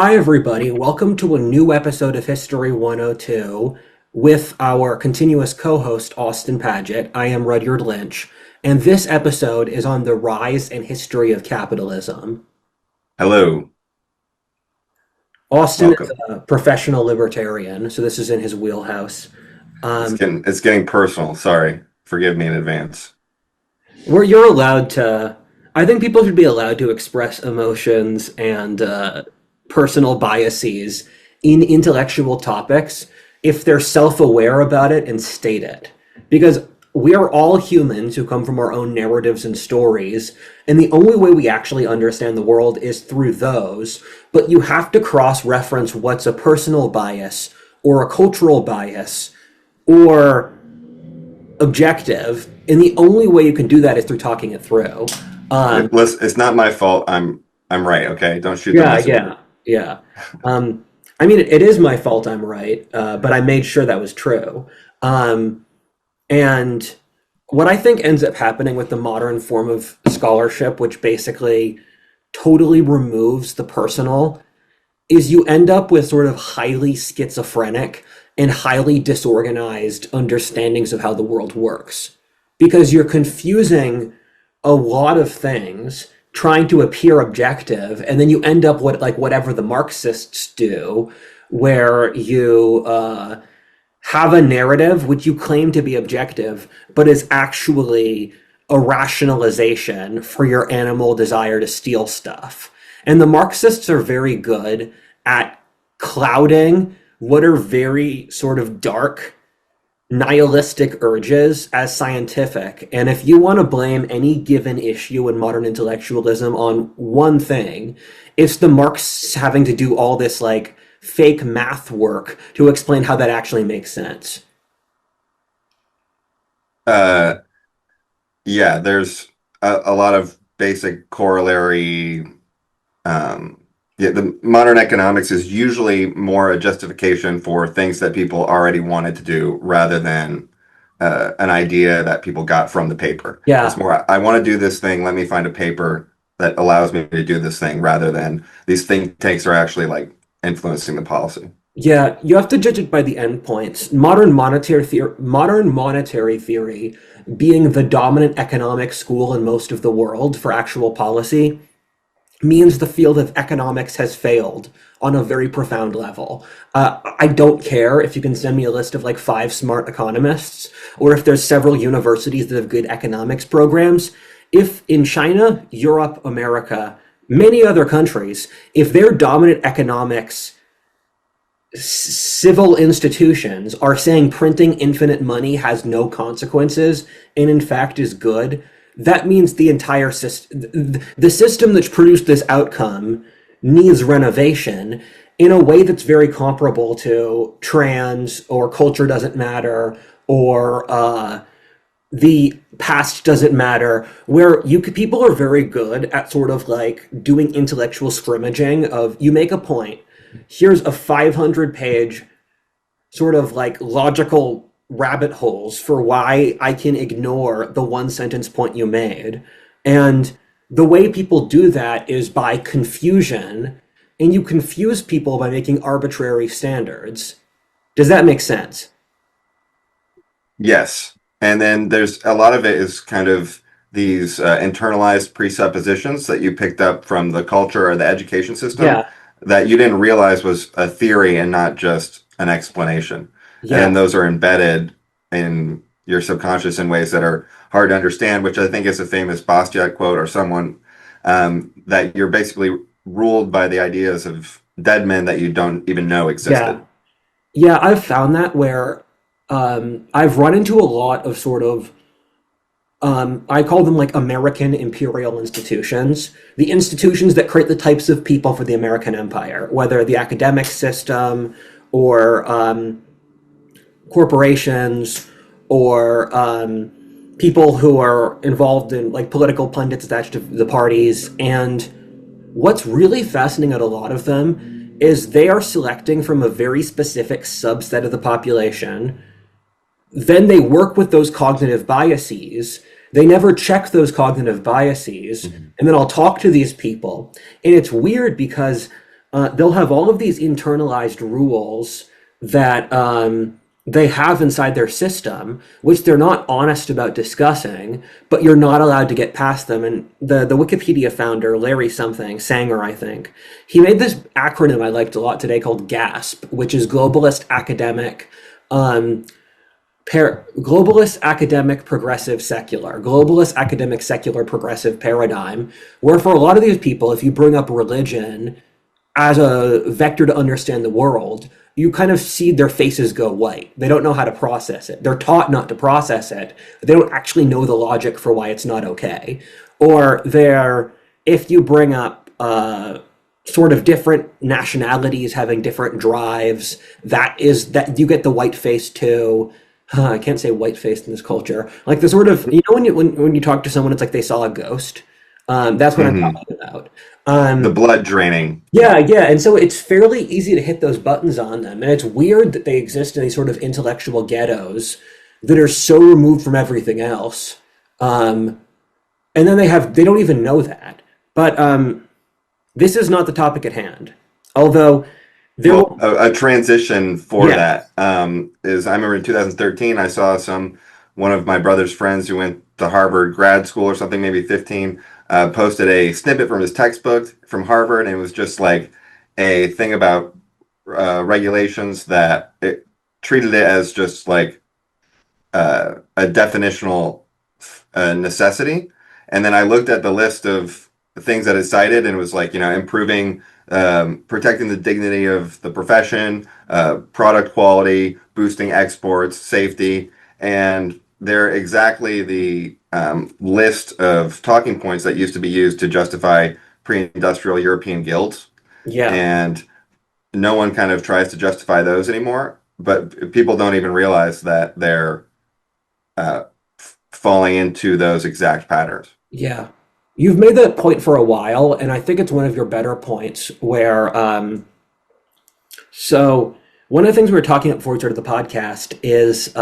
Hi, everybody. Welcome to a new episode of History 102 with our continuous co host, Austin Paget. I am Rudyard Lynch, and this episode is on the rise and history of capitalism. Hello, Austin is welcome. a professional libertarian, so this is in his wheelhouse. It's Um, getting personal. Sorry. Forgive me in advance. where you're allowed to, I think people should be allowed to express emotions and personal biases in intellectual topics if they're self-aware about it and state it. Because we are all humans who come from our own narratives and stories, and the only way we actually understand the world is through those. But you have to cross-reference what's a personal bias or a cultural bias or objective, and the only way you can do that is through talking it through. Um, Listen, it's not my fault. I'm right. Okay, don't shoot the yeah, messenger. yeah, yeah. Um, I mean, it is my fault I'm right, but I made sure that was true. Um, and what I think ends up happening with the modern form of scholarship, which basically totally removes the personal, is you end up with sort of highly schizophrenic and highly disorganized understandings of how the world works. Because you're confusing a lot of things, trying to appear objective, and then you end up with like whatever the Marxists do, where you have a narrative which you claim to be objective, but is actually a rationalization for your animal desire to steal stuff. And the Marxists are very good at clouding what are very sort of dark nihilistic urges as scientific. And if you want to blame any given issue in modern intellectualism on one thing, it's the Marxists having to do all this like fake math work to explain how that actually makes sense. Uh, yeah, there's a lot of basic corollary. Um, yeah, the modern economics is usually more a justification for things that people already wanted to do rather than an idea that people got from the paper. It's Yeah. more, I want to do this thing. Let me find a paper that allows me to do this thing rather than these think tanks are actually like influencing the policy. Yeah, you have to judge it by the endpoints. Modern monetary theory being the dominant economic school in most of the world for actual policy means the field of economics has failed on a very profound level. I don't care if you can send me a list of like five smart economists or if there's several universities that have good economics programs. If in China, Europe, America, many other countries, if their dominant economics civil institutions are saying printing infinite money has no consequences and in fact is good, that means the entire system, the system that's produced this outcome needs renovation in a way that's very comparable to trans or culture doesn't matter or the past doesn't matter, where people are very good at sort of like doing intellectual scrimmaging of you make a point, here's a 500-page sort of like logical rabbit holes for why I can ignore the one sentence point you made. And the way people do that is by confusion, and you confuse people by making arbitrary standards. Does that make sense? Yes. And then there's a lot of it is kind of these internalized presuppositions that you picked up from the culture or the education system Yeah, that you didn't realize was a theory and not just an explanation. And yeah, then those are embedded in your subconscious in ways that are hard to understand, which I think is a famous Bastiat quote or someone that you're basically ruled by the ideas of dead men that you don't even know yeah. existed. Yeah, I've found that where I've run into a lot of sort of I call them like American imperial institutions, the institutions that create the types of people for the American empire, whether the academic system or corporations or people who are involved in like political pundits attached to the parties. And what's really fascinating at a lot of them is they are selecting from a very specific subset of the population, then they work with those cognitive biases. They never check those cognitive biases. Mhm. And then I'll talk to these people. And it's weird because they'll have all of these internalized rules that they have inside their system, which they're not honest about discussing, but you're not allowed to get past them. And the Wikipedia founder, Larry something, Sanger, I think, he made this acronym I liked a lot today called GASP, which is um, Globalist Academic Progressive Secular, Globalist Academic Secular Progressive Paradigm, where for a lot of these people, if you bring up religion as a vector to understand the world, you kind of see their faces go white. They don't know how to process it. They're taught not to process it. They don't actually know the logic for why it's not okay. Or if you bring up sort of different nationalities having different drives, that you get the white face too. I can't say white face in this culture. Like the sort of, when you talk to someone, it's like they saw a ghost. That's what I'm Hmm. talking about. The blood draining. Yeah, yeah, and so it's fairly easy to hit those buttons on them, and it's weird that they exist in these sort of intellectual ghettos that are so removed from everything else, um, and then they don't even know that. But this is not the topic at hand. Although there, Well, a transition for yeah, that is I remember in 2013 I saw one of my brother's friends who went to Harvard grad school or something, maybe 15, posted a snippet from his textbook from Harvard, and it was just like a thing about regulations that it treated it as just like a definitional necessity. And then I looked at the list of things that it cited, and it was like, improving, protecting the dignity of the profession, product quality, boosting exports, safety. And they're exactly the list of talking points that used to be used to justify pre-industrial European guilds. yeah, And no one kind of tries to justify those anymore. But people don't even realize that they're uh, falling into those exact patterns. yeah. You've made that point for a while, and I think it's one of your better points. So one of the things we were talking about before we started the podcast is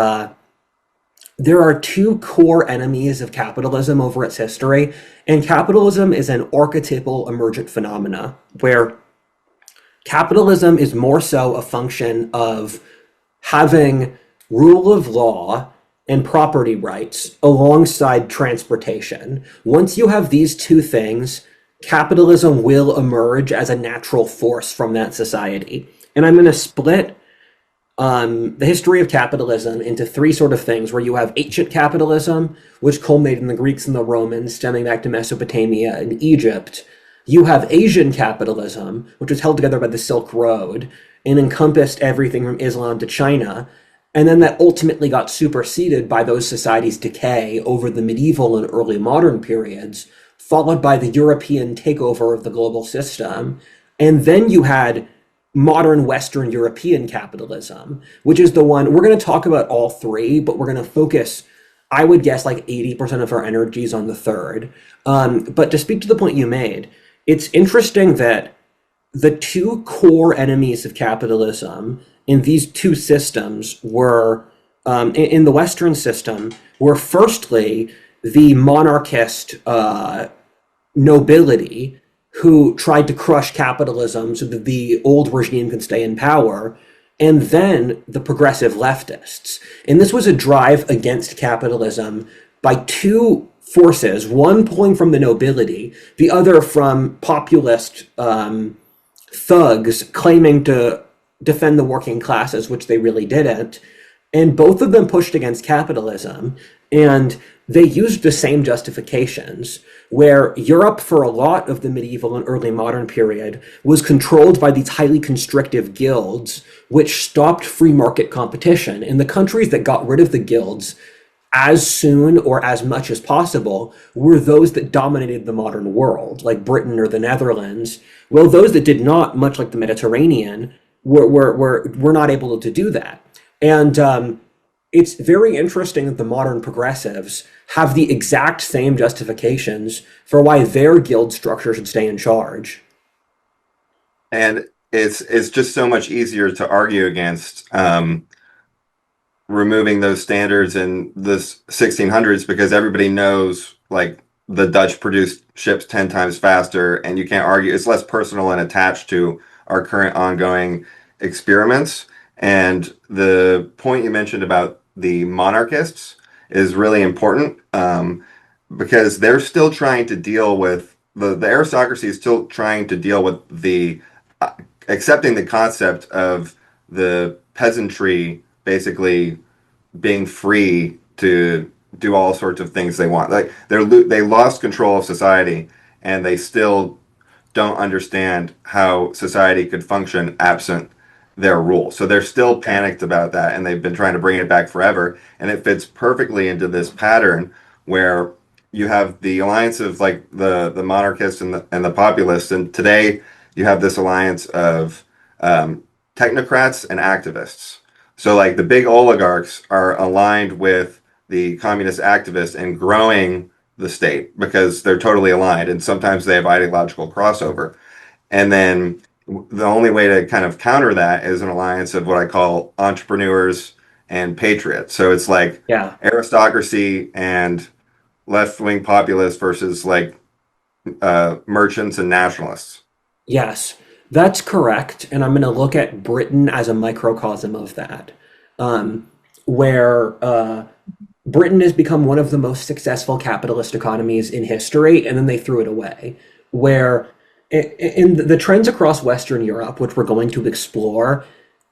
there are two core enemies of capitalism over its history, and capitalism is an archetypal emergent phenomena where capitalism is more so a function of having rule of law and property rights alongside transportation. Once you have these two things, capitalism will emerge as a natural force from that society. And I'm going to split the history of capitalism into three sort of things where you have ancient capitalism, which culminated in the Greeks and the Romans, stemming back to Mesopotamia and Egypt. You have Asian capitalism, which was held together by the Silk Road and encompassed everything from Islam to China. And then that ultimately got superseded by those societies' decay over the medieval and early modern periods, followed by the European takeover of the global system. And then you had modern Western European capitalism, which is the one we're going to talk about all three, but we're going to focus, I would guess, like 80% of our energies on the third. But to speak to the point you made, it's interesting that the two core enemies of capitalism in these two systems were, in the Western system, were firstly the monarchist nobility who tried to crush capitalism so that the old regime could stay in power, and then the progressive leftists. And this was a drive against capitalism by two forces, one pulling from the nobility, the other from populist thugs claiming to defend the working classes, which they really didn't. And both of them pushed against capitalism. And they used the same justifications, where Europe, for a lot of the medieval and early modern period, was controlled by these highly constrictive guilds, which stopped free market competition. And the countries that got rid of the guilds as soon or as much as possible were those that dominated the modern world, like Britain or the Netherlands. Well, those that did not, much like the Mediterranean, were not able to do that. And it's very interesting that the modern progressives have the exact same justifications for why their guild structure should stay in charge. And it's just so much easier to argue against removing those standards in the 1600s because everybody knows like the Dutch produced ships 10 times faster, and you can't argue. It's less personal and attached to our current ongoing experiments. And the point you mentioned about the monarchists is really important, because they're still trying to deal with the aristocracy is still trying to deal with the uh, accepting the concept of the peasantry basically being free to do all sorts of things they want. Like they lost control of society, and they still don't understand how society could function absent their rule. So they're still panicked about that, and they've been trying to bring it back forever. And it fits perfectly into this pattern where you have the alliance of like the monarchists and the populists, and today you have this alliance of technocrats and activists. So like the big oligarchs are aligned with the communist activists and growing the state because they're totally aligned, and sometimes they have ideological crossover. And then the only way to kind of counter that is an alliance of what I call entrepreneurs and patriots. So it's like Yeah. aristocracy and left wing populists versus like merchants and nationalists. Yes, that's correct. And I'm going to look at Britain as a microcosm of that, where Britain has become one of the most successful capitalist economies in history, and then they threw it away. Where in the trends across Western Europe, which we're going to explore,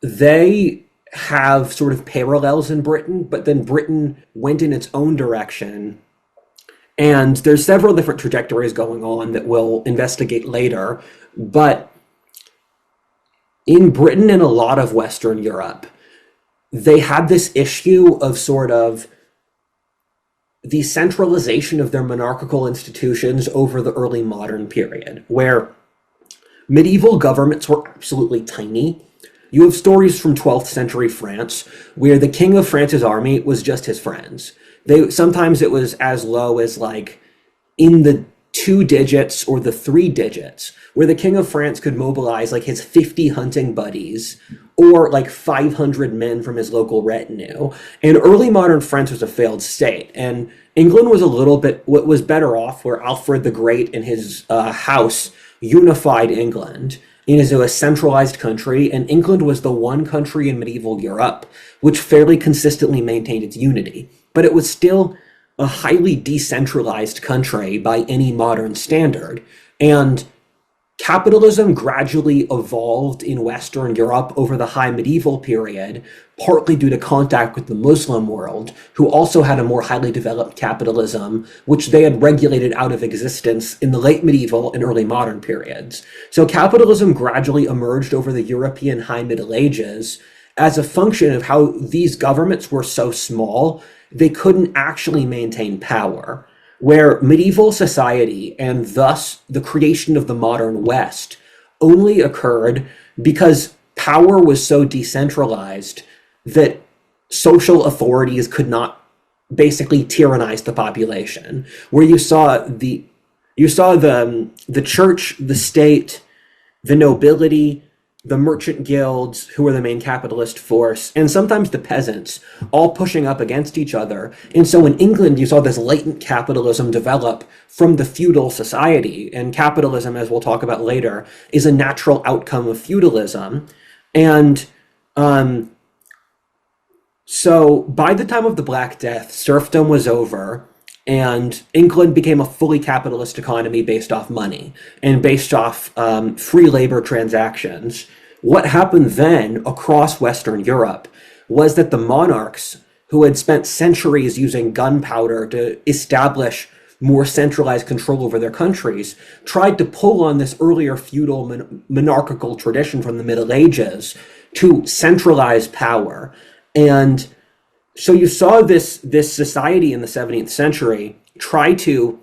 they have sort of parallels in Britain, but then Britain went in its own direction. And there's several different trajectories going on that we'll investigate later. But in Britain and a lot of Western Europe, they had this issue of sort of the centralization of their monarchical institutions over the early modern period, where medieval governments were absolutely tiny. You have stories from 12th century France where the king of France's army was just his friends. They sometimes it was as low as like in the 2 digits or the 3 digits, where the king of France could mobilize like his 50 hunting buddies or like 500 men from his local retinue. And early modern France was a failed state, and England was a little bit what was better off, where Alfred the Great and his house unified England into a centralized country, and England was the one country in medieval Europe which fairly consistently maintained its unity. But it was still a highly decentralized country by any modern standard. And capitalism gradually evolved in Western Europe over the high medieval period, partly due to contact with the Muslim world, who also had a more highly developed capitalism, which they had regulated out of existence in the late medieval and early modern periods. So capitalism gradually emerged over the European High Middle Ages as a function of how these governments were so small, they couldn't actually maintain power. Where medieval society, and thus the creation of the modern West, only occurred because power was so decentralized that social authorities could not basically tyrannize the population. Where you saw the church, the state, the nobility, the merchant guilds, who were the main capitalist force, and sometimes the peasants, all pushing up against each other. And so in England, you saw this latent capitalism develop from the feudal society. And capitalism, as we'll talk about later, is a natural outcome of feudalism. And so by the time of the Black Death, serfdom was over, and England became a fully capitalist economy based off money and based off free labor transactions. What happened then across Western Europe was that the monarchs, who had spent centuries using gunpowder to establish more centralized control over their countries, tried to pull on this earlier feudal monarchical tradition from the Middle Ages to centralize power. And so you saw this society in the 17th century try to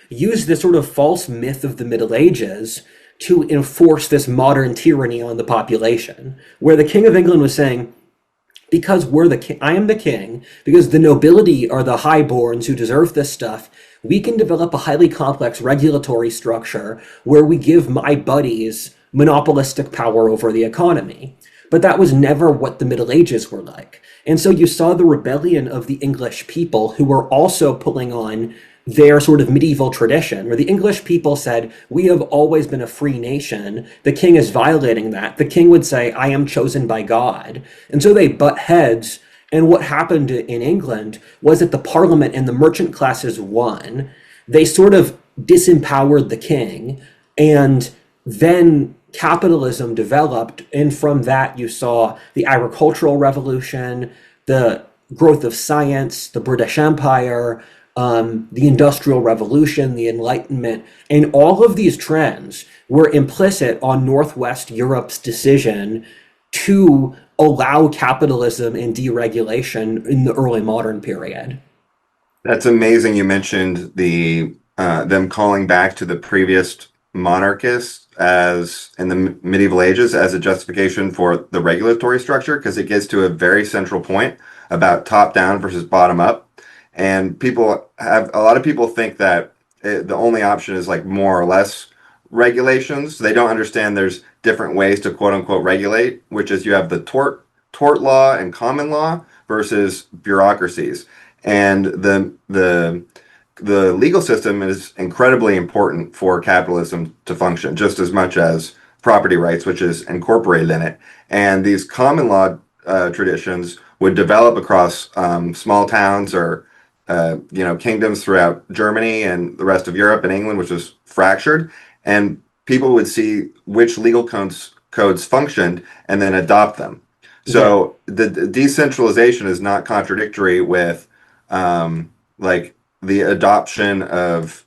use this sort of false myth of the Middle Ages to enforce this modern tyranny on the population, where the King of England was saying, because we're the king, I am the king, because the nobility are the highborns who deserve this stuff, we can develop a highly complex regulatory structure where we give my buddies monopolistic power over the economy. But that was never what the Middle Ages were like. And so you saw the rebellion of the English people, who were also pulling on their sort of medieval tradition, where the English people said, we have always been a free nation. The king is violating that. The king would say, I am chosen by God. And so they butt heads. And what happened in England was that the parliament and the merchant classes won. They sort of disempowered the king. And then capitalism developed. And from that, you saw the agricultural revolution, the growth of science, the British Empire, the Industrial Revolution, the Enlightenment, and all of these trends were implicit on Northwest Europe's decision to allow capitalism and deregulation in the early modern period. That's amazing. You mentioned the them calling back to the previous monarchists as in the medieval ages as a justification for the regulatory structure, because it gets to a very central point about top down versus bottom up. And a lot of people think that the only option is like more or less regulations. They don't understand there's different ways to quote unquote regulate, which is you have the tort law and common law versus bureaucracies. And the legal system is incredibly important for capitalism to function, just as much as property rights, which is incorporated in it. And these common law traditions would develop across small towns or kingdoms throughout Germany and the rest of Europe and England, which was fractured. And people would see which legal codes functioned and then adopt them. So the decentralization is not contradictory with like the adoption of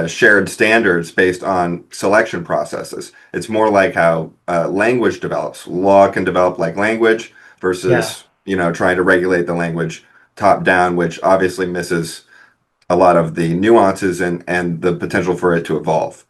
shared standards based on selection processes. It's more like how language develops. Law can develop like language versus trying to regulate the language top down, which obviously misses a lot of the nuances and the potential for it to evolve.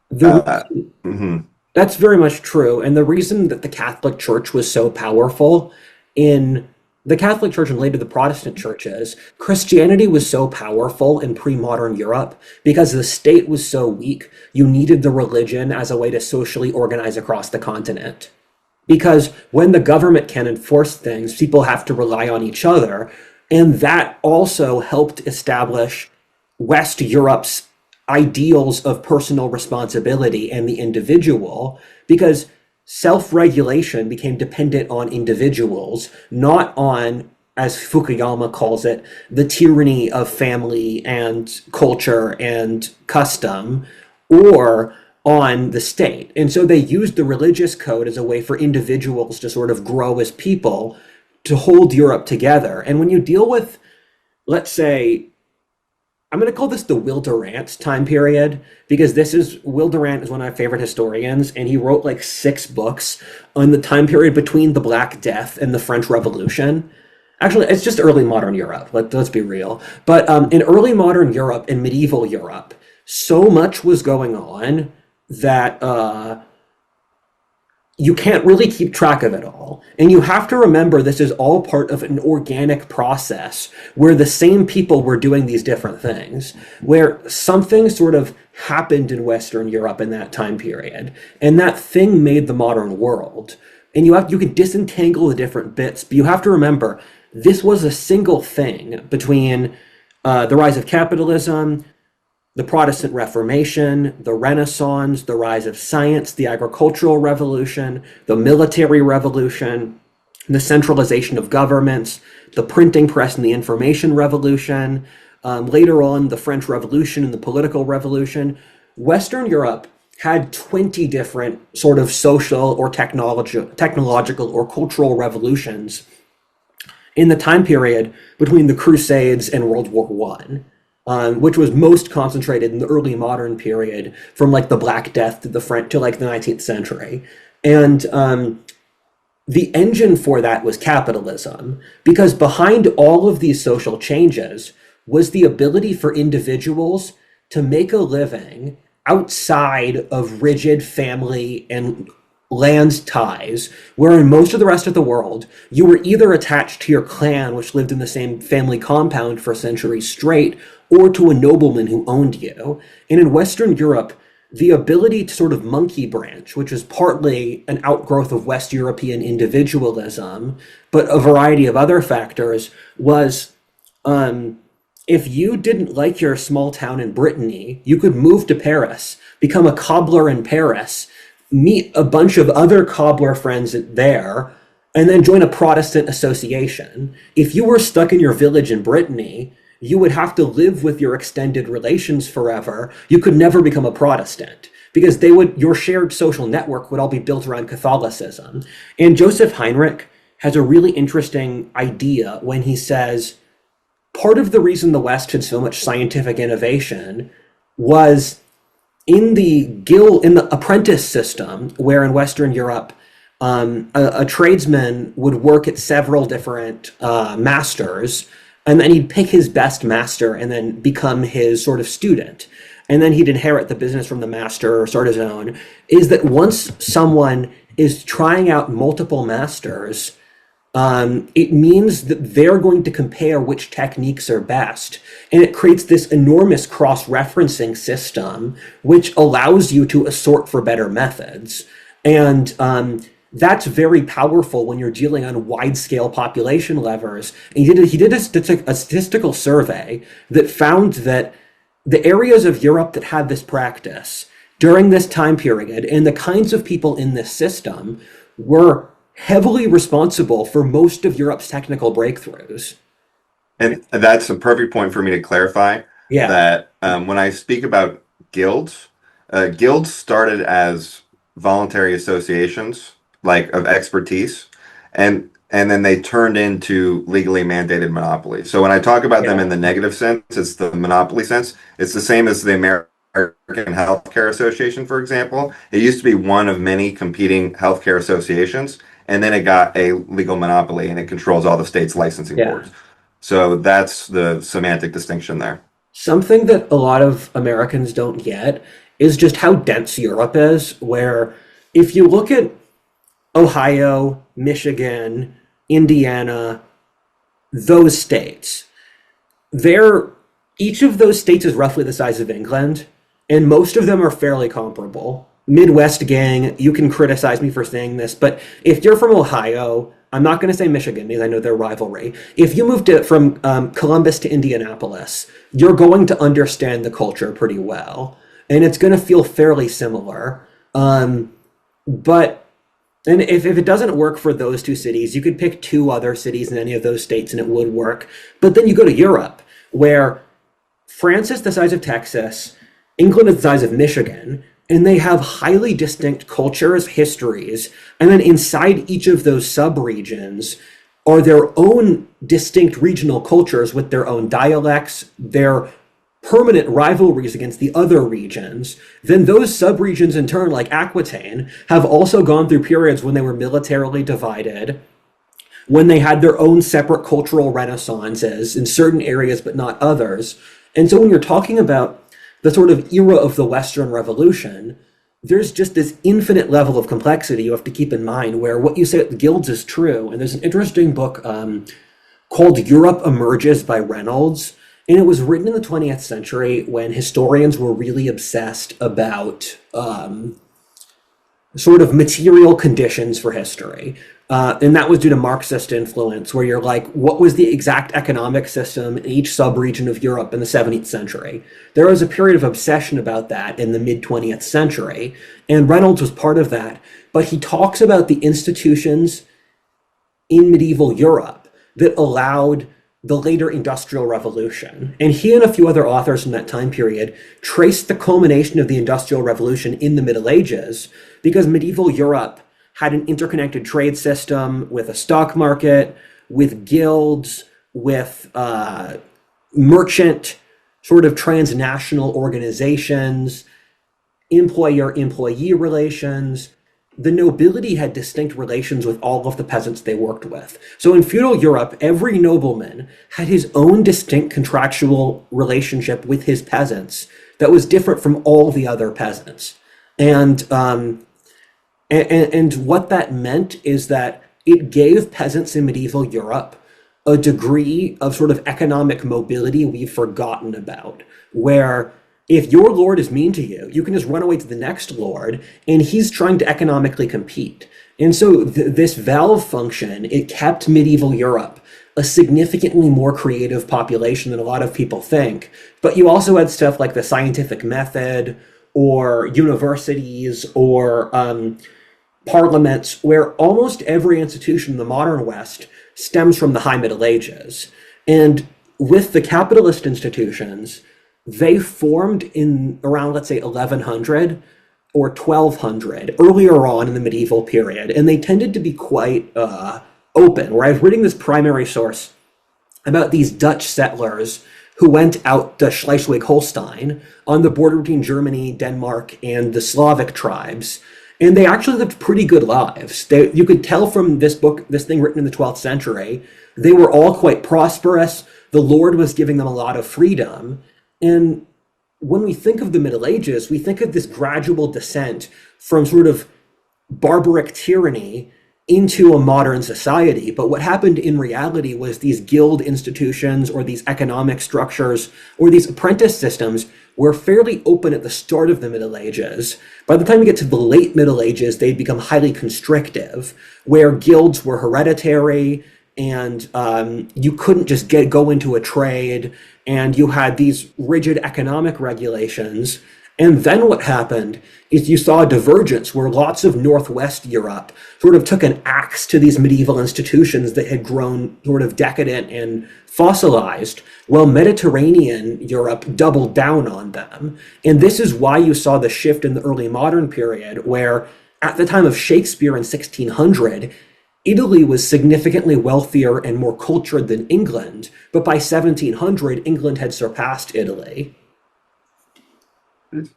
The Mhm. That's very much true. And the reason that the Catholic Church was so powerful in the Catholic Church and later the Protestant churches, Christianity was so powerful in pre-modern Europe because the state was so weak. You needed the religion as a way to socially organize across the continent. Because when the government can enforce things, people have to rely on each other. And that also helped establish West Europe's ideals of personal responsibility and the individual, because self-regulation became dependent on individuals, not on, as Fukuyama calls it, the tyranny of family and culture and custom, or on the state. And so they used the religious code as a way for individuals to sort of grow as people, to hold Europe together. And when you deal with, let's say, I'm going to call this the Will Durant time period, because Will Durant is one of my favorite historians, and he wrote like 6 books on the time period between the Black Death and the French Revolution. Actually, it's just early modern Europe. Let's be real. But in early modern Europe and medieval Europe, so much was going on that you can't really keep track of it all. And you have to remember this is all part of an organic process where the same people were doing these different things, where something sort of happened in Western Europe in that time period. And that thing made the modern world. And you can disentangle the different bits, but you have to remember this was a single thing between the rise of capitalism, the Protestant Reformation, the Renaissance, the rise of science, the agricultural revolution, the military revolution, the centralization of governments, the printing press and the information revolution, later on the French Revolution and the political revolution. Western Europe had 20 different sort of social or technological or cultural revolutions in the time period between the Crusades and World War One. Which was most concentrated in the early modern period, from like the Black Death to like the 19th century. And the engine for that was capitalism, because behind all of these social changes was the ability for individuals to make a living outside of rigid family and land ties, where in most of the rest of the world, you were either attached to your clan, which lived in the same family compound for centuries straight, or to a nobleman who owned you. And in Western Europe, the ability to sort of monkey branch, which is partly an outgrowth of West European individualism, but a variety of other factors, was if you didn't like your small town in Brittany, you could move to Paris, become a cobbler in Paris, meet a bunch of other cobbler friends there, and then join a Protestant association. If you were stuck in your village in Brittany, you would have to live with your extended relations forever. You could never become a Protestant because your shared social network would all be built around Catholicism. And Joseph Heinrich has a really interesting idea when he says part of the reason the West had so much scientific innovation was in the apprentice system, where in Western Europe, a tradesman would work at several different masters, and then he'd pick his best master and then become his sort of student. And then he'd inherit the business from the master or start his own. Is that once someone is trying out multiple masters, it means that they're going to compare which techniques are best. And it creates this enormous cross-referencing system, which allows you to assort for better methods. And that's very powerful when you're dealing on wide-scale population levers. And he did a statistical survey that found that the areas of Europe that had this practice during this time period and the kinds of people in this system were heavily responsible for most of Europe's technical breakthroughs. And that's a perfect point for me to clarify Yeah. that when I speak about guilds, guilds started as voluntary associations, like of expertise, and then they turned into legally mandated monopolies. So when I talk about them in the negative sense, it's the monopoly sense. It's the same as the American Healthcare Association, for example. It used to be one of many competing healthcare associations, and then it got a legal monopoly, and it controls all the state's licensing boards. So that's the semantic distinction there. Something that a lot of Americans don't get is just how dense Europe is, where if you look at Ohio, Michigan, Indiana, those states, each of those states is roughly the size of England, and most of them are fairly comparable. Midwest gang, you can criticize me for saying this, but if you're from Ohio, I'm not going to say Michigan because I know their rivalry. If you moved from Columbus to Indianapolis, you're going to understand the culture pretty well, and it's going to feel fairly similar. And if it doesn't work for those two cities, you could pick two other cities in any of those states and it would work. But then you go to Europe, where France is the size of Texas, England is the size of Michigan, and they have highly distinct cultures, histories, and then inside each of those sub-regions are their own distinct regional cultures with their own dialects, their permanent rivalries against the other regions. Then those sub-regions in turn, like Aquitaine, have also gone through periods when they were militarily divided, when they had their own separate cultural renaissances in certain areas but not others. And so when you're talking about the sort of era of the Western Revolution, there's just this infinite level of complexity you have to keep in mind, where what you say at the guilds is true. And there's an interesting book called Europe Emerges by Reynolds. And it was written in the 20th century when historians were really obsessed about sort of material conditions for history. And that was due to Marxist influence, where you're like, what was the exact economic system in each sub-region of Europe in the 17th century? There was a period of obsession about that in the mid-20th century, and Reynolds was part of that. But he talks about the institutions in medieval Europe that allowed the later Industrial Revolution. And he and a few other authors from that time period traced the culmination of the Industrial Revolution in the Middle Ages, because medieval Europe had an interconnected trade system with a stock market, with guilds, with merchant sort of transnational organizations, employer-employee relations. The nobility had distinct relations with all of the peasants they worked with. So in feudal Europe, every nobleman had his own distinct contractual relationship with his peasants that was different from all the other peasants. And what that meant is that it gave peasants in medieval Europe a degree of sort of economic mobility we've forgotten about, where if your lord is mean to you, you can just run away to the next lord, and he's trying to economically compete. And so this valve function, it kept medieval Europe a significantly more creative population than a lot of people think. But you also had stuff like the scientific method or universities or parliaments, where almost every institution in the modern West stems from the High Middle Ages. And with the capitalist institutions, they formed in around, let's say, 1100 or 1200, earlier on in the medieval period, and they tended to be quite open. Where I was reading this primary source about these Dutch settlers who went out to Schleswig-Holstein on the border between Germany, Denmark, and the Slavic tribes. And they actually lived pretty good lives. You could tell from this book, this thing written in the 12th century, they were all quite prosperous. The Lord was giving them a lot of freedom. And when we think of the Middle Ages, we think of this gradual descent from sort of barbaric tyranny into a modern society. But what happened in reality was these guild institutions or these economic structures or these apprentice systems were fairly open at the start of the Middle Ages. By the time you get to the late Middle Ages, they'd become highly constrictive, where guilds were hereditary and you couldn't just go into a trade, and you had these rigid economic regulations. And then what happened is you saw a divergence where lots of Northwest Europe sort of took an axe to these medieval institutions that had grown sort of decadent and fossilized, while Mediterranean Europe doubled down on them. And this is why you saw the shift in the early modern period, where at the time of Shakespeare in 1600, Italy was significantly wealthier and more cultured than England, but by 1700, England had surpassed Italy.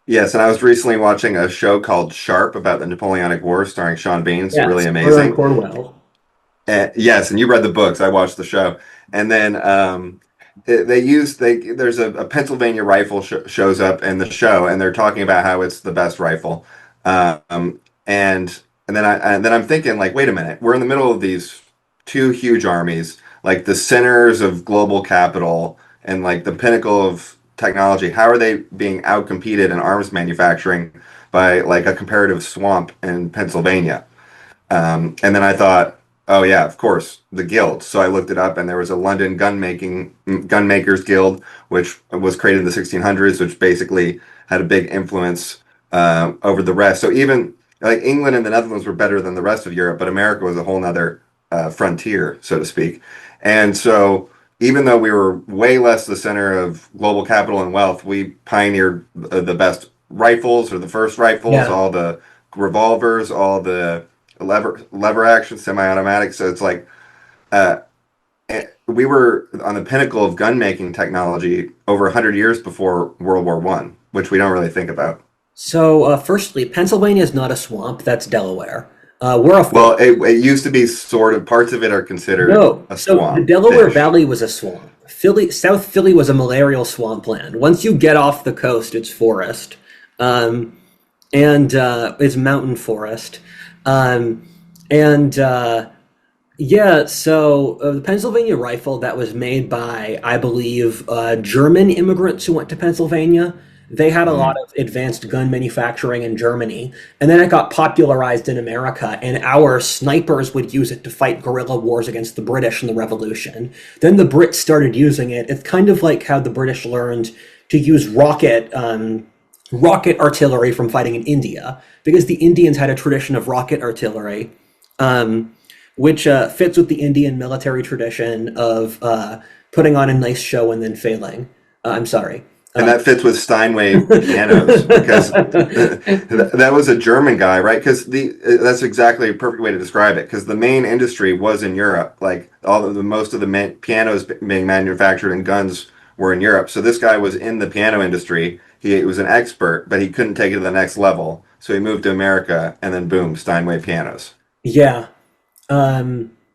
Yes, and I was recently watching a show called Sharp about the Napoleonic Wars starring Sean Bean. It's really Yes, amazing. Cornwell. Yes, and you read the books. I watched the show. And then there's a Pennsylvania rifle shows up in the show, and they're talking about how it's the best rifle. And then I'm thinking, like, wait a minute, we're in the middle of these two huge armies, like the centers of global capital and like the pinnacle of technology. How are they being outcompeted in arms manufacturing by like a comparative swamp in Pennsylvania? And then I thought, oh yeah, of course, the guild. So I looked it up, and there was a London gunmakers guild, which was created in the 1600s, which basically had a big influence over the rest. So even like England and the Netherlands were better than the rest of Europe, but America was a whole nother frontier, so to speak. And so even though we were way less the center of global capital and wealth, we pioneered the best rifles, or the first rifles, Yeah. all the revolvers, all the lever action semi-automatic. So it's like we were on the pinnacle of gun making technology over 100 years before World War One, which we don't really think about. So, firstly, Pennsylvania is not a swamp. That's Delaware. We're a Well, it used to be sort of, parts of it are considered No. a So the swamp Delaware ish. Valley was a swamp. South Philly was a malarial swampland. Once you get off the coast, it's forest, and it's mountain forest, um, and yeah. So the Pennsylvania rifle that was made by, I believe, German immigrants who went to Pennsylvania. They had a lot Mm. of advanced gun manufacturing in Germany, and then it got popularized in America, and our snipers would use it to fight guerrilla wars against the British in the Revolution. Then the Brits started using it. It's kind of like how the British learned to use rocket artillery from fighting in India, because the Indians had a tradition of rocket artillery, um, which fits with the Indian military tradition of putting on a nice show and then failing. I'm sorry. And Uh, that fits with Steinway pianos, because that was a German guy, right? Because that's exactly a perfect way to describe it. Because the main industry was in Europe, like all of the most of the pianos being manufactured and guns were in Europe. So this guy was in the piano industry. He was an expert, but he couldn't take it to the next level. So he moved to America, and then boom, Steinway pianos. yeah,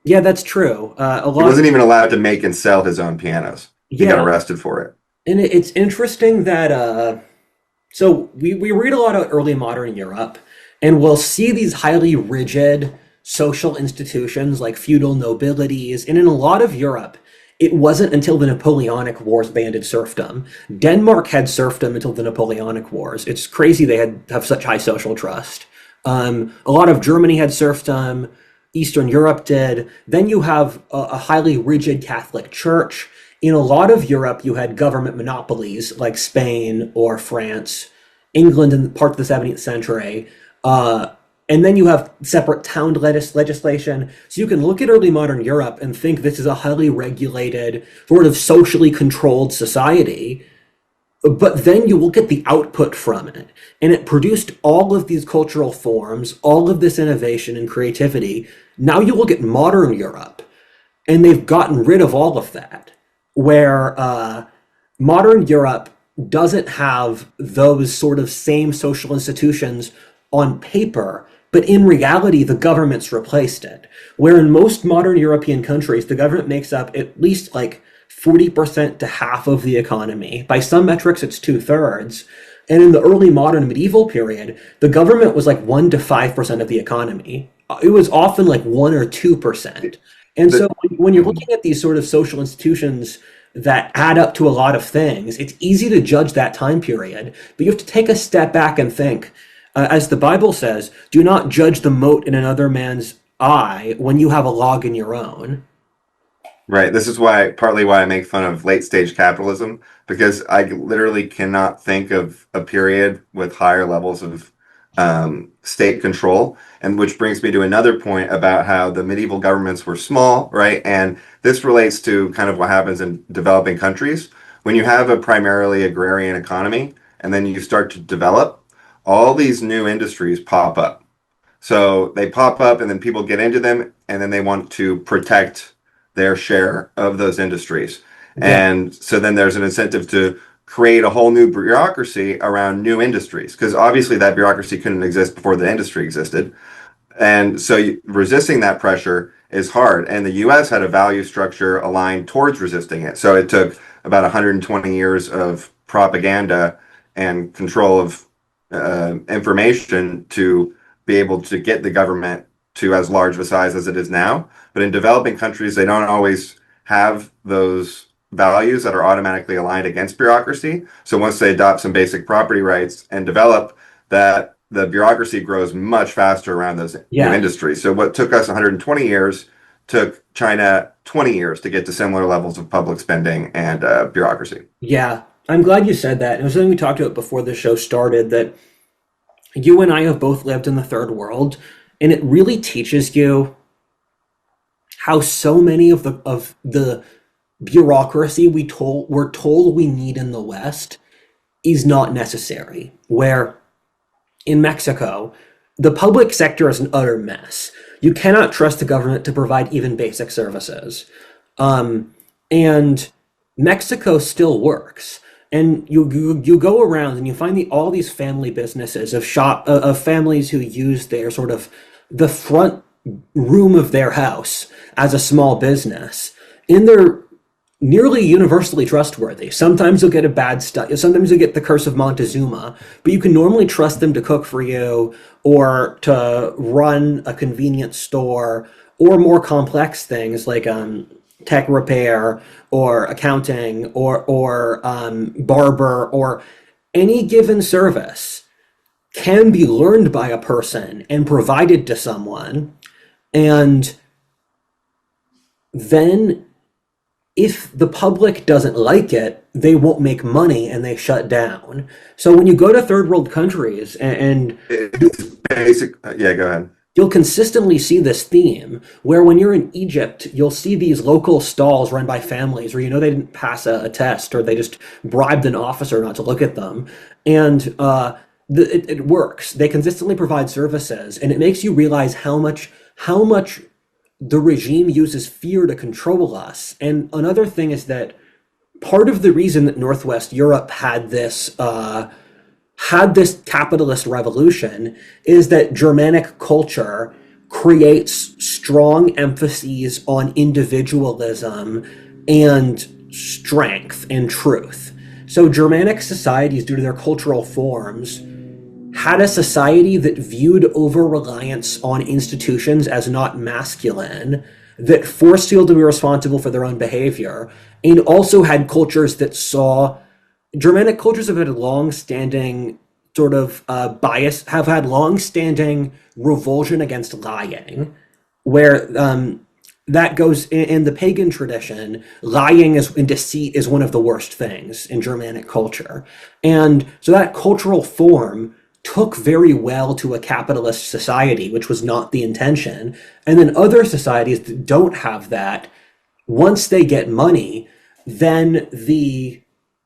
yeah, that's true. A He lot of wasn't even allowed to make and sell his own pianos. He got Yeah, arrested for it. and it's interesting that so we read a lot of early modern Europe, and we'll see these highly rigid social institutions like feudal nobilities. And in a lot of Europe, it wasn't until the Napoleonic Wars they ended serfdom. Denmark had serfdom until the Napoleonic Wars. It's crazy they have such high social trust. A lot of Germany had serfdom. Eastern Europe did. Then you have a highly rigid Catholic Church. In a lot of Europe, you had government monopolies like Spain or France, England in part of the 17th century. And then you have separate town legislation. So you can look at early modern Europe and think this is a highly regulated, sort of socially controlled society. But then you look at the output from it, and it produced all of these cultural forms, all of this innovation and creativity. Now you look at modern Europe, and they've gotten rid of all of that, where modern Europe doesn't have those sort of same social institutions on paper, but in reality, the government's replaced it. Where in most modern European countries, the government makes up at least like 40% to half of the economy. By some metrics, it's two-thirds. And in the early modern medieval period, the government was like 1 to 5% of the economy. It was often like 1 or 2%. And so when you're looking at these sort of social institutions that add up to a lot of things, it's easy to judge that time period, but you have to take a step back and think, as the Bible says, do not judge the mote in another man's eye when you have a log in your own. Right. This is partly why I make fun of late stage capitalism, because I literally cannot think of a period with higher levels of state control. And which brings me to another point about how the medieval governments were small, right? And this relates to kind of what happens in developing countries. When you have a primarily agrarian economy and then you start to develop, all these new industries pop up. So they pop up and then people get into them and then they want to protect their share of those industries. Yeah. And so then there's an incentive to create a whole new bureaucracy around new industries, because obviously that bureaucracy couldn't exist before the industry existed. And so resisting that pressure is hard. And the US had a value structure aligned towards resisting it. So it took about 120 years of propaganda and control of information to be able to get the government to as large of a size as it is now. But in developing countries, they don't always have those values that are automatically aligned against bureaucracy. So once they adopt some basic property rights and develop that, the bureaucracy grows much faster around those new Yeah. industries. So what took us 120 years took China 20 years to get to similar levels of public spending and bureaucracy. Yeah. I'm glad you said that. It was something we talked about before the show started, that you and I have both lived in the third world, and it really teaches you how so many of the bureaucracy we're told we need in the West is not necessary. Where in Mexico, the public sector is an utter mess. You cannot trust the government to provide even basic services. And Mexico still works. And you go around and you find all these family businesses of families who use their sort of the front room of their house as a small business, and they're nearly universally trustworthy. Sometimes you'll get a bad stuff. Sometimes you'll get the curse of Montezuma, but you can normally trust them to cook for you or to run a convenience store or more complex things like tech repair or accounting or barber, or any given service can be learned by a person and provided to someone. And then if the public doesn't like it, they won't make money and they shut down. So when you go to third world countries and It's basic. Yeah, go ahead. you'll consistently see this theme where when you're in Egypt, you'll see these local stalls run by families where they didn't pass a test, or they just bribed an officer not to look at them. And it works. They consistently provide services, and it makes you realize how much the regime uses fear to control us. And another thing is that part of the reason that Northwest Europe had this capitalist revolution is that Germanic culture creates strong emphases on individualism and strength and truth. So Germanic societies, due to their cultural forms, had a society that viewed over-reliance on institutions as not masculine, that forced people to be responsible for their own behavior, and also had cultures that saw Germanic cultures have had a long-standing sort of bias, have had long-standing revulsion against lying, where that goes in the pagan tradition. Lying is and deceit is one of the worst things in Germanic culture, and so that cultural form took very well to a capitalist society, which was not the intention. And then other societies that don't have that, once they get money, then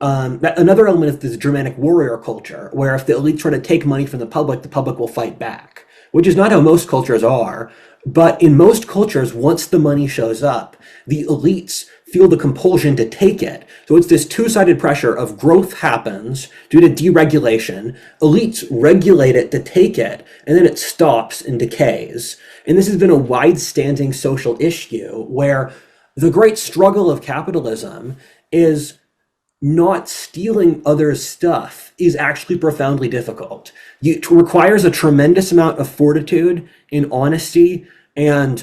another element of this Germanic warrior culture, where if the elite try to take money from the public will fight back, which is not how most cultures are. But in most cultures, once the money shows up, the elites feel the compulsion to take it. So it's this two-sided pressure of growth happens due to deregulation. Elites regulate it to take it, and then it stops and decays. And this has been a wide-standing social issue where the great struggle of capitalism is not stealing others' stuff is actually profoundly difficult. It requires a tremendous amount of fortitude and honesty and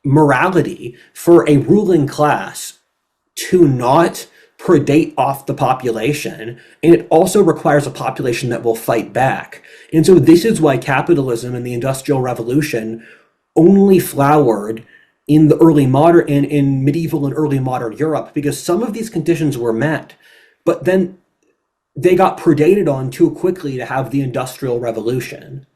morality for a ruling class to not predate off the population. And it also requires a population that will fight back. And so this is why capitalism and the Industrial Revolution only flowered in the early modern in medieval and early modern Europe, because some of these conditions were met, but then they got predated on too quickly to have the Industrial Revolution.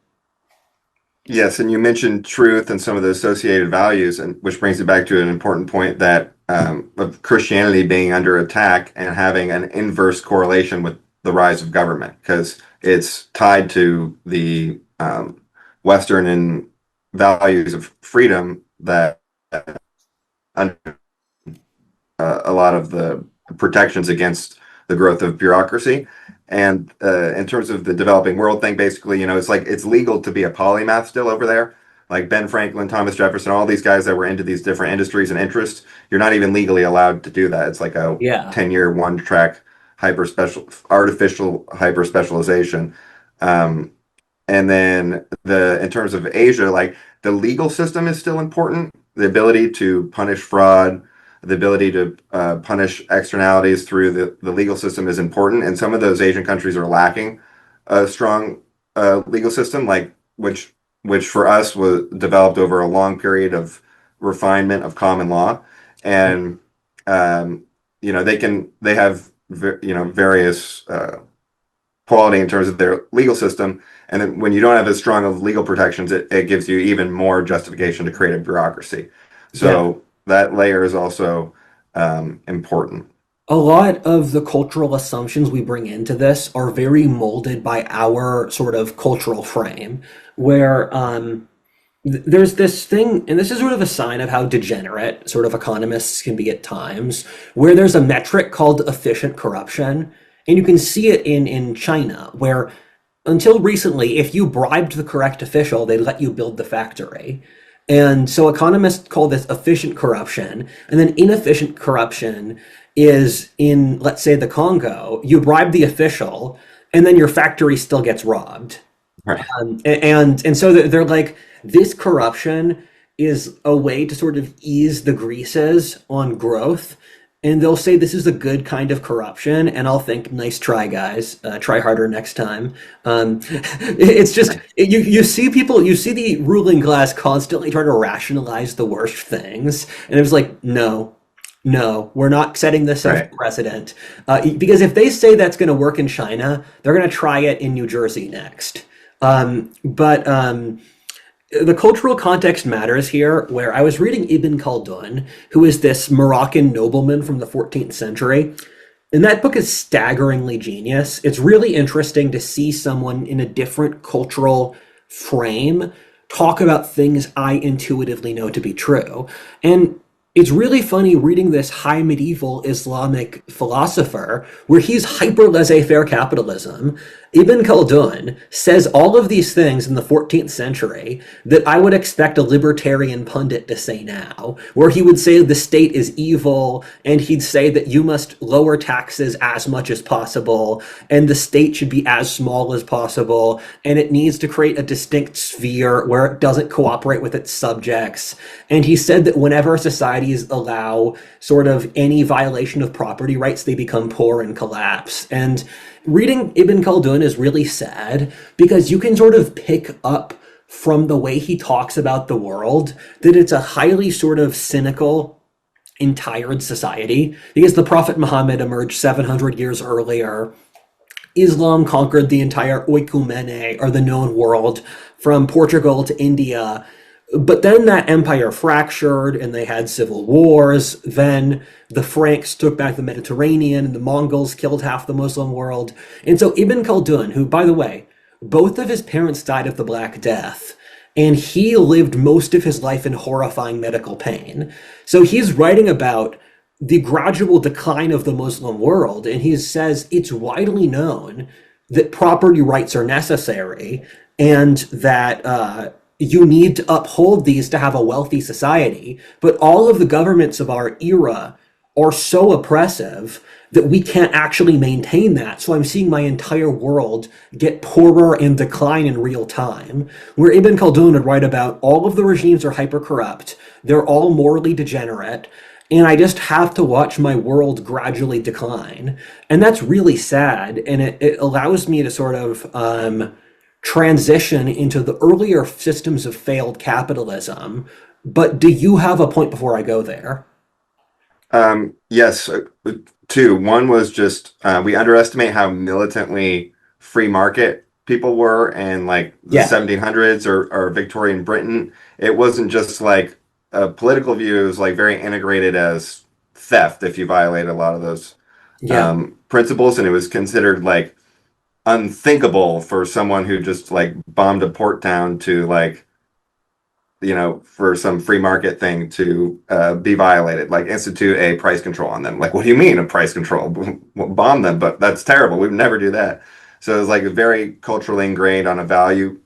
Yes, and you mentioned truth and some of the associated values, and which brings it back to an important point that of Christianity being under attack and having an inverse correlation with the rise of government, because it's tied to the Western and values of freedom that under a lot of the protections against the growth of bureaucracy. And in terms of the developing world thing, basically, it's like it's legal to be a polymath still over there. Like Ben Franklin, Thomas Jefferson, all these guys that were into these different industries and interests, you're not even legally allowed to do that. It's like a Yeah. 10-year, one-track artificial hyper specialization. And then in terms of Asia, like the legal system is still important. The ability to punish fraud, the ability to punish externalities through the legal system is important. And some of those Asian countries are lacking a strong legal system, like which for us was developed over a long period of refinement of common law. And they have various quality in terms of their legal system. And then when you don't have as strong of legal protections, it gives you even more justification to create a bureaucracy. So that layer is also important. A lot of the cultural assumptions we bring into this are very molded by our sort of cultural frame, where there's this thing, and this is sort of a sign of how degenerate sort of economists can be at times, where there's a metric called efficient corruption. And you can see it in China, where until recently, if you bribed the correct official, they'd let you build the factory. And so economists call this efficient corruption. And then inefficient corruption is in, let's say, the Congo. You bribe the official, and then your factory still gets robbed. Right. And so they're like, this corruption is a way to sort of ease the greases on growth. And they'll say this is a good kind of corruption, and I'll think, nice try, guys. Try harder next time. It's just you see people, you see the ruling class constantly try to rationalize the worst things, and it was like, no, we're not setting this as a precedent, because if they say that's going to work in China, they're going to try it in New Jersey next. But the cultural context matters here, where I was reading Ibn Khaldun, who is this Moroccan nobleman from the 14th century. And that book is staggeringly genius. It's really interesting to see someone in a different cultural frame talk about things I intuitively know to be true. And it's really funny reading this high medieval Islamic philosopher where he's hyper laissez-faire capitalism. Ibn Khaldun says all of these things in the 14th century that I would expect a libertarian pundit to say now, where he would say the state is evil, and he'd say that you must lower taxes as much as possible, and the state should be as small as possible, and it needs to create a distinct sphere where it doesn't cooperate with its subjects. And he said that whenever a society societies allow sort of any violation of property rights, they become poor and collapse. And reading Ibn Khaldun is really sad because you can sort of pick up from the way he talks about the world that it's a highly sort of cynical and tired society because the Prophet Muhammad emerged 700 years earlier. Islam conquered the entire oikumene, or the known world, from Portugal to India. But then that empire fractured and they had civil wars. Then the Franks took back the Mediterranean and the Mongols killed half the Muslim world. And so Ibn Khaldun, who, by the way, both of his parents died of the Black Death, and he lived most of his life in horrifying medical pain. So he's writing about the gradual decline of the Muslim world, and he says it's widely known that property rights are necessary and that you need to uphold these to have a wealthy society. But all of the governments of our era are so oppressive that we can't actually maintain that. So I'm seeing my entire world get poorer and decline in real time. Where Ibn Khaldun would write about all of the regimes are hyper corrupt, they're all morally degenerate, and I just have to watch my world gradually decline. And that's really sad, and it allows me to sort of transition into the earlier systems of failed capitalism. But do you have a point before I go there? Yes, two. One was just we underestimate how militantly free market people were in like the Yeah, 1700s or Victorian Britain. It wasn't just like a political view, it was like very integrated as theft if you violate a lot of those yeah, principles, and it was considered like unthinkable for someone who just like bombed a port town to like for some free market thing to be violated, like institute a price control on them. Like, what do you mean a price control? Bomb them, but that's terrible. We would never do that. So it's like very culturally ingrained on a value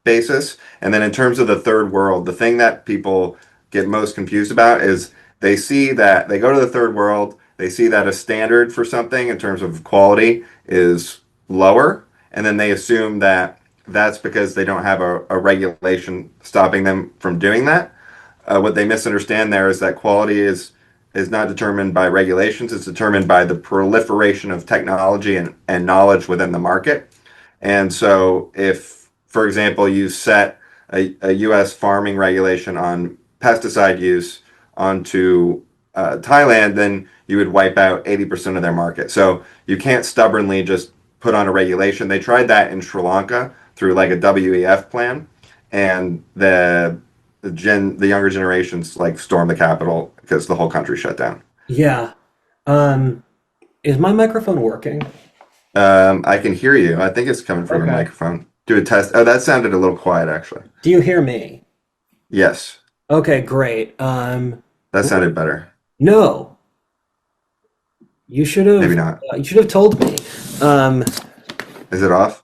basis. And then in terms of the third world, the thing that people get most confused about is they see that they go to the third world, they see that a standard for something in terms of quality is lower, and then they assume that that's because they don't have a regulation stopping them from doing that. What they misunderstand there is that quality is not determined by regulations, it's determined by the proliferation of technology and knowledge within the market. And so if, for example, you set a US farming regulation on pesticide use onto Thailand, then you would wipe out 80% of their market. So you can't stubbornly just put on a regulation. They tried that in Sri Lanka through like a WEF plan, and the younger generations like stormed the capital because the whole country shut down. yeah. Um, is my microphone working? I can hear you. I think it's coming from your Okay. microphone. Do a test. Oh, that sounded a little quiet actually. Do you hear me? Yes, Okay, great. that sounded better. No, you should Maybe have. not. You should have told me. Um, Is it off?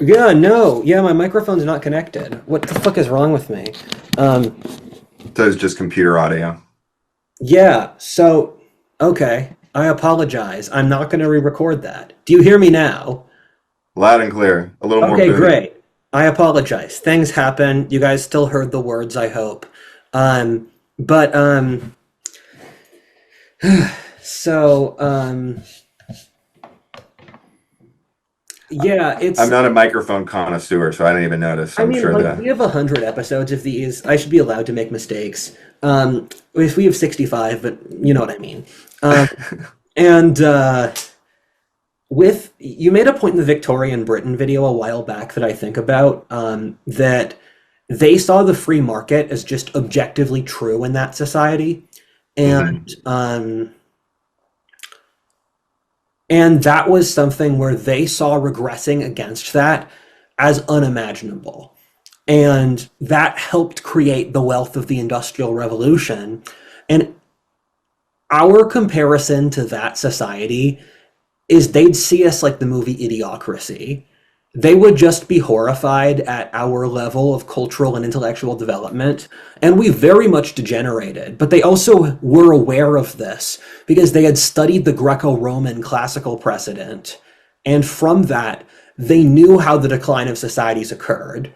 yeah, no, yeah, my microphone's not connected. What the fuck is wrong with me? Um, So it's just computer audio. yeah. So, okay, I apologize. I'm not going to re-record that. Do you hear me now? Loud and clear. A little more Okay, booming. great. I apologize. Things happen. You guys still heard the words, I hope. But so yeah, I'm it's. not a microphone connoisseur, so I didn't even notice. I I'm mean, sure like that we have 100 episodes of these. I should be allowed to make mistakes. If we have 65, but you know what I mean. Um, and with you made a point in the Victorian Britain video a while back that I think about that they saw the free market as just objectively true in that society, Mhm. and and that was something where they saw regressing against that as unimaginable. And that helped create the wealth of the Industrial Revolution. And our comparison to that society is they'd see us like the movie Idiocracy. They would just be horrified at our level of cultural and intellectual development. And we very much degenerated. But they also were aware of this because they had studied the Greco Roman classical precedent. And from that, they knew how the decline of societies occurred.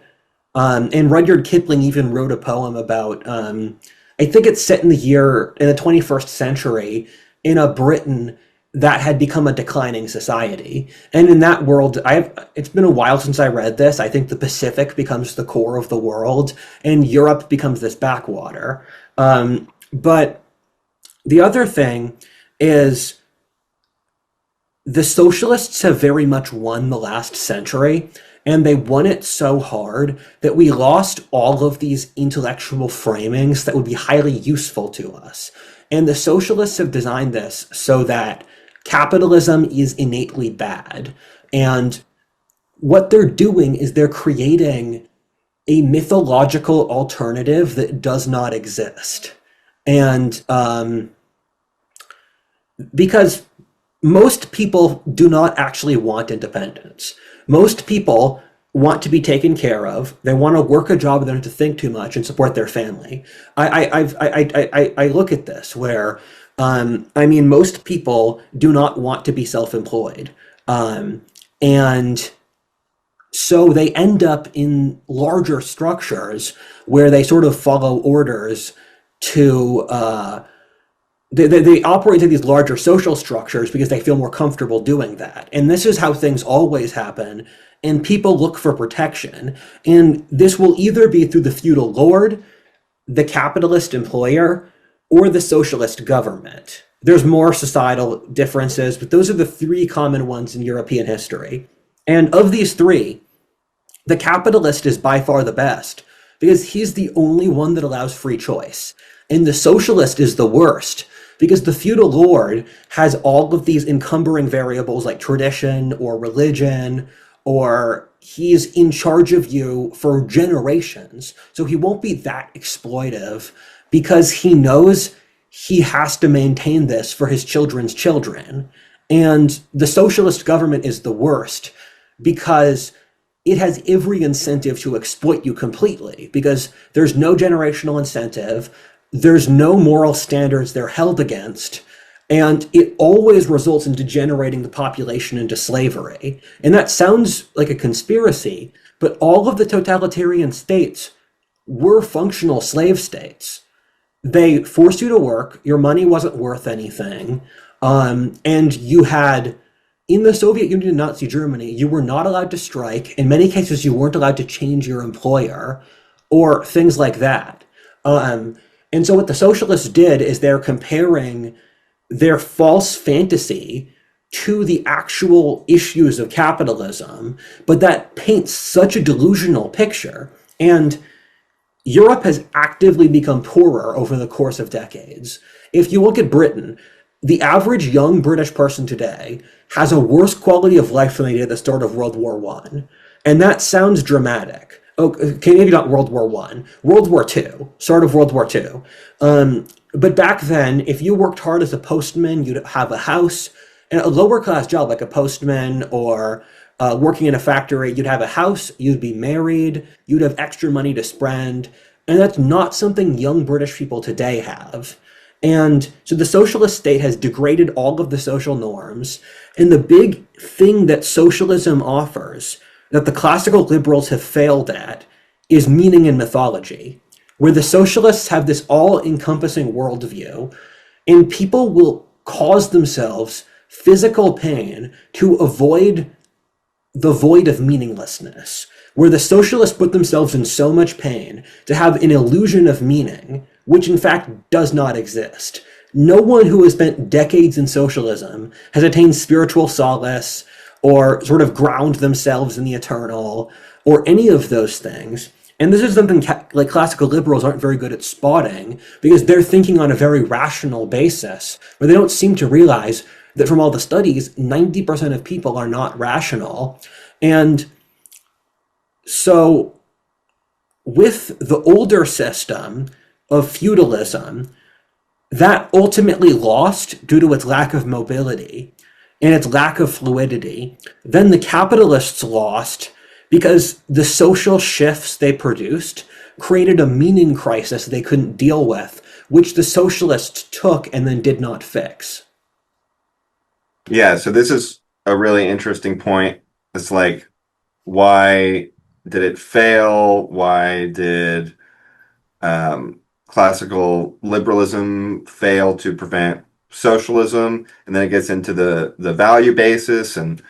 And Rudyard Kipling even wrote a poem about I think it's set in the 21st century in a Britain that had become a declining society. And in that world, it's been a while since I read this. I think the Pacific becomes the core of the world and Europe becomes this backwater. But the other thing is the socialists have very much won the last century, and they won it so hard that we lost all of these intellectual framings that would be highly useful to us. And the socialists have designed this so that capitalism is innately bad. And what they're doing is they're creating a mythological alternative that does not exist. And because most people do not actually want independence. Most people want to be taken care of. They want to work a job. They don't have to think too much and support their family. I look at this where, I mean, most people do not want to be self-employed. And so they end up in larger structures where they sort of follow orders to they operate in these larger social structures because they feel more comfortable doing that. And this is how things always happen. And people look for protection. And this will either be through the feudal lord, the capitalist employer, or the socialist government. There's more societal differences, but those are the three common ones in European history. And of these three, the capitalist is by far the best because he's the only one that allows free choice. And the socialist is the worst because the feudal lord has all of these encumbering variables like tradition or religion, or he's in charge of you for generations. So he won't be that exploitive because he knows he has to maintain this for his children's children. And the socialist government is the worst because it has every incentive to exploit you completely because there's no generational incentive, there's no moral standards they're held against, and it always results in degenerating the population into slavery. And that sounds like a conspiracy, but all of the totalitarian states were functional slave states. They forced you to work, your money wasn't worth anything, and you had in the Soviet Union and Nazi Germany, you were not allowed to strike. In many cases, you weren't allowed to change your employer or things like that. And so what the socialists did is they're comparing their false fantasy to the actual issues of capitalism, but that paints such a delusional picture. And Europe has actively become poorer over the course of decades. If you look at Britain, the average young British person today has a worse quality of life than they did at the start of World War One. And that sounds dramatic. Okay, maybe not World War One, World War Two, start of World War Two. But back then, if you worked hard as a postman, you'd have a house, and a lower class job like a postman or working in a factory, you'd have a house, you'd be married, you'd have extra money to spend, and that's not something young British people today have. And so the socialist state has degraded all of the social norms, and the big thing that socialism offers that the classical liberals have failed at is meaning and mythology, where the socialists have this all-encompassing worldview, and people will cause themselves physical pain to avoid the void of meaninglessness, where the socialists put themselves in so much pain to have an illusion of meaning, which in fact does not exist. No one who has spent decades in socialism has attained spiritual solace or sort of ground themselves in the eternal or any of those things. And this is something like classical liberals aren't very good at spotting because they're thinking on a very rational basis, where they don't seem to realize that from all the studies, 90% of people are not rational. And so with the older system of feudalism, that ultimately lost due to its lack of mobility and its lack of fluidity. Then the capitalists lost because the social shifts they produced created a meaning crisis they couldn't deal with, which the socialists took and then did not fix. Yeah, so this is a really interesting point. It's like, why did it fail? Why did classical liberalism fail to prevent socialism, and then it gets into the value basis and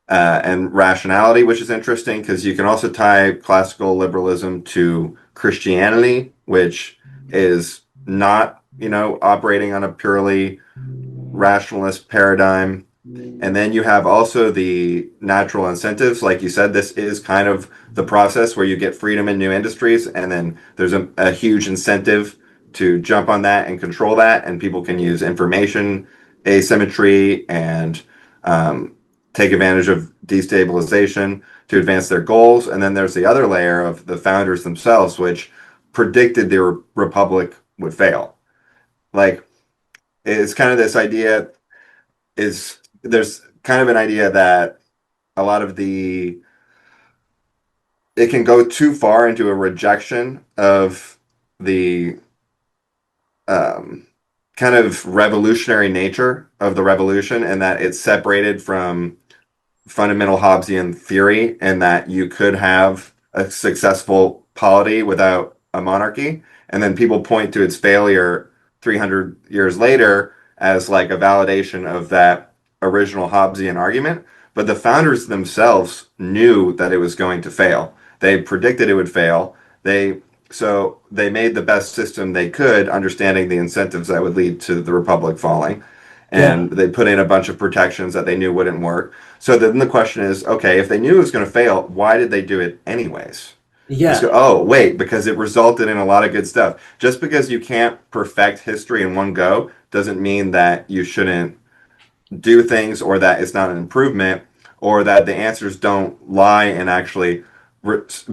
rationality, which is interesting because you can also tie classical liberalism to Christianity, which is not, operating on a purely rationalist paradigm. And then you have also the natural incentives. Like you said, this is kind of the process where you get freedom in new industries, and then there's a huge incentive to jump on that and control that. And people can use information asymmetry and take advantage of destabilization to advance their goals. And then there's the other layer of the founders themselves, which predicted the republic would fail. Like, it's kind of this idea is there's kind of an idea that a lot of it can go too far into a rejection of the kind of revolutionary nature of the revolution, and that it's separated from fundamental Hobbesian theory, and that you could have a successful polity without a monarchy. And then people point to its failure 300 years later as like a validation of that original Hobbesian argument. But the founders themselves knew that it was going to fail. They predicted it would fail. So they made the best system they could, understanding the incentives that would lead to the republic falling. Yeah. And they put in a bunch of protections that they knew wouldn't work. So then the question is, okay, if they knew it was going to fail, why did they do it anyways? Yeah. Oh, wait, because it resulted in a lot of good stuff. Just because you can't perfect history in one go doesn't mean that you shouldn't do things, or that it's not an improvement, or that the answers don't lie in actually.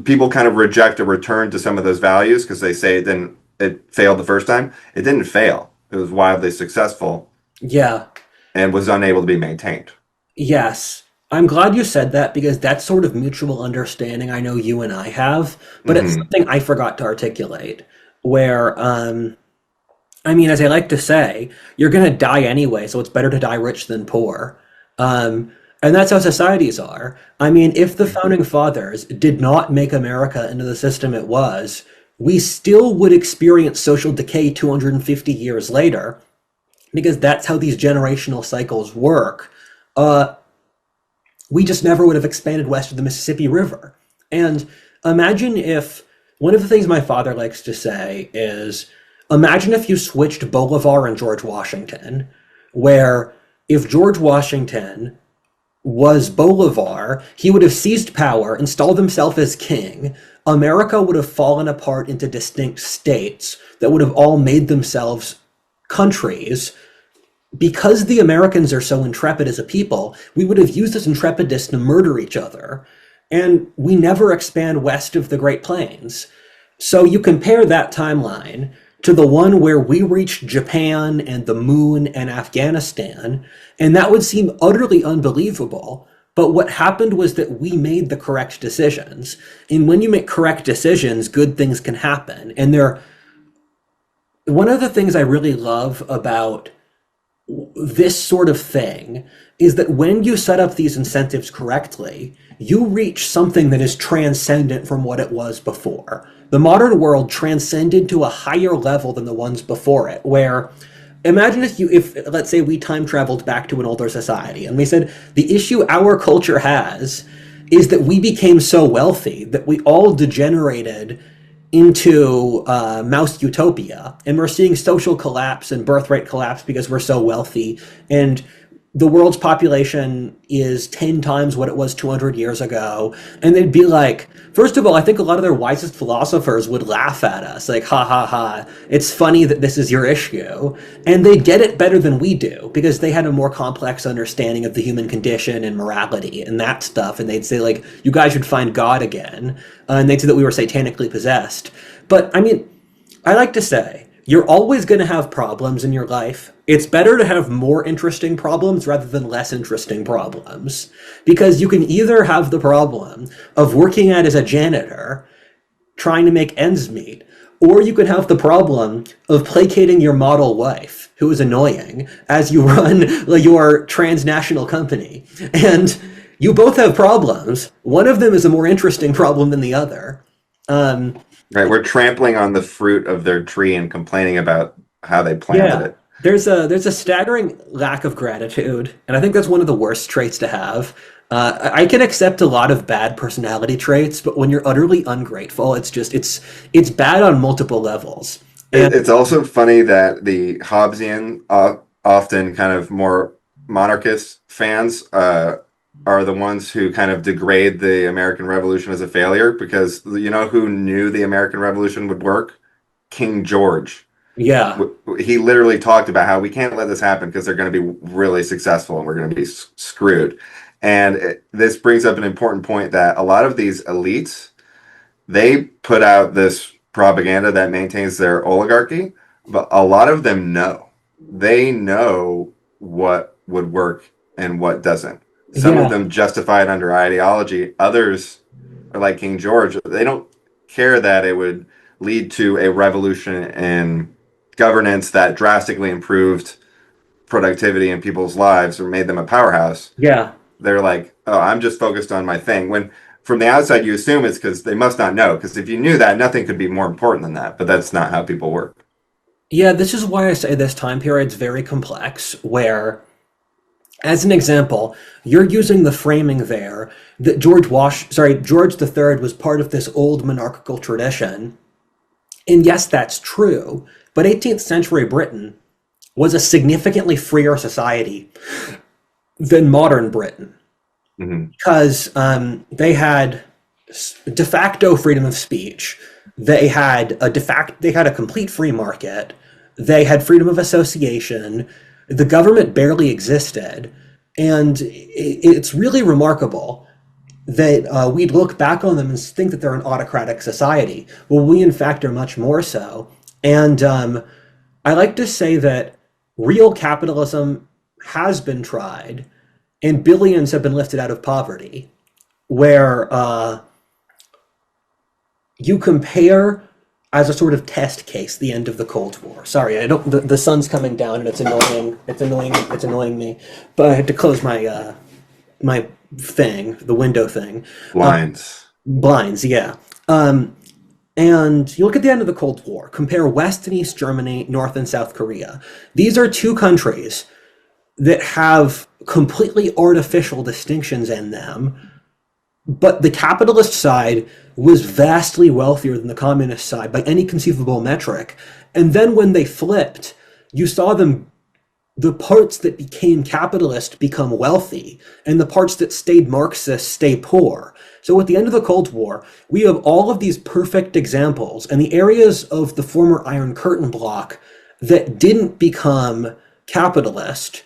People kind of reject a return to some of those values because they say it failed the first time. It didn't fail. It was wildly successful Yeah. and was unable to be maintained. Yes. I'm glad you said that because that's sort of mutual understanding I know you and I have, but it's Hmm. something I forgot to articulate. Where, I mean, as I like to say, you're going to die anyway, so it's better to die rich than poor. And that's how societies are. I mean, if the founding fathers did not make America into the system it was, we still would experience social decay 250 years later because that's how these generational cycles work. Uh, we just never would have expanded west of the Mississippi River. And imagine if one of the things my father likes to say is imagine if you switched Bolivar and George Washington, where if George Washington was Bolivar, he would have seized power, installed himself as king. America would have fallen apart into distinct states that would have all made themselves countries. Because the Americans are so intrepid as a people, we would have used this intrepidness to murder each other. And we never expand west of the Great Plains. So you compare that timeline to the one where we reached Japan and the moon and Afghanistan, and that would seem utterly unbelievable. But what happened was that we made the correct decisions. And when you make correct decisions, good things can happen. And one of the things I really love about this sort of thing is that when you set up these incentives correctly, you reach something that is transcendent from what it was before. The modern world transcended to a higher level than the ones before it, where imagine if let's say we time traveled back to an older society and we said the issue our culture has is that we became so wealthy that we all degenerated into mouse utopia, and we're seeing social collapse and birth rate collapse because we're so wealthy, and the world's population is 10 times what it was 200 years ago. And they'd be like, first of all, I think a lot of their wisest philosophers would laugh at us, like, ha ha ha, it's funny that this is your issue. And they'd get it better than we do because they had a more complex understanding of the human condition and morality and that stuff. And they'd say, like, you guys should find God again. And they'd say that we were satanically possessed. But I mean, I like to say, you're always going to have problems in your life. It's better to have more interesting problems rather than less interesting problems. Because you can either have the problem of working out as a janitor, trying to make ends meet, or you could have the problem of placating your model wife, who is annoying, as you run your transnational company. And you both have problems. One of them is a more interesting problem than the other. Right. We're trampling on the fruit of their tree and complaining about how they planted Yeah, it. there's a staggering lack of gratitude, and I think that's one of the worst traits to have. I can accept a lot of bad personality traits, but when you're utterly ungrateful, it's bad on multiple levels. And It's also funny that the Hobbesian, often kind of more monarchist fans, are the ones who kind of degrade the American Revolution as a failure because you know who knew the American Revolution would work? King George. yeah, He literally talked about how we can't let this happen because they're going to be really successful and we're going to be screwed. And this brings up an important point that a lot of these elites, they put out this propaganda that maintains their oligarchy, but a lot of them know. They know what would work and what doesn't. Some of yeah, them justify it under ideology. Others are like King George. They don't care that it would lead to a revolution in governance that drastically improved productivity in people's lives or made them a powerhouse. yeah. They're like, oh, I'm just focused on my thing. When from the outside, you assume it's because they must not know. Because if you knew that, nothing could be more important than that. But that's not how people work. Yeah, this is why I say this time period's very complex, where, as an example, you're using the framing there that George the Third was part of this old monarchical tradition. And yes, that's true, but 18th century Britain was a significantly freer society than modern Britain Mm-hmm. because they had de facto freedom of speech. They had a complete free market. They had freedom of association. The government barely existed, and it's really remarkable that we'd look back on them and think that they're an autocratic society. Well, we in fact are much more so. And I like to say that real capitalism has been tried, and billions have been lifted out of poverty, where you compare as a sort of test case the end of the Cold War. Sorry, I don't. The sun's coming down and it's annoying. It's annoying. It's annoying me. But I had to close my thing, the window thing. Uh, Blinds. Blinds, yeah. And you look at the end of the Cold War. Compare West and East Germany, North and South Korea. These are two countries that have completely artificial distinctions in them, but the capitalist side was vastly wealthier than the communist side by any conceivable metric. And then when they flipped, you saw them, the parts that became capitalist become wealthy, and the parts that stayed Marxist stay poor. So at the end of the Cold War, we have all of these perfect examples, and the areas of the former Iron Curtain bloc that didn't become capitalist,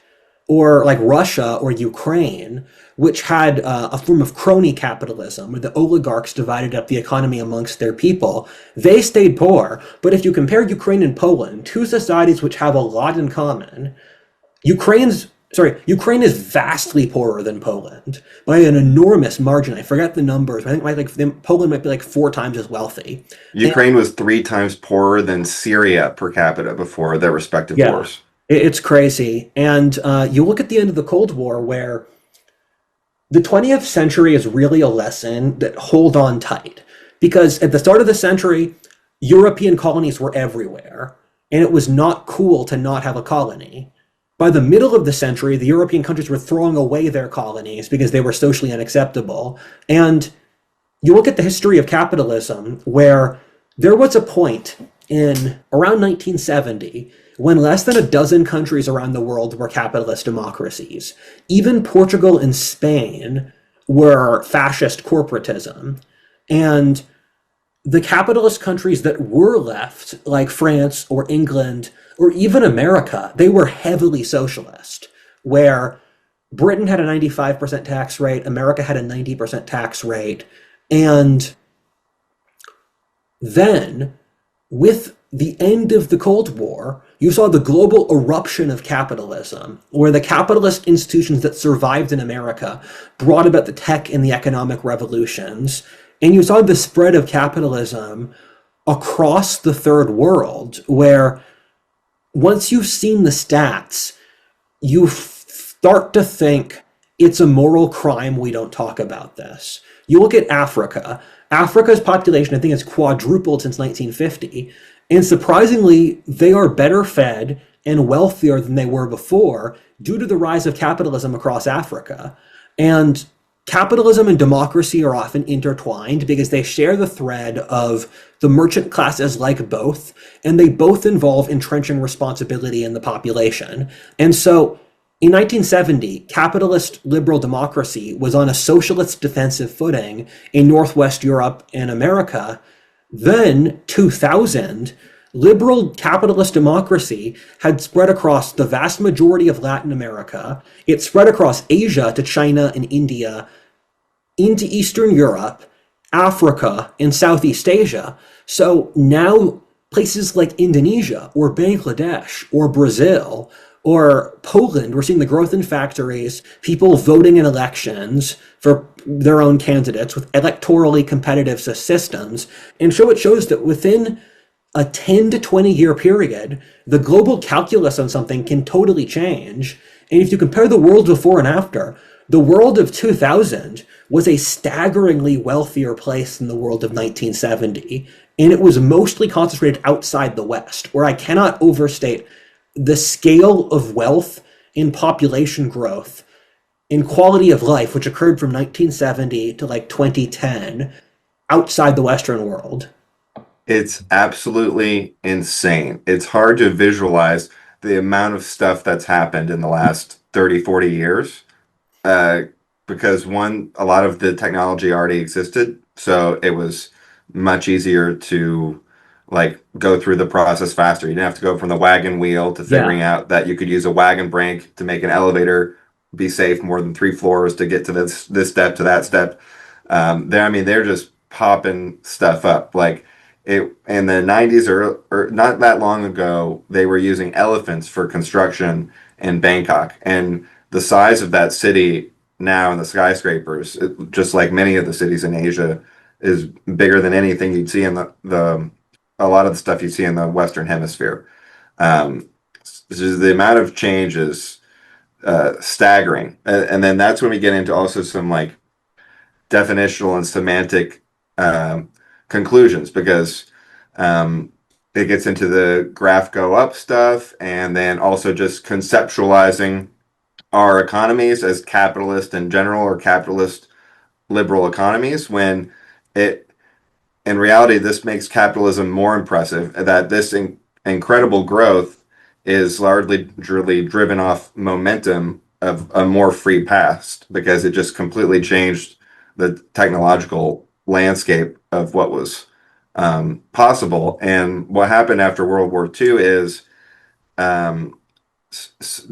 or like Russia or Ukraine, which had a form of crony capitalism, where the oligarchs divided up the economy amongst their people, they stayed poor. But if you compare Ukraine and Poland, two societies which have a lot in common, Ukraine is vastly poorer than Poland by an enormous margin. I forget the numbers. But I think Poland might be like four times as wealthy. And Ukraine was 3 times poorer than Syria per capita before their respective yeah, wars. it's crazy. And you look at the end of the Cold War, where the 20th century is really a lesson that hold on tight. Because at the start of the century, European colonies were everywhere, and it was not cool to not have a colony. By the middle of the century, the European countries were throwing away their colonies because they were socially unacceptable. And you look at the history of capitalism, where there was a point in around 1970 when less than a dozen countries around the world were capitalist democracies. Even Portugal and Spain were fascist corporatism. And the capitalist countries that were left, like France or England or even America, they were heavily socialist, where Britain had a 95% tax rate, America had a 90% tax rate. And then, with the end of the Cold War, you saw the global eruption of capitalism, where the capitalist institutions that survived in America brought about the tech and the economic revolutions. And you saw the spread of capitalism across the third world, where once you've seen the stats, you start to think it's a moral crime we don't talk about this. You look at Africa. Africa's population, I think, has quadrupled since 1950. And surprisingly, they are better fed and wealthier than they were before due to the rise of capitalism across Africa. And capitalism and democracy are often intertwined because they share the thread of the merchant classes like both, and they both involve entrenching responsibility in the population. And so in 1970, capitalist liberal democracy was on a socialist defensive footing in Northwest Europe and America. Then, 2000, liberal capitalist democracy had spread across the vast majority of Latin America. It spread across Asia to China and India, into Eastern Europe, Africa, and Southeast Asia. So now places like Indonesia or Bangladesh or Brazil or Poland, we're seeing the growth in factories, people voting in elections for their own candidates with electorally competitive systems. And so it shows that within a 10 to 20-year period, the global calculus on something can totally change. And if you compare the world before and after, the world of 2000 was a staggeringly wealthier place than the world of 1970. And it was mostly concentrated outside the West, where I cannot overstate the scale of wealth in population growth in quality of life, which occurred from 1970 to like 2010 outside the Western world. It's absolutely insane. It's hard to visualize the amount of stuff that's happened in the last 30, 40 years. Uh, because one, a lot of the technology already existed, so it was much easier to like go through the process faster. You didn't have to go from the wagon wheel to Yeah. figuring out that you could use a wagon brake to make an elevator be safe more than 3 floors to get to this step to that step. I mean, they're just popping stuff up. Like it in the 90s or not that long ago, they were using elephants for construction in Bangkok, and the size of that city now and the skyscrapers, just like many of the cities in Asia, is bigger than anything you'd see in the a lot of the stuff you see in the Western Hemisphere. Um, the amount of change is staggering, and then that's when we get into also some like definitional and semantic um, conclusions because it gets into the graph go up stuff, and then also just conceptualizing our economies as capitalist in general or capitalist liberal economies when it in reality, this makes capitalism more impressive. That this incredible growth is largely really driven off momentum of a more free past because it just completely changed the technological landscape of what was possible. And what happened after World War II is um,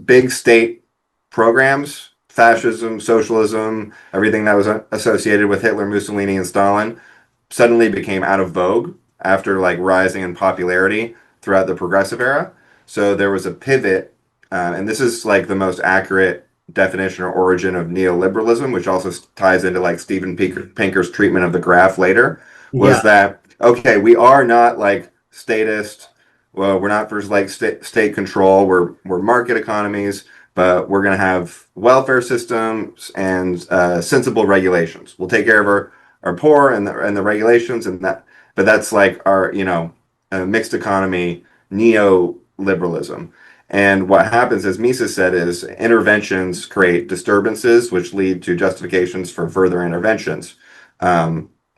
big state programs, fascism, socialism, everything that was associated with Hitler, Mussolini, and Stalin suddenly became out of vogue after like rising in popularity throughout the progressive era. So there was a pivot, and this is like the most accurate definition or origin of neoliberalism, which also ties into like Pinker's treatment of the graph later, was Yeah. that okay, we are not like statist. Well, we're not for like state control. We're market economies, but we're going to have welfare systems and sensible regulations. We'll take care of our poor and the regulations and that. But that's like our mixed economy neoliberalism. And what happens, as Mises said, is interventions create disturbances, which lead to justifications for further interventions.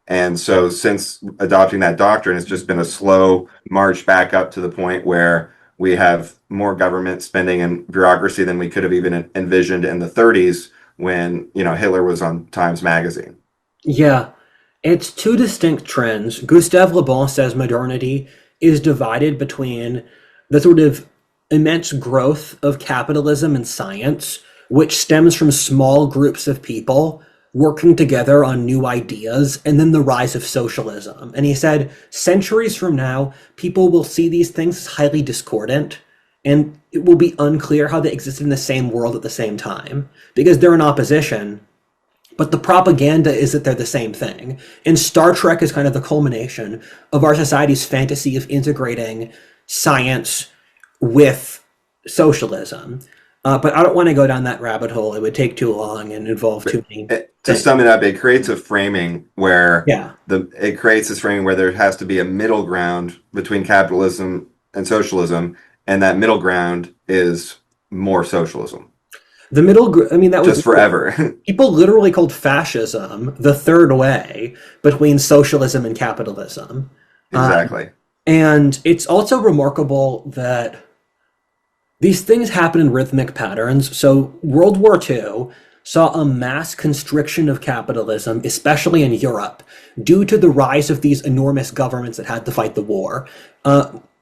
And so, since adopting that doctrine, it's just been a slow march back up to the point where we have more government spending and bureaucracy than we could have even envisioned in the 30s when Hitler was on Times Magazine. Yeah. It's two distinct trends. Gustave Le Bon says modernity is divided between the sort of immense growth of capitalism and science, which stems from small groups of people working together on new ideas, and then the rise of socialism. And he said, centuries from now, people will see these things as highly discordant, and it will be unclear how they exist in the same world at the same time, because they're in opposition, but the propaganda is that they're the same thing. And Star Trek is kind of the culmination of our society's fantasy of integrating science with socialism. But I don't want to go down that rabbit hole. It would take too long and involve too But many to things. sum it up, it creates a framing where Yeah. it creates this framing where there has to be a middle ground between capitalism and socialism, and that middle ground is more socialism, I mean, that was just forever. people literally called fascism the third way between socialism and capitalism. Exactly. And it's also remarkable that these things happen in rhythmic patterns. So World War II saw a mass constriction of capitalism, especially in Europe, due to the rise of these enormous governments that had to fight the war.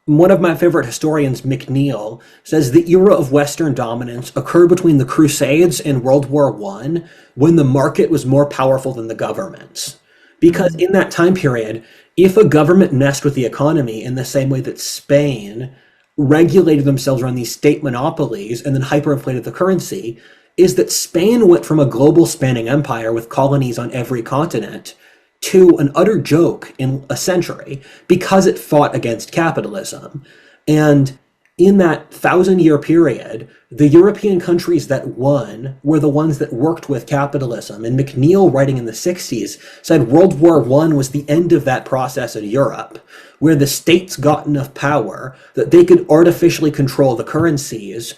One of my favorite historians, McNeill, says the era of Western dominance occurred between the Crusades and World War I, when the market was more powerful than the governments. Because Mhm. in that time period, if a government messed with the economy in the same way that Spain regulated themselves around these state monopolies and then hyperinflated the currency, is that Spain went from a global spanning empire with colonies on every continent to an utter joke in a century because it fought against capitalism. And in that thousand-year period, the European countries that won were the ones that worked with capitalism. And McNeill, writing in the 60s, said World War I was the end of that process in Europe, where the states got enough power that they could artificially control the currencies,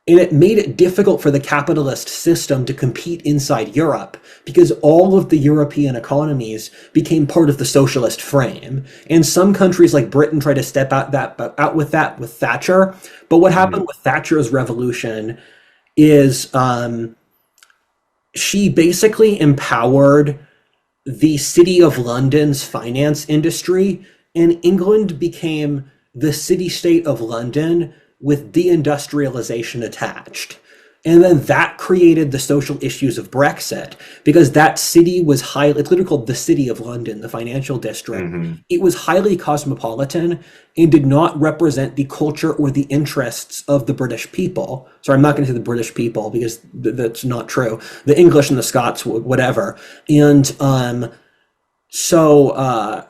and it made it difficult for the capitalist system to compete inside Europe because all of the European economies became part of the socialist frame. And some countries like Britain tried to step out with that with Thatcher. But what happened Mhm. with Thatcher's revolution is she basically empowered the City of London's finance industry, and England became the city state of London with deindustrialization attached. And then that created the social issues of Brexit because that city was highly, it's literally called the City of London, the financial district. Mhm. It was highly cosmopolitan and did not represent the culture or the interests of the British people. Sorry, I'm not going to say the British people because that's not true. The English and the Scots, whatever. And so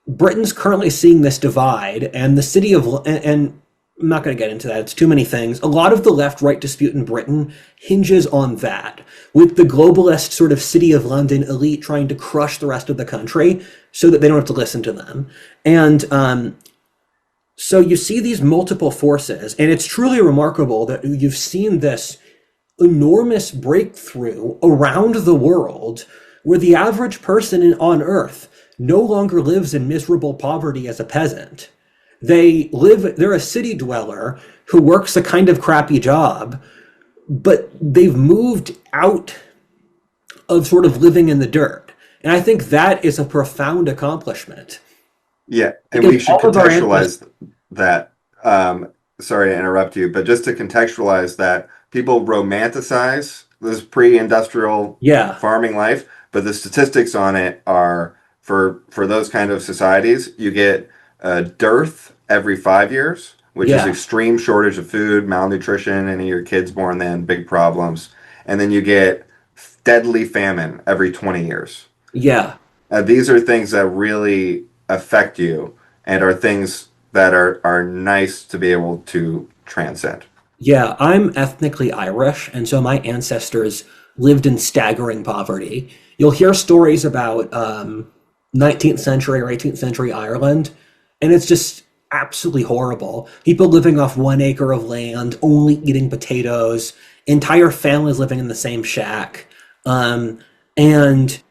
Britain's currently seeing this divide, and the city of and I'm not going to get into that. It's too many things. A lot of the left-right dispute in Britain hinges on that, with the globalist sort of City of London elite trying to crush the rest of the country so that they don't have to listen to them. And so you see these multiple forces, and it's truly remarkable that you've seen this enormous breakthrough around the world where the average person on Earth no longer lives in miserable poverty as a peasant. They're a city dweller who works a kind of crappy job, but they've moved out of sort of living in the dirt. And I think that is a profound accomplishment Yeah, and because we should all of our ancestors, contextualize that. Sorry to interrupt you, but just to contextualize that, people romanticize this pre-industrial yeah, farming life, but the statistics on it are for those kind of societies, you get a dearth every 5 years, which is yeah, extreme shortage of food, malnutrition, any of your kids born then, big problems, and then you get deadly famine every 20 years. yeah. These are things that really affect you and are things that are nice to be able to transcend. Yeah, I'm ethnically Irish, and so my ancestors lived in staggering poverty. You'll hear stories about 19th century or 18th century Ireland, and it's just absolutely horrible. People living off 1 acre of land, only eating potatoes, entire families living in the same shack. Um, and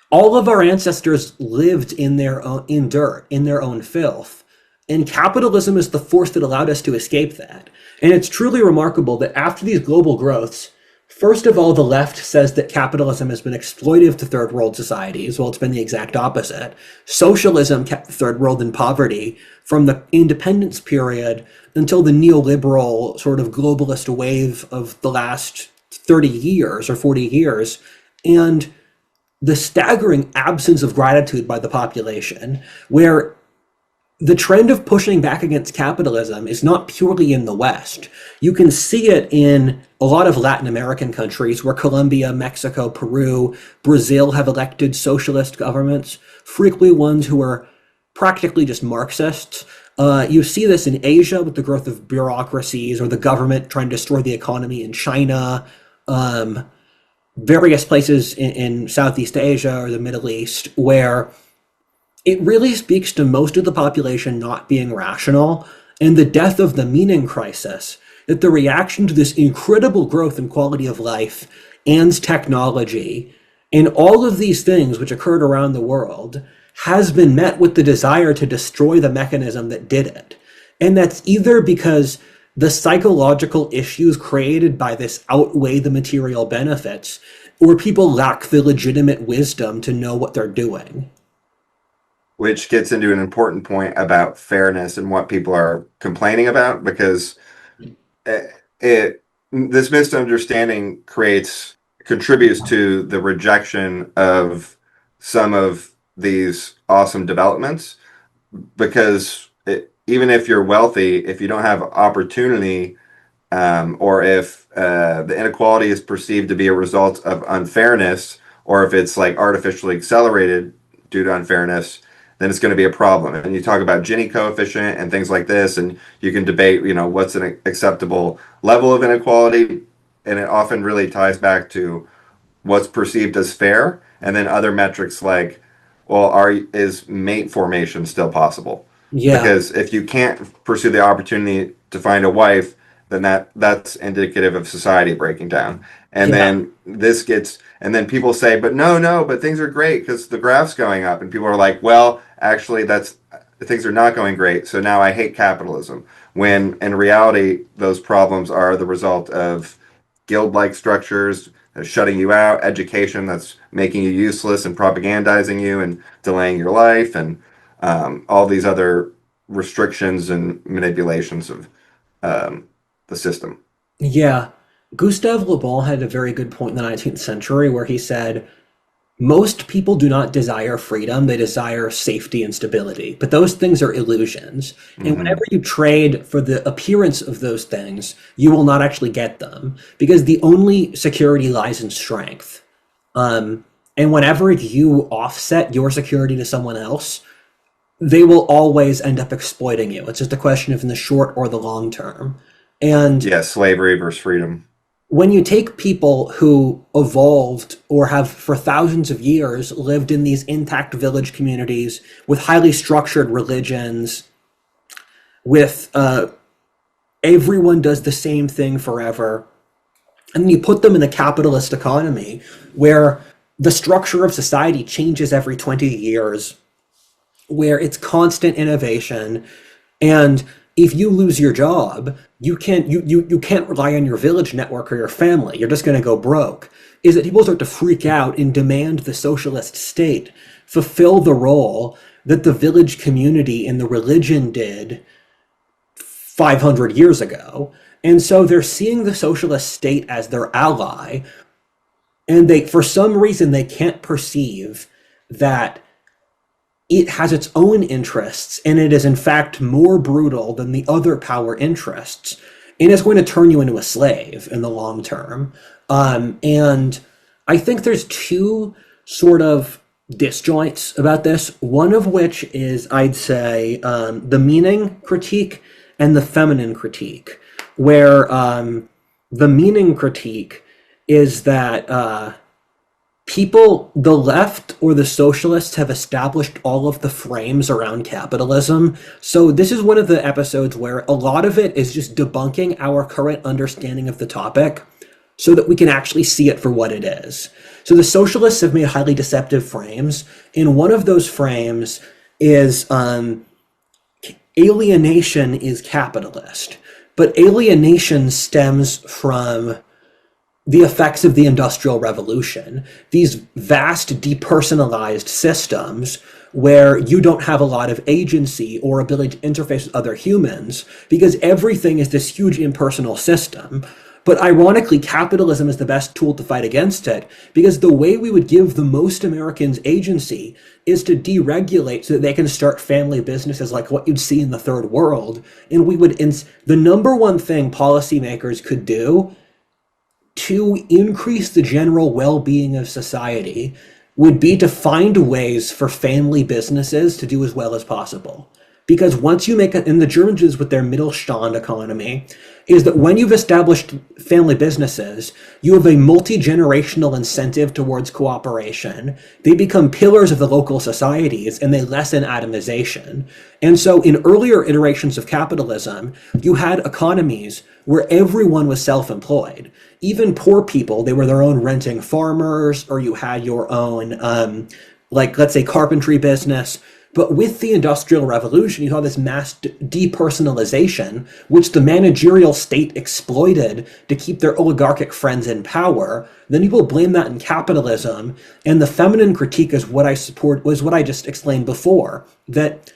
all of our ancestors lived in their own in dirt, in their own filth. And capitalism is the force that allowed us to escape that. And it's truly remarkable that after these global growths, first of all, the left says that capitalism has been exploitive to third world societies. Well, it's been the exact opposite. Socialism kept the third world in poverty from the independence period until the neoliberal sort of globalist wave of the last 30 years or 40 years. And the staggering absence of gratitude by the population, where the trend of pushing back against capitalism is not purely in the West. You can see it in a lot of Latin American countries where Colombia, Mexico, Peru, Brazil have elected socialist governments, frequently ones who are practically just Marxists. You see this in Asia with the growth of bureaucracies or the government trying to destroy the economy in China, um, various places in Southeast Asia or the Middle East, where it really speaks to most of the population not being rational and the death of the meaning crisis, that the reaction to this incredible growth in quality of life and technology and all of these things which occurred around the world has been met with the desire to destroy the mechanism that did it. And that's either because the psychological issues created by this outweigh the material benefits, or people lack the legitimate wisdom to know what they're doing. Which gets into an important point about fairness and what people are complaining about, because it this misunderstanding contributes to the rejection of some of these awesome developments, because even if you're wealthy, if you don't have opportunity, or if the inequality is perceived to be a result of unfairness, or if it's like artificially accelerated due to unfairness, then it's going to be a problem. And you talk about Gini coefficient and things like this, and you can debate, what's an acceptable level of inequality, and it often really ties back to what's perceived as fair, and then other metrics like, well, is mate formation still possible? Yeah, Because if you can't pursue the opportunity to find a wife, then that's indicative of society breaking down. And yeah, then people say, but no, but things are great because the graph's going up, and people are like, well, actually, that's things are not going great. So now I hate capitalism. When in reality, those problems are the result of guild-like structures shutting you out, education that's making you useless and propagandizing you and delaying your life, and all these other restrictions and manipulations of the system. yeah. Gustave Le Bon had a very good point in the 19th century where he said, most people do not desire freedom, they desire safety and stability. But those things are illusions. And whenever Hmm. you trade for the appearance of those things, you will not actually get them because the only security lies in strength. Um, and whenever you offset your security to someone else, they will always end up exploiting you. It's just a question of in the short or the long term. And Yeah, slavery versus freedom. when you take people who evolved or have for thousands of years lived in these intact village communities with highly structured religions, with everyone does the same thing forever, and then you put them in a capitalist economy where the structure of society changes every 20 years, where it's constant innovation, and if you lose your job, you can't rely on your village network or your family. You're just going to go broke. Is that people start to freak out and demand the socialist state fulfill the role that the village community and the religion did 500 years ago. And so they're seeing the socialist state as their ally, and they for some reason they can't perceive that it has its own interests and it is in fact more brutal than the other power interests, and it's going to turn you into a slave in the long term. And I think there's two sort of disjoints about this, one of which is, I'd say, the meaning critique and the feminine critique, where the meaning critique is that people, the left or the socialists, have established all of the frames around capitalism. So this is one of the episodes where a lot of it is just debunking our current understanding of the topic so that we can actually see it for what it is. So the socialists have made highly deceptive frames, and one of those frames is alienation is capitalist. But alienation stems from the effects of the Industrial Revolution, these vast depersonalized systems where you don't have a lot of agency or ability to interface with other humans because everything is this huge impersonal system. But ironically, capitalism is the best tool to fight against it because the way we would give the most Americans agency is to deregulate so that they can start family businesses like what you'd see in the third world. And we would, the number one thing policymakers could do to increase the general well-being of society would be to find ways for family businesses to do as well as possible. Because once you make it, and the Germans do this with their Mittelstand economy, is that when you've established family businesses, you have a multi-generational incentive towards cooperation. They become pillars of the local societies and they lessen atomization. And so in earlier iterations of capitalism, you had economies where everyone was self-employed. Even poor people, they were their own renting farmers, or you had your own, like, let's say, carpentry business. But with the Industrial Revolution, you saw this mass depersonalization, which the managerial state exploited to keep their oligarchic friends in power. Then people blame that in capitalism, and the feminine critique is what I support was what I just explained before, that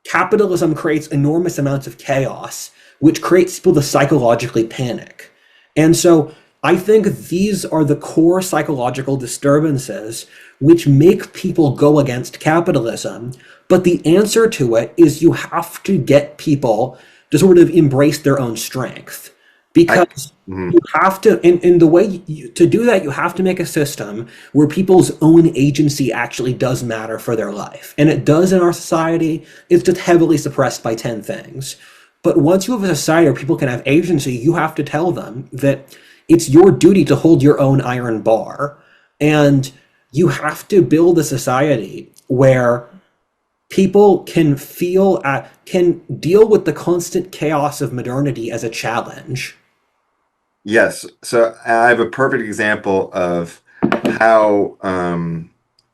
capitalism creates enormous amounts of chaos, which creates people to psychologically panic. And so I think these are the core psychological disturbances which make people go against capitalism. But the answer to it is you have to get people to sort of embrace their own strength. I, Because mhm. you have to, in the way to do that, you have to make a system where people's own agency actually does matter for their life. And it does in our society. It's just heavily suppressed by 10 things. But once you have a society where people can have agency, you have to tell them that it's your duty to hold your own iron bar. And you have to build a society where people can can deal with the constant chaos of modernity as a challenge. Yes. So I have a perfect example of how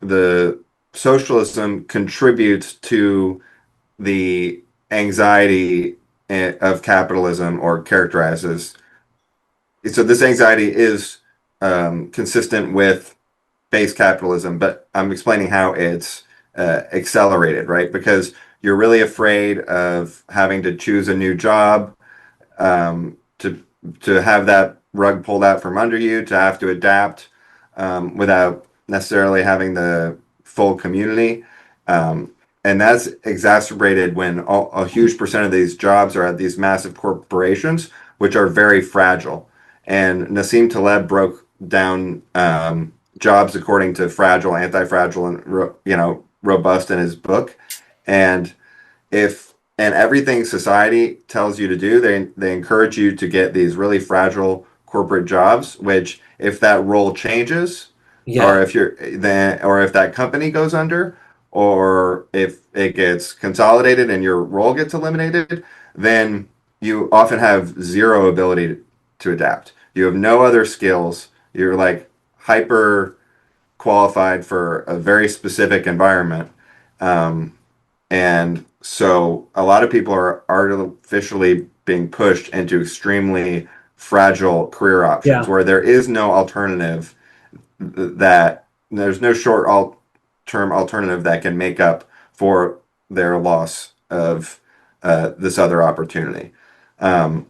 the socialism contributes to the anxiety of capitalism, or characterizes. So this anxiety is consistent with base capitalism, but I'm explaining how it's accelerated, right? Because you're really afraid of having to choose a new job, to have that rug pulled out from under you, to have to adapt without necessarily having the full community. And that's exacerbated when a huge percent of these jobs are at these massive corporations, which are very fragile. And Nassim Taleb broke down jobs according to fragile, anti-fragile, and robust in his book. And if and everything society tells you to do, they encourage you to get these really fragile corporate jobs, which if that role changes, Yeah. or if you're then or if that company goes under, or if it gets consolidated and your role gets eliminated, then you often have zero ability to adapt. You have no other skills. You're like hyper qualified for a very specific environment. Um, and so a lot of people are artificially being pushed into extremely fragile career options Yeah. where there is no alternative, that there's no term alternative that can make up for their loss of this other opportunity. Um,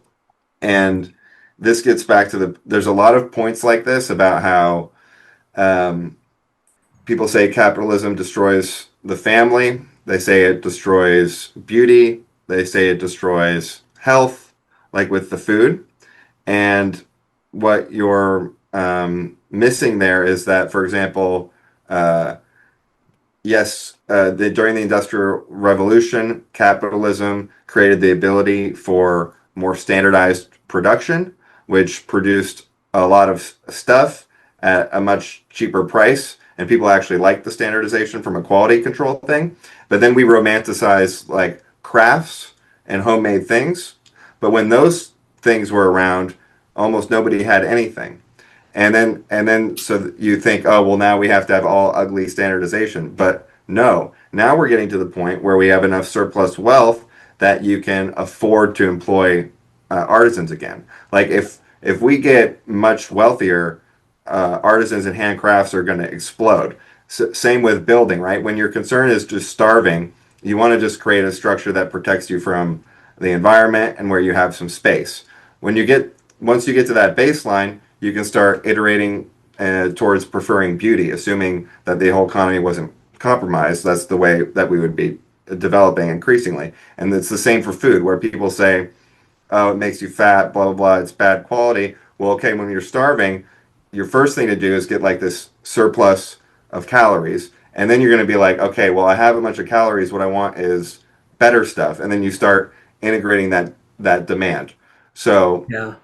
and this gets back to there's a lot of points like this about how um, people say capitalism destroys the family. They say it destroys beauty. They say it destroys health, like with the food. And what you're missing there is that, for example, uh, yes, during the Industrial Revolution, capitalism created the ability for more standardized production, which produced a lot of stuff at a much cheaper price. And people actually liked the standardization from a quality control thing. But then we romanticize like crafts and homemade things. But when those things were around, almost nobody had anything. And then so you think, oh, well, now we have to have all ugly standardization. But no, now we're getting to the point where we have enough surplus wealth that you can afford to employ artisans again. Like if we get much wealthier, artisans and handcrafts are going to explode. Same with building, right? When your concern is just starving, you want to just create a structure that protects you from the environment and where you have some space. When you get Once you get to that baseline, you can start iterating towards preferring beauty, assuming that the whole economy wasn't compromised. That's the way that we would be developing increasingly. And it's the same for food, where people say, oh, it makes you fat, blah, blah, blah, it's bad quality. Well, okay, when you're starving, your first thing to do is get like this surplus of calories. And then you're going to be like, okay, well, I have a bunch of calories. What I want is better stuff, and then you start integrating that demand. So Yeah.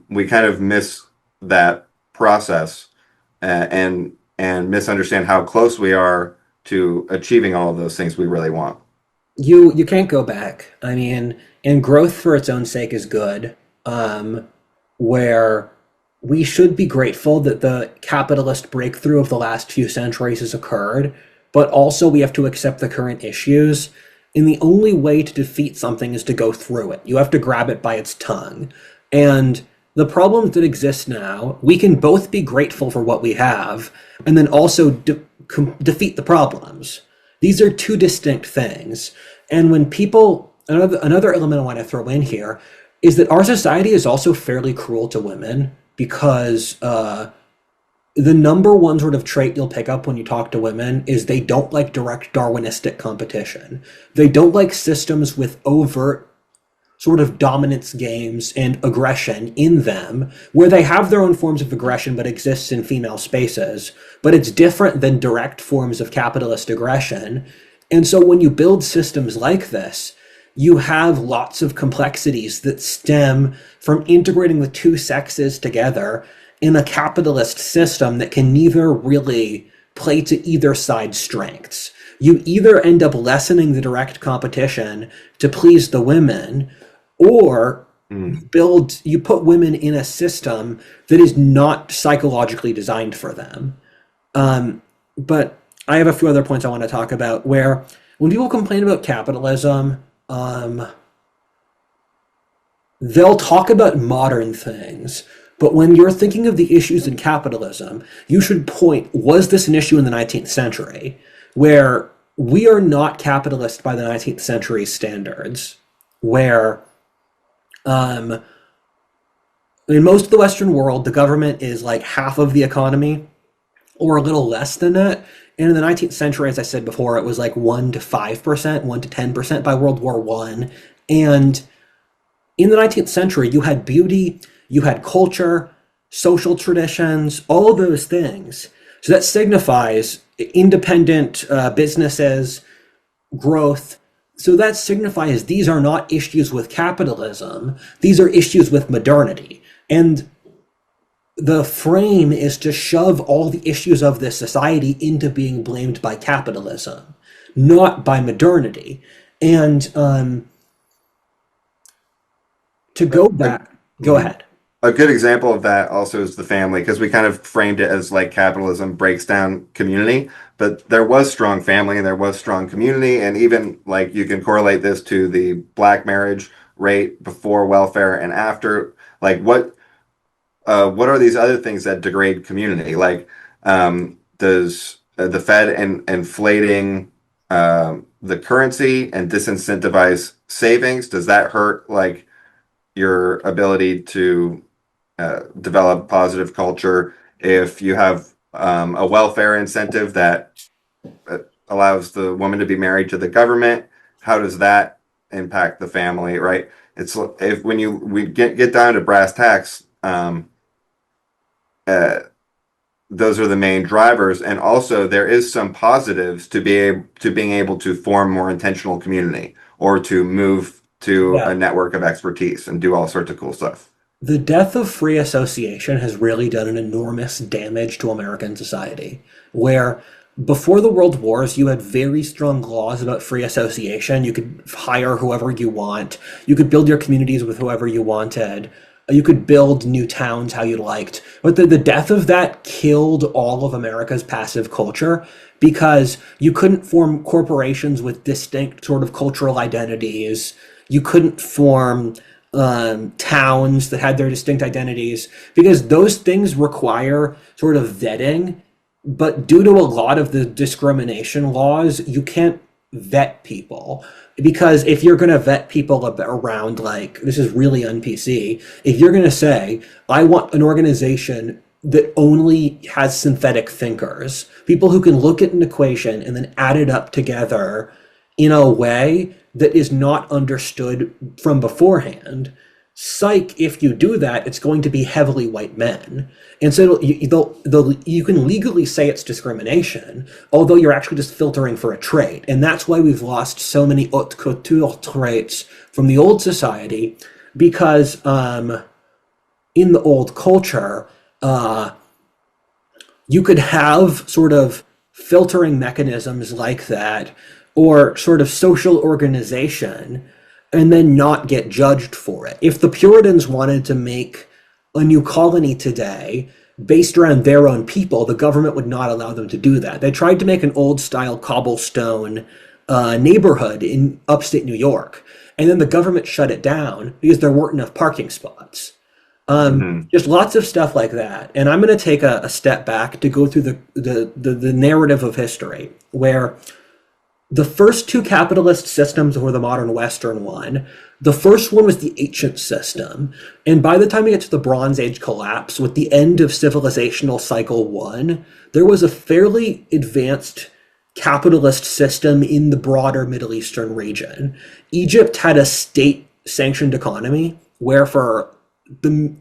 we kind of miss that process, and misunderstand how close we are to achieving all of those things we really want. You can't go back. I mean, and growth for its own sake is good. Where we should be grateful that the capitalist breakthrough of the last few centuries has occurred, but also we have to accept the current issues. And the only way to defeat something is to go through it. You have to grab it by its tongue. And the problems that exist now, we can both be grateful for what we have and then also defeat the problems. These are two distinct things. And when people, another element I want to throw in here is that our society is also fairly cruel to women because the number one sort of trait you'll pick up when you talk to women is they don't like direct Darwinistic competition. They don't like systems with overt sort of dominance games and aggression in them, where they have their own forms of aggression but exists in female spaces. But it's different than direct forms of capitalist aggression. And so when you build systems like this, you have lots of complexities that stem from integrating the two sexes together in a capitalist system that can neither really play to either side's strengths. You either end up lessening the direct competition to please the women, or Mm. you put women in a system that is not psychologically designed for them. But I have a few other points I want to talk about where when people complain about capitalism, they'll talk about modern things. But when you're thinking of the issues in capitalism, you should point, was this an issue in the 19th century? Where we are not capitalist by the 19th century standards, where in most of the Western world, the government is like half of the economy or a little less than that. And in the 19th century, as I said before, it was like 1 to 5%, 1 to 10% by World War One. And in the 19th century, you had beauty, you had culture, social traditions, all of those things. So that signifies independent businesses, growth. So that signifies these are not issues with capitalism, these are issues with modernity. And the frame is to shove all the issues of this society into being blamed by capitalism, not by modernity. And to go back, go ahead. A good example of that also is the family, because we kind of framed it as like capitalism breaks down community, but there was strong family and there was strong community. And even like you can correlate this to the black marriage rate before welfare and after. Like what are these other things that degrade community? Like does the Fed and inflating the currency and disincentivize savings, does that hurt like your ability to develop positive culture? If you have a welfare incentive that allows the woman to be married to the government, how does that impact the family, right? It's if when we get down to brass tacks, uh, those are the main drivers. And also there is some positives to being able to form more intentional community or to move to a Yeah. network of expertise and do all sorts of cool stuff. The death of free association has really done an enormous damage to American society, where before the World Wars, you had very strong laws about free association. You could hire whoever you want. You could build your communities with whoever you wanted. You could build new towns how you liked. But the death of that killed all of America's passive culture because you couldn't form corporations with distinct sort of cultural identities. You couldn't form towns that had their distinct identities because those things require sort of vetting. But due to a lot of the discrimination laws, you can't vet people. Because if you're going to vet people around, like, this is really un-PC, if you're going to say, I want an organization that only has synthetic thinkers, people who can look at an equation and then add it up together in a way that is not understood from beforehand, psych, if you do that, it's going to be heavily white men. And so you can legally say it's discrimination, although you're actually just filtering for a trait. And that's why we've lost so many haute couture traits from the old society, because in the old culture, you could have sort of filtering mechanisms like that, or sort of social organization, and then not get judged for it. If the Puritans wanted to make a new colony today based around their own people, the government would not allow them to do that. They tried to make an old style cobblestone neighborhood in upstate New York, and then the government shut it down because there weren't enough parking spots. Hmm. Just lots of stuff like that. And I'm going to take a step back to go through the narrative of history, where the first two capitalist systems were the modern Western one. The first one was the ancient system. And by the time we get to the Bronze Age collapse, with the end of civilizational cycle one, there was a fairly advanced capitalist system in the broader Middle Eastern region. Egypt had a state sanctioned economy where the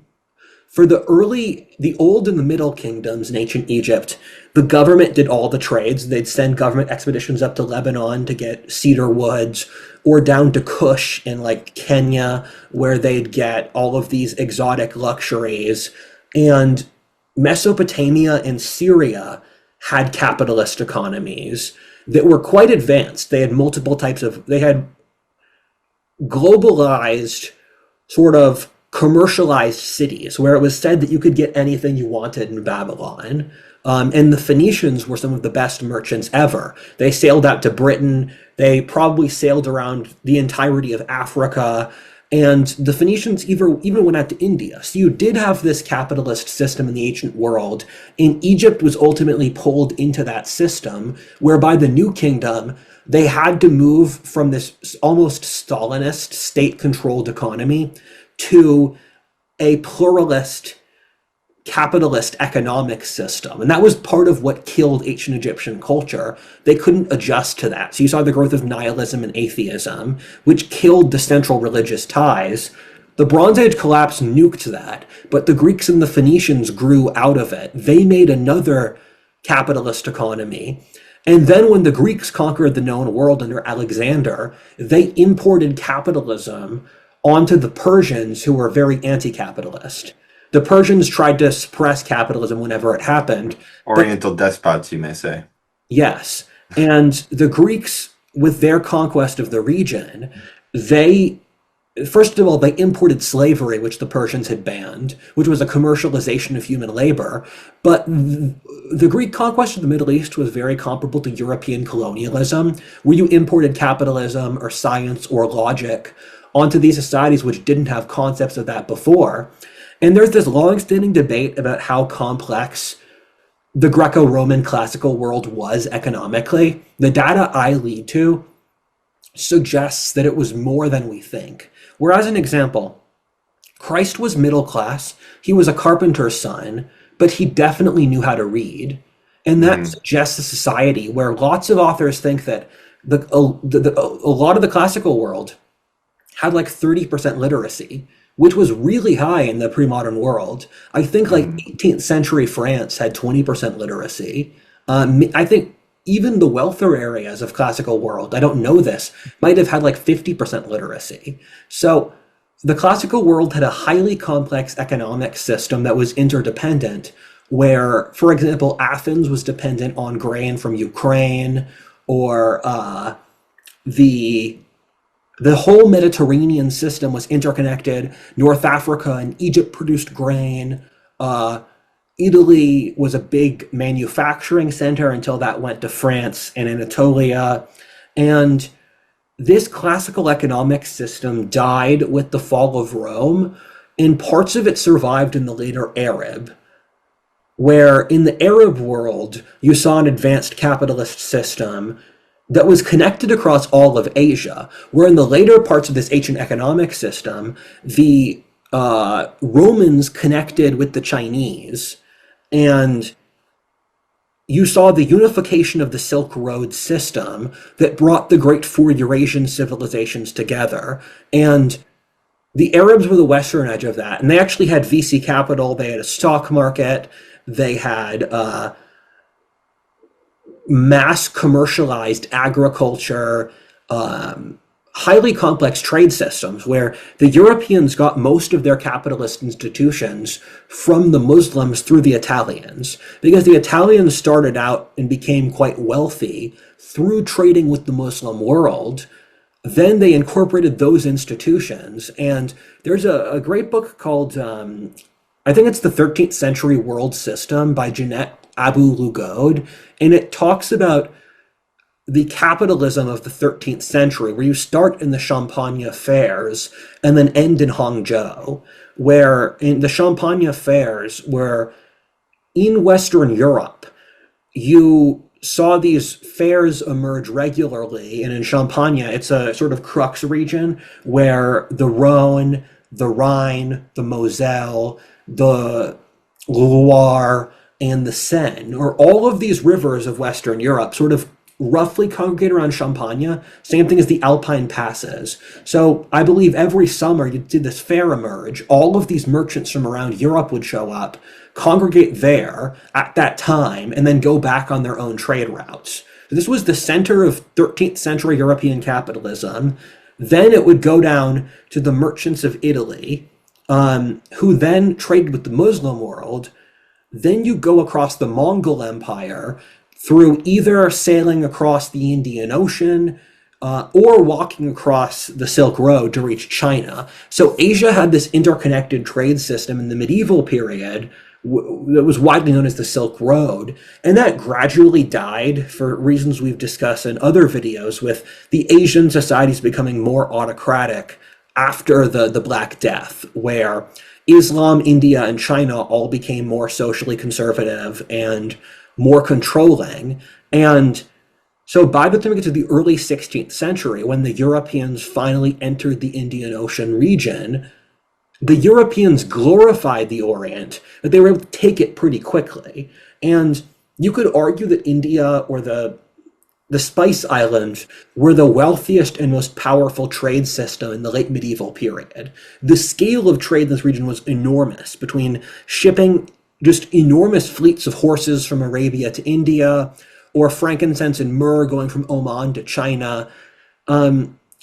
the old and the middle kingdoms in ancient Egypt, the government did all the trades. They'd send government expeditions up to Lebanon to get cedar woods, or down to Kush in like Kenya, where they'd get all of these exotic luxuries. And Mesopotamia and Syria had capitalist economies that were quite advanced. They had they had globalized, sort of commercialized cities where it was said that you could get anything you wanted in Babylon. And the Phoenicians were some of the best merchants ever. They sailed out to Britain. They probably sailed around the entirety of Africa. And the Phoenicians even went out to India. So you did have this capitalist system in the ancient world. And Egypt was ultimately pulled into that system, whereby the New Kingdom, they had to move from this almost Stalinist state-controlled economy to a pluralist capitalist economic system. And that was part of what killed ancient Egyptian culture. They couldn't adjust to that. So you saw the growth of nihilism and atheism, which killed the central religious ties. The Bronze Age collapse nuked that, but the Greeks and the Phoenicians grew out of it. They made another capitalist economy. And then when the Greeks conquered the known world under Alexander, they imported capitalism onto the Persians, who were very anti-capitalist. The Persians tried to suppress capitalism whenever it happened. Oriental despots, you may say. Yes. And the Greeks, with their conquest of the region, first of all, they imported slavery, which the Persians had banned, which was a commercialization of human labor. But the Greek conquest of the Middle East was very comparable to European colonialism, where you imported capitalism or science or logic onto these societies which didn't have concepts of that before. And there's this long-standing debate about how complex the Greco-Roman classical world was economically. The data I lead to suggests that it was more than we think. Whereas, an example, Christ was middle class, he was a carpenter's son, but he definitely knew how to read. And that suggests a society where lots of authors think that a lot of the classical world had like 30% literacy, which was really high in the pre-modern world. I think like 18th century France had 20% literacy. I think even the wealthier areas of classical world, I don't know this, might have had like 50% literacy. So the classical world had a highly complex economic system that was interdependent, where, for example, Athens was dependent on grain from Ukraine, or the whole Mediterranean system was interconnected. North Africa and Egypt produced grain. Italy was a big manufacturing center until that went to France and Anatolia. And this classical economic system died with the fall of Rome, and parts of it survived in the later Arab, where in the Arab world, you saw an advanced capitalist system that was connected across all of Asia, where in the later parts of this ancient economic system, the Romans connected with the Chinese, and you saw the unification of the Silk Road system that brought the great four Eurasian civilizations together. And The Arabs were the western edge of that, and they actually had VC capital. They had a stock market. They had mass commercialized agriculture, highly complex trade systems where the Europeans got most of their capitalist institutions from the Muslims through the Italians, because the Italians started out and became quite wealthy through trading with the Muslim world. Then they incorporated those institutions. And there's a great book called, I think it's the 13th Century World System by Jeanette Abu Lughod. And it talks about the capitalism of the 13th century, where you start in the Champagne fairs and then end in Hangzhou, where in the Champagne fairs, where in Western Europe, you saw these fairs emerge regularly. And in Champagne, it's a sort of crux region where the Rhone, the Rhine, the Moselle, the Loire, and the Seine, or all of these rivers of Western Europe, sort of roughly congregate around Champagne, same thing as the Alpine passes. So I believe every summer you did this fair emerge. All of these merchants from around Europe would show up, congregate there at that time, and then go back on their own trade routes. This was the center of 13th century European capitalism. Then it would go down to the merchants of Italy, who then traded with the Muslim world. Then you go across the Mongol Empire through either sailing across the Indian Ocean or walking across the Silk Road to reach China. So Asia had this interconnected trade system in the medieval period that was widely known as the Silk Road. And that gradually died for reasons we've discussed in other videos, with the Asian societies becoming more autocratic after the Black Death, where Islam, India, and China all became more socially conservative and more controlling. And so by the time we get to the early 16th century, when the Europeans finally entered the Indian Ocean region, the Europeans glorified the Orient, but they were able to take it pretty quickly. And you could argue that India or the Spice Islands were the wealthiest and most powerful trade system in the late medieval period. The scale of trade in this region was enormous, between shipping just enormous fleets of horses from Arabia to India, or frankincense and myrrh going from Oman to China.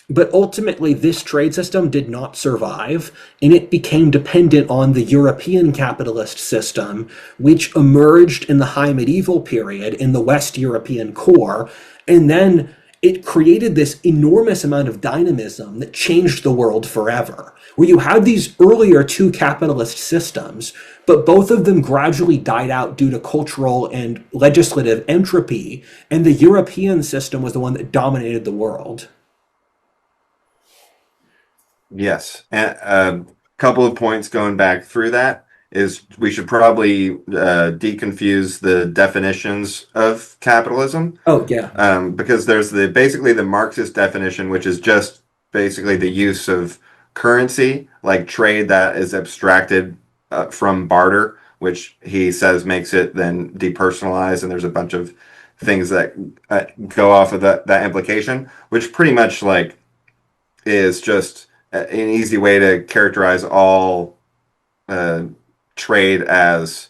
But ultimately, this trade system did not survive, and it became dependent on the European capitalist system, which emerged in the high medieval period in the West European core. And then it created this enormous amount of dynamism that changed the world forever, where you had these earlier two capitalist systems, but both of them gradually died out due to cultural and legislative entropy, and the European system was the one that dominated the world. Yes, and a couple of points going back through that is we should probably deconfuse the definitions of capitalism. Oh, yeah. Because there's basically the Marxist definition, which is just basically the use of currency, like trade that is abstracted from barter, which he says makes it then depersonalized, and there's a bunch of things that go off of that implication, which pretty much like is just an easy way to characterize all trade as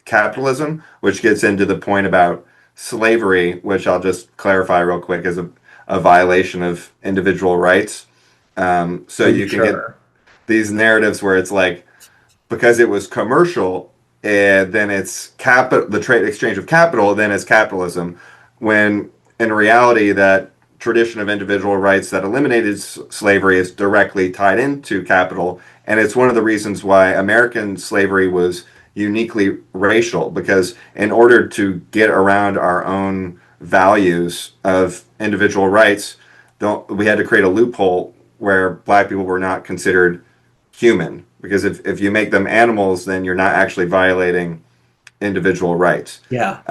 capitalism, which gets into the point about slavery, which I'll just clarify real quick as a violation of individual rights. So you can get these narratives where it's like, because it was commercial, and then it's the trade exchange of capital, then it's capitalism, when in reality that tradition of individual rights that eliminated slavery is directly tied into capital. And it's one of the reasons why American slavery was uniquely racial, because in order to get around our own values of individual rights, we had to create a loophole where black people were not considered human, because if you make them animals, then you're not actually violating individual rights. Yeah.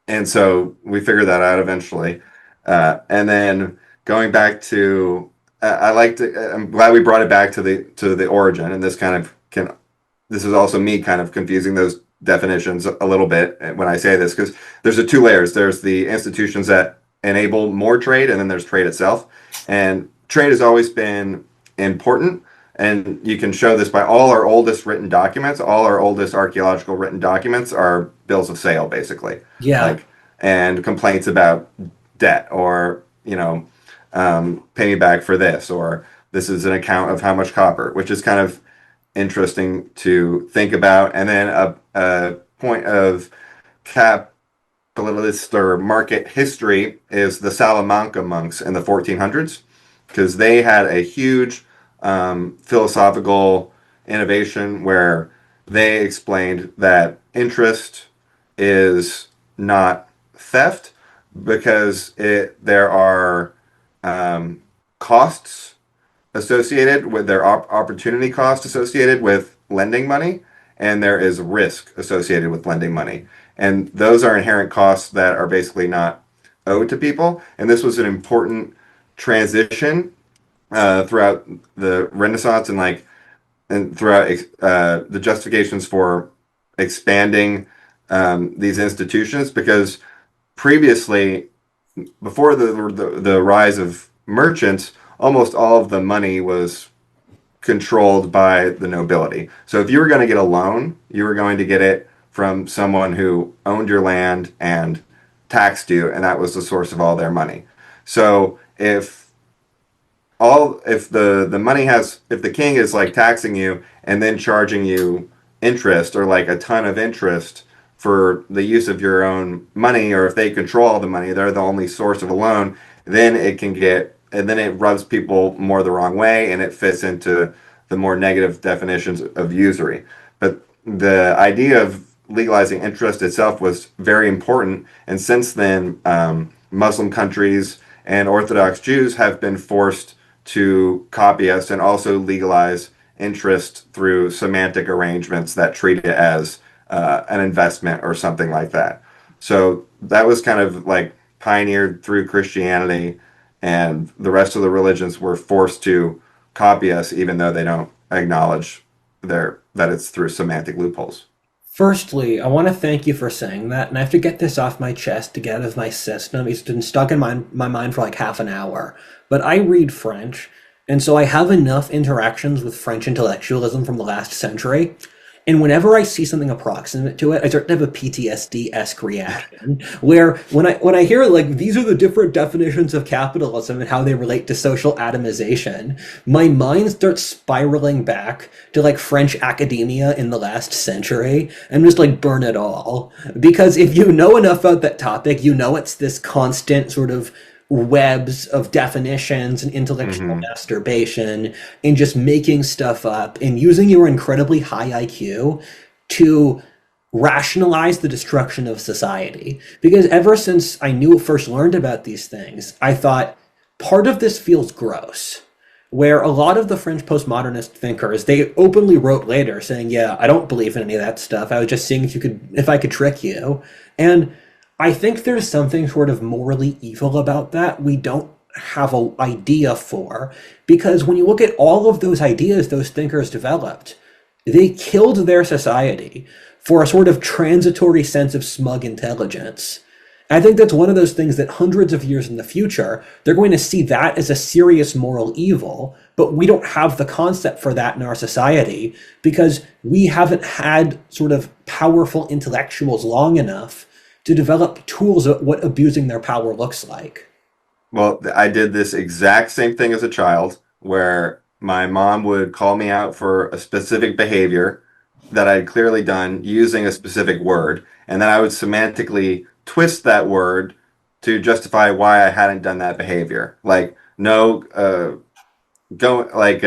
And so we figured that out eventually. And then going back to, I'm glad we brought it back to the origin, and this is also me kind of confusing those definitions a little bit when I say this, because there's the two layers. There's the institutions that enable more trade, and then there's trade itself. And trade has always been important. And you can show this by all our oldest written documents. All our oldest archaeological written documents are bills of sale, basically, Yeah. like, and complaints about debt, or, pay me back for this, or this is an account of how much copper, which is kind of interesting to think about. And then a point of capitalist or market history is the Salamanca monks in the 1400s, because they had a huge philosophical innovation where they explained that interest is not theft, because there are costs associated with their opportunity cost associated with lending money, and there is risk associated with lending money. And those are inherent costs that are basically not owed to people. And this was an important transition throughout the Renaissance, and throughout the justifications for expanding these institutions, because previously, before the rise of merchants, almost all of the money was controlled by the nobility. So if you were going to get a loan, you were going to get it from someone who owned your land and taxed you, and that was the source of all their money. So if the money has, if the king is like taxing you and then charging you interest, or like a ton of interest for the use of your own money, or if they control all the money, they're the only source of a loan, then it can get, and then it rubs people more the wrong way, and it fits into the more negative definitions of usury. But the idea of legalizing interest itself was very important, and since then, Muslim countries and Orthodox Jews have been forced to copy us and also legalize interest through semantic arrangements that treat it as an investment or something like that. So that was kind of like pioneered through Christianity, and the rest of the religions were forced to copy us, even though they don't acknowledge that it's through semantic loopholes. Firstly, I want to thank you for saying that, and I have to get this off my chest to get out of my system. It's been stuck in my mind for like half an hour. But I read French, and so I have enough interactions with French intellectualism from the last century. And whenever I see something approximate to it, I start to have a PTSD-esque reaction, where when I hear like these are the different definitions of capitalism and how they relate to social atomization, my mind starts spiraling back to like French academia in the last century and just like burn it all. Because if you know enough about that topic, you know it's this constant sort of webs of definitions and intellectual Mm-hmm. masturbation and just making stuff up and using your incredibly high IQ to rationalize the destruction of society. Because ever since I knew first learned about these things, I thought part of this feels gross. Where a lot of the French postmodernist thinkers, they openly wrote later saying, "Yeah, I don't believe in any of that stuff. I was just seeing if I could trick you." And I think there's something sort of morally evil about that we don't have an idea for. Because when you look at all of those ideas those thinkers developed, they killed their society for a sort of transitory sense of smug intelligence. I think that's one of those things that hundreds of years in the future, they're going to see that as a serious moral evil, but we don't have the concept for that in our society because we haven't had sort of powerful intellectuals long enough to develop tools of what abusing their power looks like. Well, I did this exact same thing as a child, where my mom would call me out for a specific behavior that I'd clearly done using a specific word, and then I would semantically twist that word to justify why I hadn't done that behavior. Like, no, go like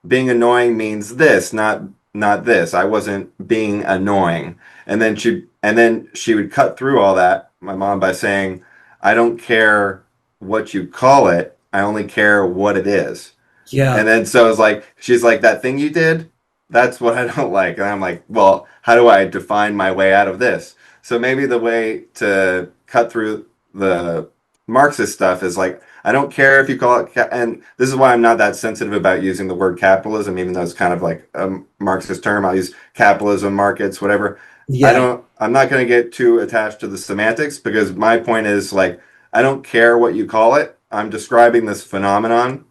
being annoying means this, not this. I wasn't being annoying. And then she would cut through all that, my mom, by saying, I don't care what you call it, I only care what it is. And Yeah, then so it's like she's like, that thing you did, that's what I don't like. And I'm like, well, how do I define my way out of this? So maybe the way to cut through the Marxist stuff is like, I don't care if you call it, and this is why I'm not that sensitive about using the word capitalism, even though it's kind of like a Marxist term. I'll use capitalism, markets, whatever. yeah, I'm not going to get too attached to the semantics, because my point is like, I don't care what you call it. I'm describing this phenomenon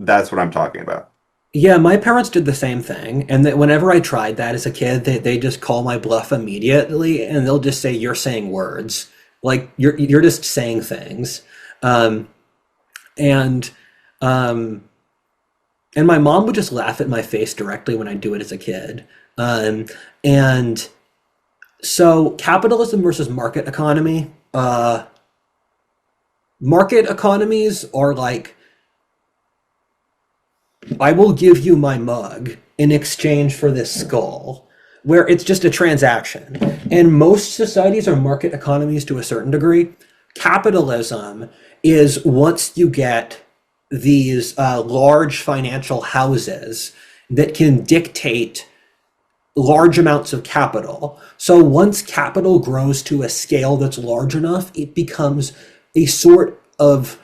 That's what I'm talking about. Yeah, my parents did the same thing, and that whenever I tried that as a kid, they just call my bluff immediately, and they'll just say you're saying words, like you're just saying things, um, and um, and my mom would just laugh at my face directly when I do it as a kid, um, and so capitalism versus market economy. Market economies are like I will give you my mug in exchange for this skull, where it's just a transaction. And most societies are market economies to a certain degree. Capitalism is once you get these large financial houses that can dictate large amounts of capital. So once capital grows to a scale that's large enough, it becomes a sort of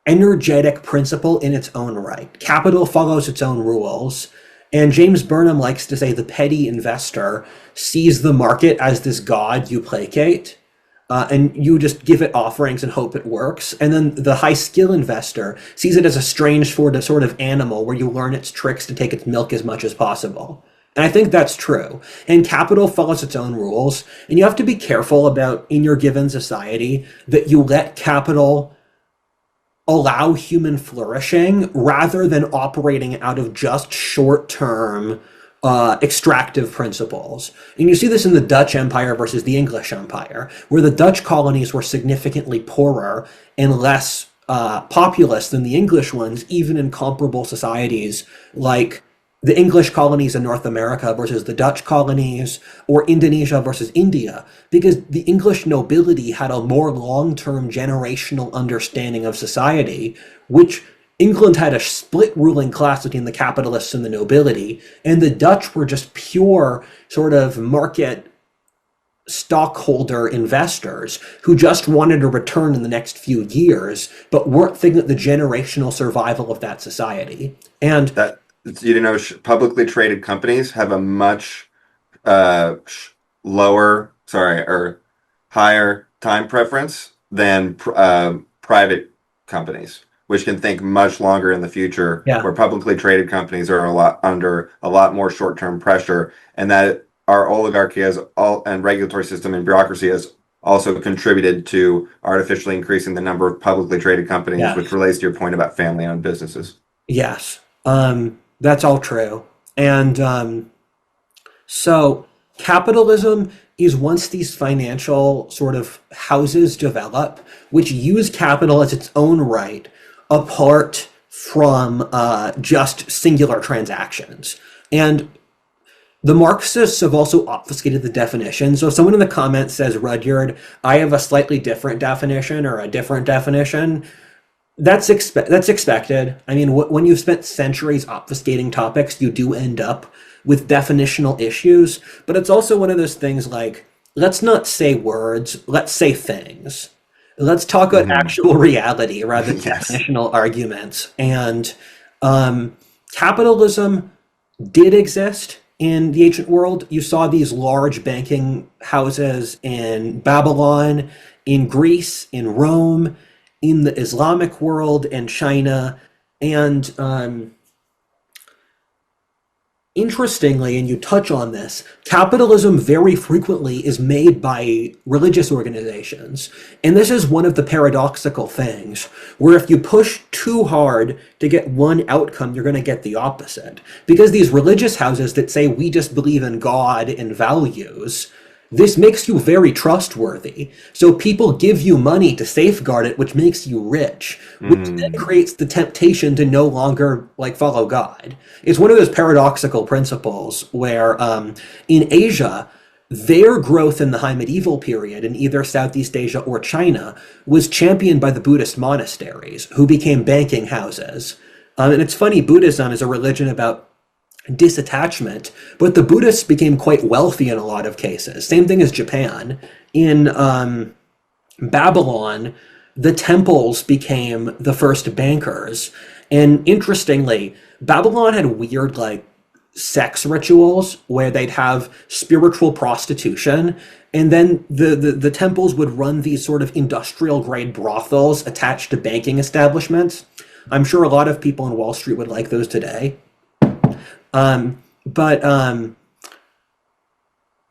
energetic principle in its own right. Capital follows its own rules. And James Burnham likes to say the petty investor sees the market as this god you placate, and you just give it offerings and hope it works. And then the high skill investor sees it as a strange sort of animal where you learn its tricks to take its milk as much as possible. And I think that's true. And capital follows its own rules. And you have to be careful about, in your given society, that you let capital allow human flourishing rather than operating out of just short-term extractive principles. And you see this in the Dutch Empire versus the English Empire, where the Dutch colonies were significantly poorer and less populous than the English ones, even in comparable societies like the English colonies in North America versus the Dutch colonies, or Indonesia versus India, because the English nobility had a more long-term generational understanding of society, which England had a split ruling class between the capitalists and the nobility, and the Dutch were just pure sort of market stockholder investors who just wanted a return in the next few years, but weren't thinking of the generational survival of that society. And That publicly traded companies have a much lower, sorry, or higher time preference than private companies, which can think much longer in the future, yeah, where publicly traded companies are under a lot more short-term pressure, and that our oligarchy has all and regulatory system and bureaucracy has also contributed to artificially increasing the number of publicly traded companies, yeah. which relates to your point about family-owned businesses. Yes, that's all true. And so capitalism is once these financial sort of houses develop, which use capital as its own right, apart from just singular transactions. And the Marxists have also obfuscated the definition. So if someone in the comments says, Rudyard, I have a slightly different definition or a different definition, that's expected. I mean, when you've spent centuries obfuscating topics, you do end up with definitional issues. But it's also one of those things like, let's not say words, let's say things. Let's talk about Hmm. actual reality rather than Yes. definitional arguments. And capitalism did exist in the ancient world. You saw these large banking houses in Babylon, in Greece, in Rome, in the Islamic world, and China. And interestingly, and you touch on this, capitalism very frequently is made by religious organizations. And this is one of the paradoxical things, where if you push too hard to get one outcome, you're going to get the opposite. Because these religious houses that say we just believe in God and values, this makes you very trustworthy. So people give you money to safeguard it, which makes you rich, which then Mm. creates the temptation to no longer like follow God. It's one of those paradoxical principles where in Asia, their growth in the High Medieval period in either Southeast Asia or China was championed by the Buddhist monasteries, who became banking houses. And it's funny, Buddhism is a religion about disattachment, but the Buddhists became quite wealthy in a lot of cases. Same thing as Japan. In Babylon, the temples became the first bankers. And interestingly, Babylon had weird, like, sex rituals where they'd have spiritual prostitution. And then the temples would run these sort of industrial grade brothels attached to banking establishments. I'm sure a lot of people on Wall Street would like those today. But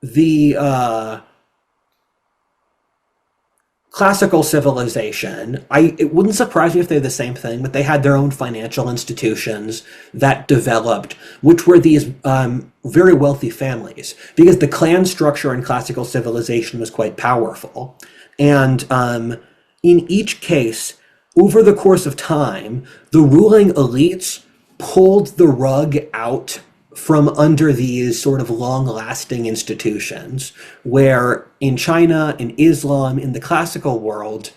the classical civilization, it wouldn't surprise me if they're the same thing, but they had their own financial institutions that developed, which were these very wealthy families, because the clan structure in classical civilization was quite powerful. And in each case, over the course of time, the ruling elites pulled the rug out from under these sort of long-lasting institutions, where in China, in Islam, in the classical world,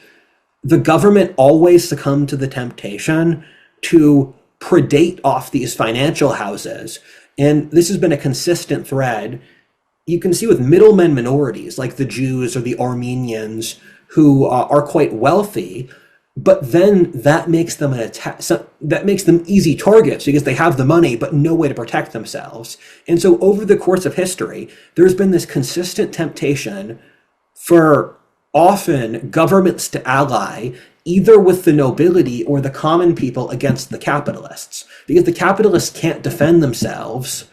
the government always succumbed to the temptation to predate off these financial houses. And this has been a consistent thread. You can see with middlemen minorities like the Jews or the Armenians who are quite wealthy, but then that makes them that makes them easy targets because they have the money but no way to protect themselves. And so over the course of history, there's been this consistent temptation for often governments to ally either with the nobility or the common people against the capitalists, because the capitalists can't defend themselves.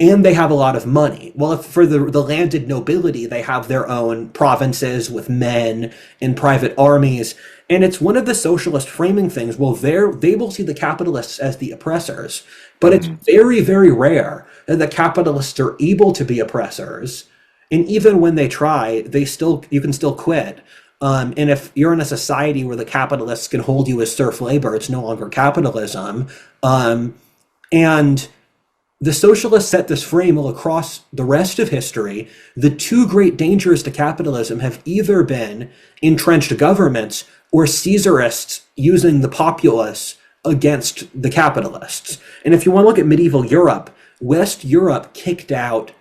And they have a lot of money. Well, if for the landed nobility, they have their own provinces with men and private armies. And it's one of the socialist framing things. Well, they will see the capitalists as the oppressors, but it's very, very rare that the capitalists are able to be oppressors. And even when they try, you can still quit. And if you're in a society where the capitalists can hold you as serf labor, it's no longer capitalism. And the socialists set this frame all across the rest of history. The two great dangers to capitalism have either been entrenched governments or Caesarists using the populace against the capitalists. And if you want to look at medieval Europe, West Europe kicked out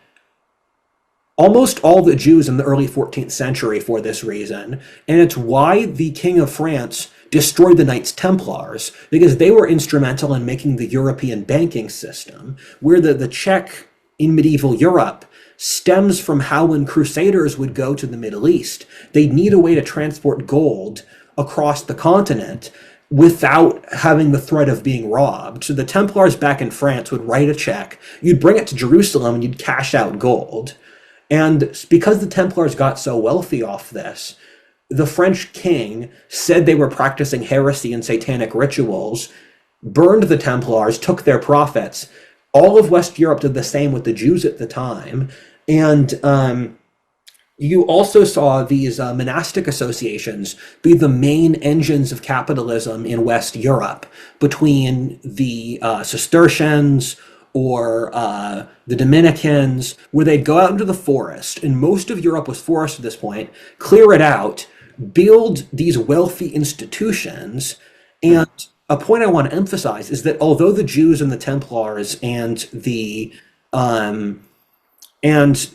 almost all the Jews in the early 14th century for this reason. And it's why the King of France destroyed the Knights Templars, because they were instrumental in making the European banking system, where the check in medieval Europe stems from how when Crusaders would go to the Middle East, they'd need a way to transport gold across the continent without having the threat of being robbed. So the Templars back in France would write a check, you'd bring it to Jerusalem, and you'd cash out gold. And because the Templars got so wealthy off this, the French king said they were practicing heresy and satanic rituals, burned the Templars, took their profits. All of West Europe did the same with the Jews at the time. And you also saw these monastic associations be the main engines of capitalism in West Europe, between the Cistercians or the Dominicans, where they'd go out into the forest, and most of Europe was forest at this point, clear it out, build these wealthy institutions. And a point I want to emphasize is that although the Jews and the Templars and the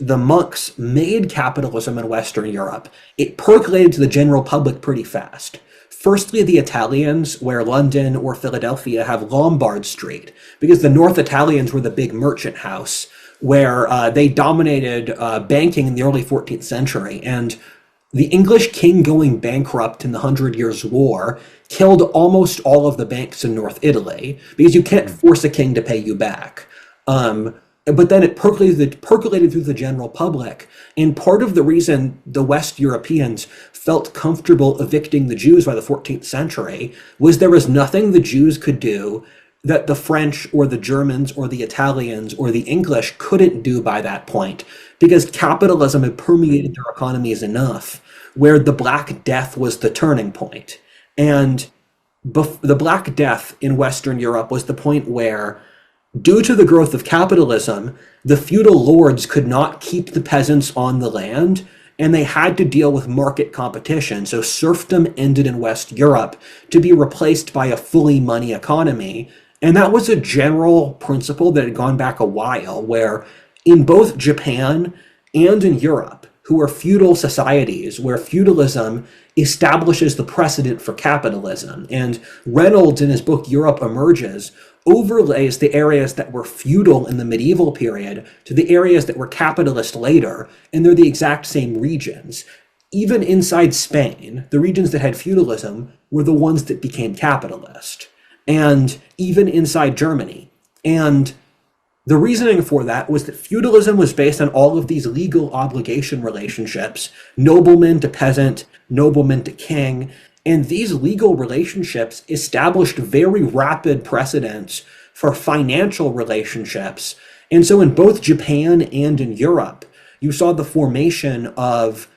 monks made capitalism in Western Europe, it percolated to the general public pretty fast. Firstly, the Italians, where London or Philadelphia have Lombard Street, because the North Italians were the big merchant house, where they dominated banking in the early 14th century. And the English king going bankrupt in the Hundred Years' War killed almost all of the banks in North Italy, because you can't force a king to pay you back. But then it percolated through the general public. And part of the reason the West Europeans felt comfortable evicting the Jews by the 14th century was there was nothing the Jews could do that the French or the Germans or the Italians or the English couldn't do by that point, because capitalism had permeated their economies enough where the Black Death was the turning point. And the Black Death in Western Europe was the point where, due to the growth of capitalism, the feudal lords could not keep the peasants on the land, and they had to deal with market competition. So serfdom ended in West Europe to be replaced by a fully money economy. And that was a general principle that had gone back a while, where in both Japan and in Europe, who are feudal societies, where feudalism establishes the precedent for capitalism. And Reynolds, in his book Europe Emerges, overlays the areas that were feudal in the medieval period to the areas that were capitalist later, and they're the exact same regions. even inside Spain, the regions that had feudalism were the ones that became capitalist, and even inside Germany. And the reasoning for that was that feudalism was based on all of these legal obligation relationships, nobleman to peasant, nobleman to king, and these legal relationships established very rapid precedents for financial relationships. And so in both Japan and in Europe, you saw the formation of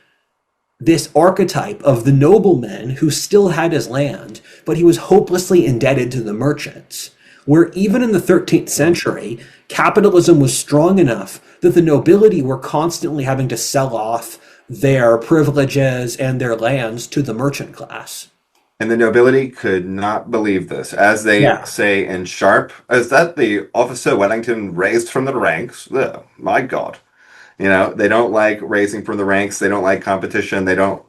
this archetype of the nobleman who still had his land, but he was hopelessly indebted to the merchants. Where even in the 13th century, capitalism was strong enough that the nobility were constantly having to sell off their privileges and their lands to the merchant class. And the nobility could not believe this. As they Yeah, say in Sharp, is that the Officer Wellington raised from the ranks? Ugh, my God. They don't like raising from the ranks. They don't like competition. They don't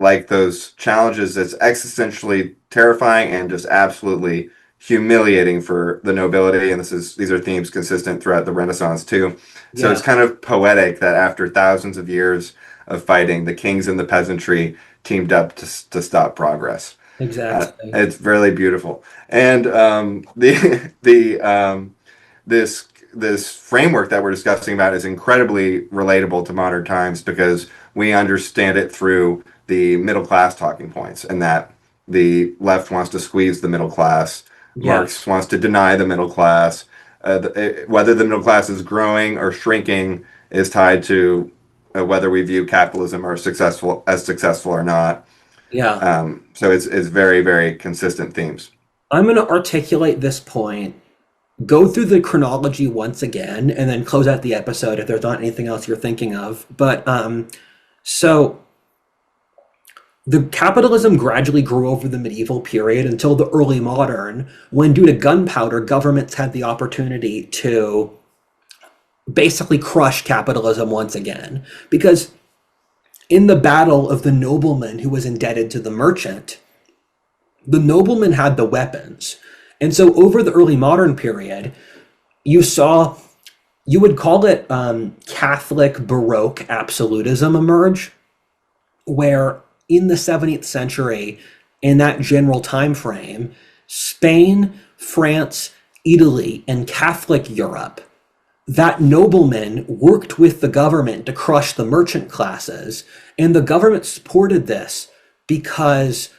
like those challenges. That's existentially terrifying and just absolutely humiliating for the nobility. And these are themes consistent throughout the Renaissance too. So it's yeah, kind of poetic that after thousands of years of fighting, the kings and the peasantry teamed up to stop progress. exactly. It's really beautiful. And the this framework that we're discussing about is incredibly relatable to modern times because we understand it through the middle class talking points, and that the left wants to squeeze the middle class, Marx Yes, wants to deny the middle class. Whether the middle class is growing or shrinking is tied to whether we view capitalism or successful or not. yeah. So it's very, very consistent themes. I'm going to articulate this point, go through the chronology once again, and then close out the episode if there's not anything else you're thinking of. So the capitalism gradually grew over the medieval period until the early modern, when due to gunpowder, governments had the opportunity to basically crush capitalism once again. Because in the battle of the nobleman who was indebted to the merchant, the nobleman had the weapons. And so over the early modern period, you saw, you would call it Catholic Baroque absolutism emerge, where in the 17th century, in that general time frame, Spain, France, Italy, and Catholic Europe, that nobleman worked with the government to crush the merchant classes, and the government supported this because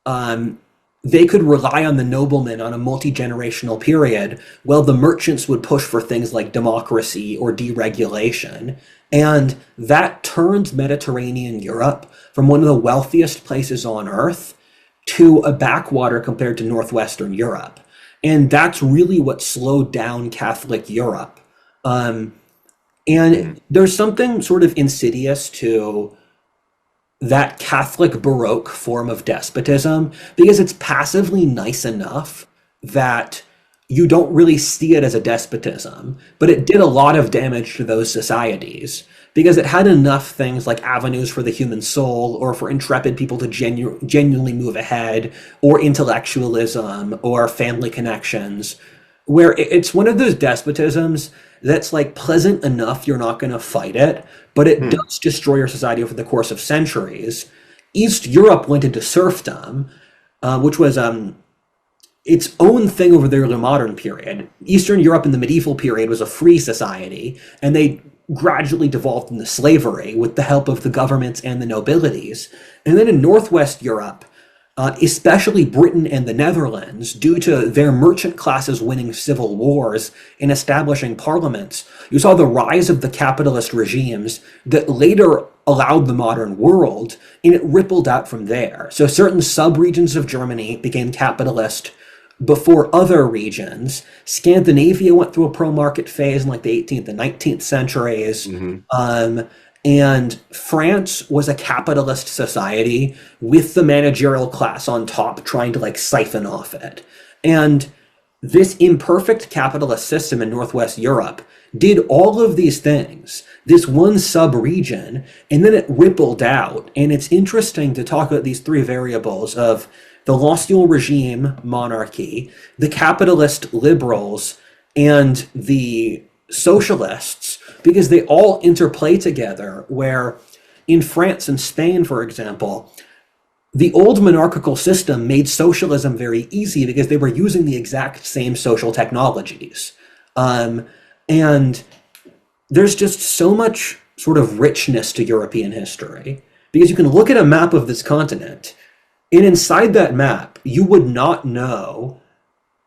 um, they could rely on the noblemen on a multi-generational period, while the merchants would push for things like democracy or deregulation. And that turned Mediterranean Europe from one of the wealthiest places on earth to a backwater compared to Northwestern Europe. And that's really what slowed down Catholic Europe. Um, and Mhm. there's something sort of insidious to that Catholic Baroque form of despotism because it's passively nice enough that you don't really see it as a despotism, but it did a lot of damage to those societies because it had enough things like avenues for the human soul or for intrepid people to genuinely move ahead, or intellectualism or family connections, where it's one of those despotisms that's like pleasant enough you're not going to fight it, but it Hmm. does destroy your society over the course of centuries. East Europe went into serfdom, which was its own thing over the early modern period. Eastern Europe in the medieval period was a free society, and they gradually devolved into slavery with the help of the governments and the nobilities. And then in Northwest Europe, especially Britain and the Netherlands, due to their merchant classes winning civil wars and establishing parliaments, you saw the rise of the capitalist regimes that later allowed the modern world, and it rippled out from there. So certain sub-regions of Germany became capitalist before other regions. Scandinavia went through a pro-market phase in like the 18th and 19th centuries. Hmm. Um, and France was a capitalist society with the managerial class on top trying to like siphon off it. And this imperfect capitalist system in Northwest Europe did all of these things, this one sub region, and then it rippled out. And it's interesting to talk about these three variables of the L'ancien regime monarchy, the capitalist liberals, and the socialists, because they all interplay together. Where in France and Spain, for example, the old monarchical system made socialism very easy because they were using the exact same social technologies. Um, and there's just so much sort of richness to European history because you can look at a map of this continent, and inside that map, you would not know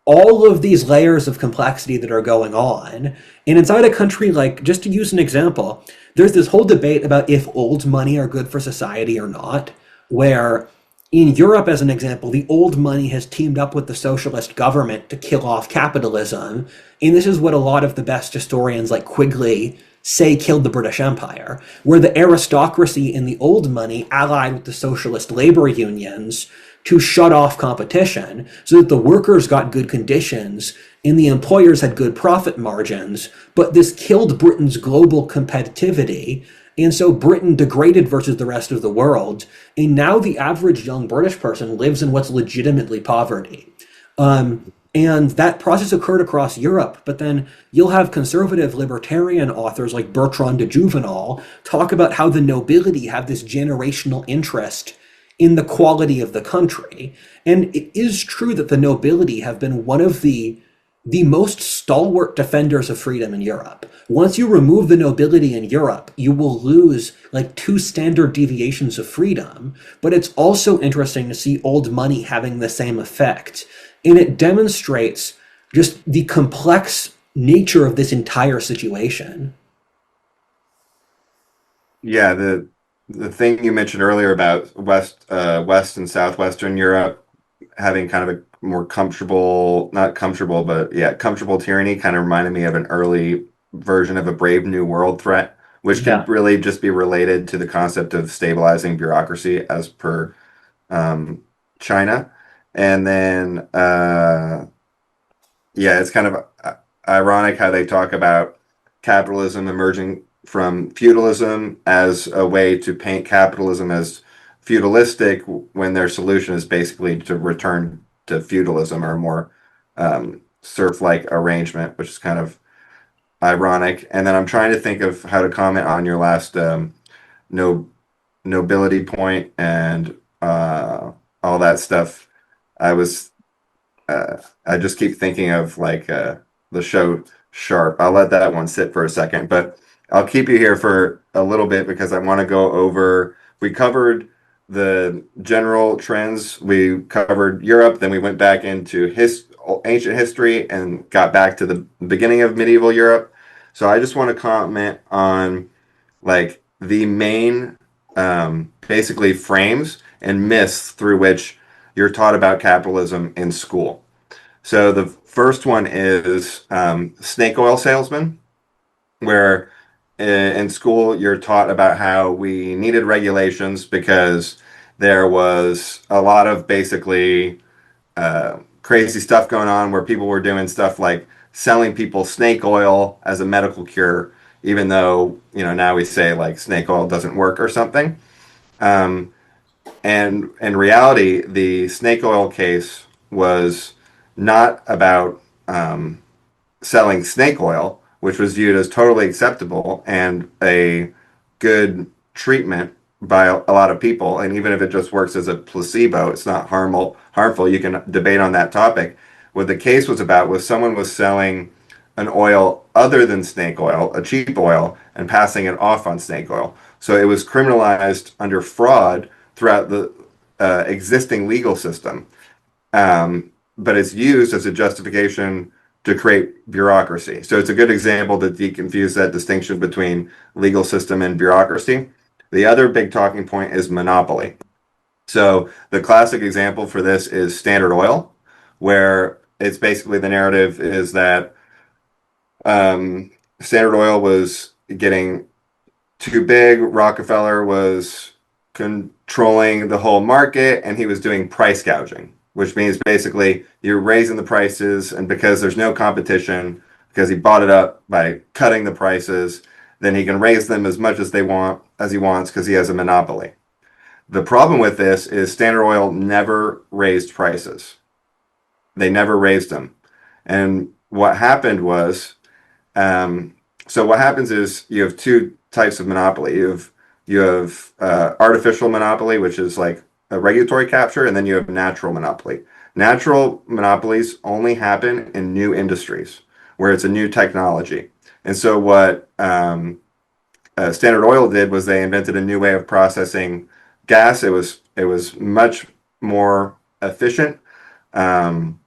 all of these layers of complexity that are going on. And inside a country like, just to use an example, there's this whole debate about if old money are good for society or not, where in Europe, as an example, the old money has teamed up with the socialist government to kill off capitalism. And this is what a lot of the best historians like Quigley say killed the British Empire, where the aristocracy in the old money allied with the socialist labor unions to shut off competition so that the workers got good conditions and the employers had good profit margins. But this killed Britain's global competitivity. And so Britain degraded versus the rest of the world. And now the average young British person lives in what's legitimately poverty. And that process occurred across Europe. But then you'll have conservative libertarian authors like Bertrand de Juvenal talk about how the nobility have this generational interest in the quality of the country. And it is true that the nobility have been one of the most stalwart defenders of freedom in Europe. Once you remove the nobility in Europe, you will lose like 2 standard deviations of freedom. But it's also interesting to see old money having the same effect. And it demonstrates just the complex nature of this entire situation. Yeah, the thing you mentioned earlier about West and Southwestern Europe having kind of a more comfortable, not comfortable, but yeah, comfortable tyranny kind of reminded me of an early version of a Brave New World threat, which can Yeah. really just be related to the concept of stabilizing bureaucracy as per um, China. And then yeah, it's kind of ironic how they talk about capitalism emerging from feudalism as a way to paint capitalism as feudalistic when their solution is basically to return to feudalism or a more serf-like arrangement, which is kind of ironic. And then I'm trying to think of how to comment on your last no nobility point and all that stuff. I was I just keep thinking of like the show Sharp. I'll let that one sit for a second, but I'll keep you here for a little bit because I want to go over. We covered the general trends. We covered Europe, then we went back into ancient history and got back to the beginning of medieval Europe. So I just want to comment on like the main basically frames and myths through which you're taught about capitalism in school. So the first one is snake oil salesman, where in school you're taught about how we needed regulations because there was a lot of basically crazy stuff going on where people were doing stuff like selling people snake oil as a medical cure, even though, you know, now we say like snake oil doesn't work or something. Um, and in reality, the snake oil case was not about selling snake oil, which was viewed as totally acceptable and a good treatment by a lot of people. And even if it just works as a placebo, it's not harmful. You can debate on that topic. What the case was about was someone was selling an oil other than snake oil, a cheap oil, and passing it off on snake oil. So it was criminalized under fraud throughout the existing legal system. But it's used as a justification to create bureaucracy. So it's a good example to deconfuse that distinction between legal system and bureaucracy. The other big talking point is monopoly. So the classic example for this is Standard Oil, where it's basically the narrative is that Standard Oil was getting too big. Rockefeller was controlling the whole market and he was doing price gouging, which means basically you're raising the prices, and because there's no competition, because he bought it up by cutting the prices, then he can raise them as much as he wants because he has a monopoly. The problem with this is Standard Oil never raised prices. They never raised them. And what happened was, so what happens is you have two types of monopoly. You have You have artificial monopoly, which is like a regulatory capture, and then you have natural monopoly. Natural monopolies only happen in new industries where it's a new technology. And so what Standard Oil did was they invented a new way of processing gas. It was much more efficient. Um,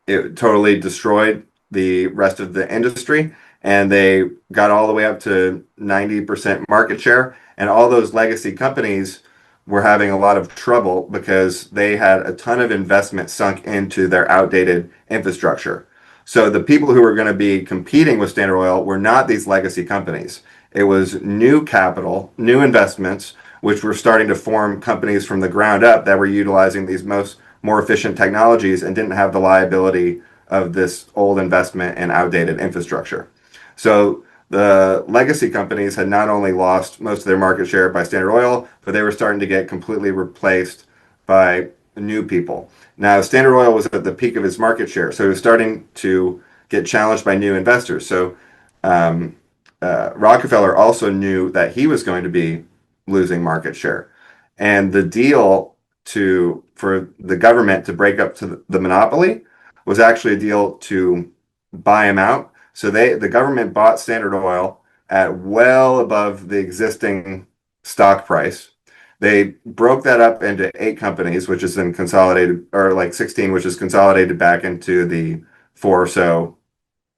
it totally destroyed the rest of the industry, and they got all the way up to 90% market share. And all those legacy companies were having a lot of trouble because they had a ton of investment sunk into their outdated infrastructure. So the people who were going to be competing with Standard Oil were not these legacy companies. It was new capital, new investments, which were starting to form companies from the ground up that were utilizing these more efficient technologies and didn't have the liability of this old investment and outdated infrastructure. So the legacy companies had not only lost most of their market share by Standard Oil, but they were starting to get completely replaced by new people. Now, Standard Oil was at the peak of its market share, so it was starting to get challenged by new investors. So um, Rockefeller also knew that he was going to be losing market share. And the deal for the government to break up to the monopoly was actually a deal to buy him out. So the government bought Standard Oil at well above the existing stock price. They broke that up into 8 companies, which is then consolidated, or like 16, which is consolidated back into the four or so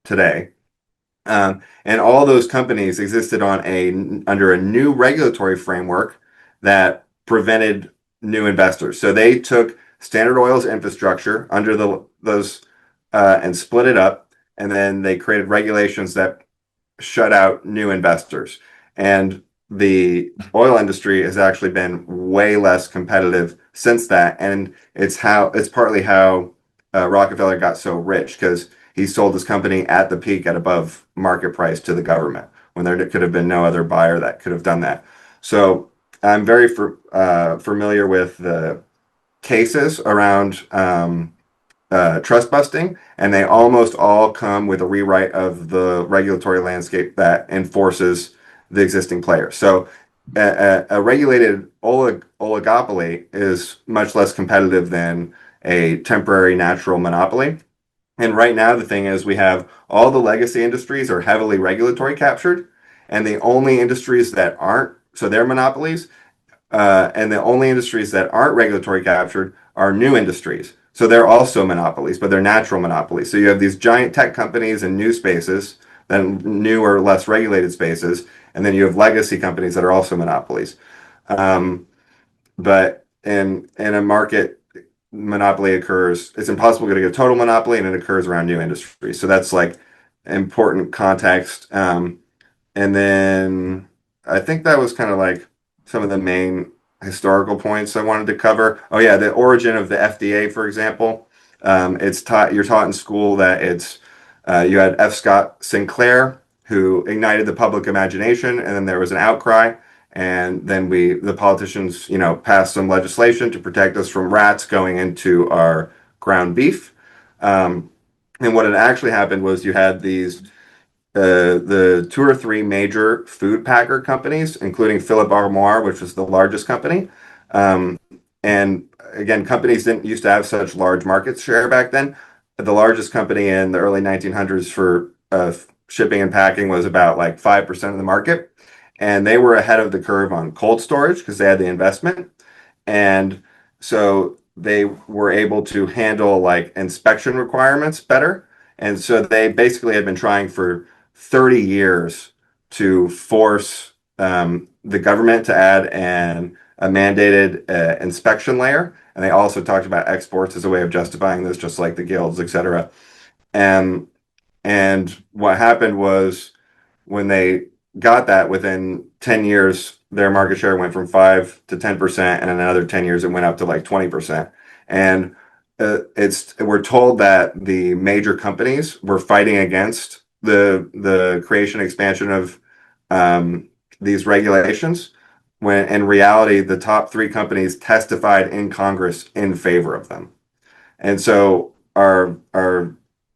today. And all those companies existed under a new regulatory framework that prevented new investors. So they took Standard Oil's infrastructure under those and split it up, and then they created regulations that shut out new investors. And the oil industry has actually been way less competitive since that. And it's partly how Rockefeller got so rich because he sold his company at the peak at above market price to the government when there could have been no other buyer that could have done that. So I'm very familiar with the cases around trust busting, and they almost all come with a rewrite of the regulatory landscape that enforces the existing players. So a regulated oligopoly is much less competitive than a temporary natural monopoly. And right now, the thing is, we have all the legacy industries are heavily regulatory captured, and the only industries that aren't, so they're monopolies, and the only industries that aren't regulatory captured are new industries. So they're also monopolies, but they're natural monopolies. So you have these giant tech companies in new spaces, then new or less regulated spaces, and then you have legacy companies that are also monopolies. Um, but in a market, monopoly occurs. It's impossible to get a total monopoly, and it occurs around new industries. So that's like important context. And then I think that was kind of like some of the main historical points I wanted to cover. Oh yeah, the origin of the FDA, for example. You're taught in school that you had F. Scott Sinclair who ignited the public imagination, and then there was an outcry, and then the politicians, passed some legislation to protect us from rats going into our ground beef. Um, and what had actually happened was you had the 2 or 3 major food packer companies, including Philip Armour, which was the largest company. Um, and again, companies didn't used to have such large market share back then. The largest company in the early 1900s for shipping and packing was about like 5% of the market. And they were ahead of the curve on cold storage because they had the investment. And so they were able to handle like inspection requirements better. And so they basically had been trying for 30 years to force the government to add a mandated inspection layer. And they also talked about exports as a way of justifying this, just like the guilds, et cetera. And, and what happened was when they got that within 10 years, their market share went from 5 to 10%, and in another 10 years, it went up to like 20%. And we're told that the major companies were fighting against the creation expansion of these regulations, when in reality, the top 3 companies testified in Congress in favor of them. And so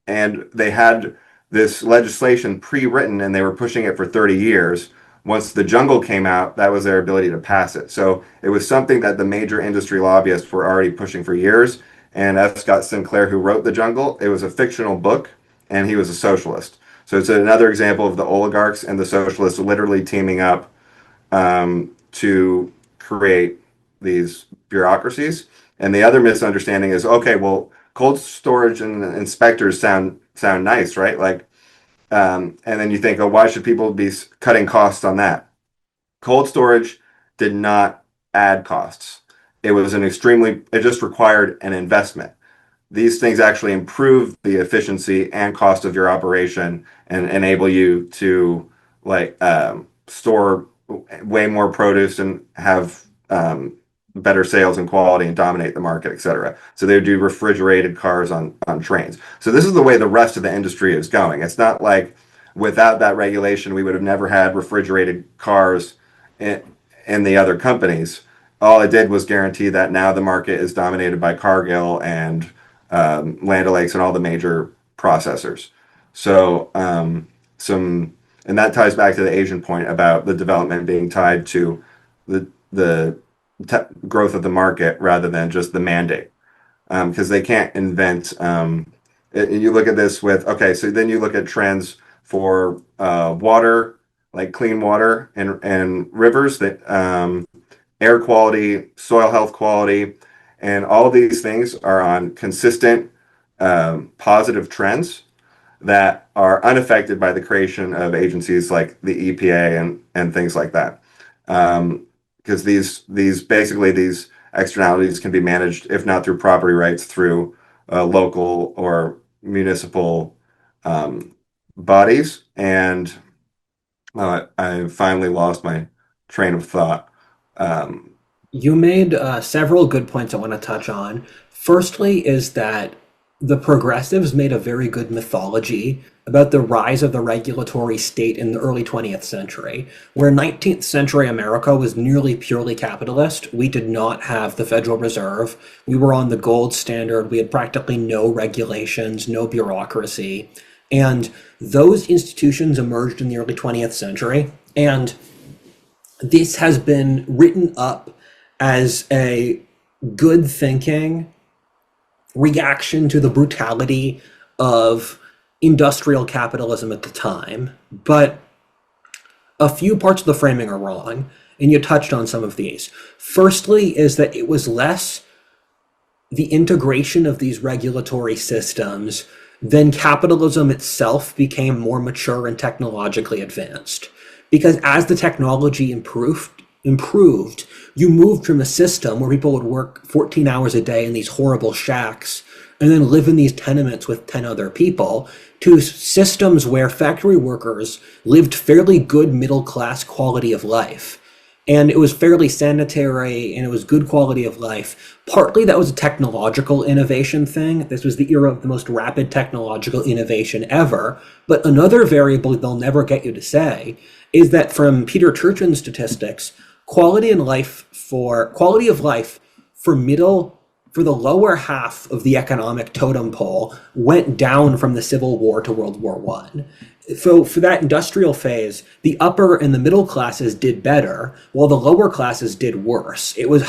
and they had this legislation pre-written and they were pushing it for 30 years, Once the jungle came out, that was their ability to pass it. So it was something that the major industry lobbyists were already pushing for years. And F. Scott Sinclair, who wrote The Jungle, it was a fictional book, and he was a socialist. So it's another example of the oligarchs and the socialists literally teaming up to create these bureaucracies. And the other misunderstanding is, okay, well, cold storage and inspectors sound nice, right? Like, and then you think, oh, why should people be cutting costs on that? Cold storage did not add costs. It just required an investment. These things actually improve the efficiency and cost of your operation and enable you to store way more produce and have better sales and quality and dominate the market, et cetera. So they would do refrigerated cars on trains. So this is the way the rest of the industry is going. It's not like without that regulation, we would have never had refrigerated cars in the other companies. All it did was guarantee that now the market is dominated by Cargill and Land O'Lakes and all the major processors. So and that ties back to the Asian point about the development being tied to the growth of the market rather than just the mandate, because they can't invent. You look at this with, okay, so then you look at trends for water, like clean water and rivers, that air quality, soil health quality, and all these things are on consistent positive trends that are unaffected by the creation of agencies like the EPA and things like that. Because these externalities can be managed, if not through property rights, through local or municipal bodies. And I finally lost my train of thought. You made several good points I want to touch on. Firstly, is that the progressives made a very good mythology about the rise of the regulatory state in the early 20th century, where 19th century America was nearly purely capitalist. We did not have the Federal Reserve. We were on the gold standard. We had practically no regulations, no bureaucracy. And those institutions emerged in the early 20th century. And this has been written up as a good thinking reaction to the brutality of industrial capitalism at the time. But a few parts of the framing are wrong, and you touched on some of these. Firstly, is that it was less the integration of these regulatory systems than capitalism itself became more mature and technologically advanced. Because as the technology improved, you moved from a system where people would work 14 hours a day in these horrible shacks and then live in these tenements with 10 other people to systems where factory workers lived fairly good middle class quality of life. And it was fairly sanitary and it was good quality of life. Partly that was a technological innovation thing. This was the era of the most rapid technological innovation ever. But another variable they'll never get you to say is that from Peter Turchin's statistics, quality of life for the lower half of the economic totem pole went down from the Civil War to World War I. So for that industrial phase, the upper and the middle classes did better, while the lower classes did worse. It was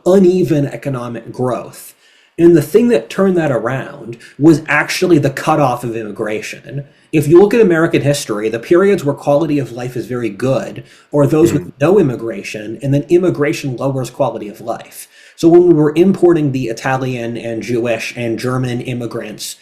uneven economic growth. And the thing that turned that around was actually the cutoff of immigration. If you look at American history, the periods where quality of life is very good are those with no immigration, and then immigration lowers quality of life. So when we were importing the Italian and Jewish and German immigrants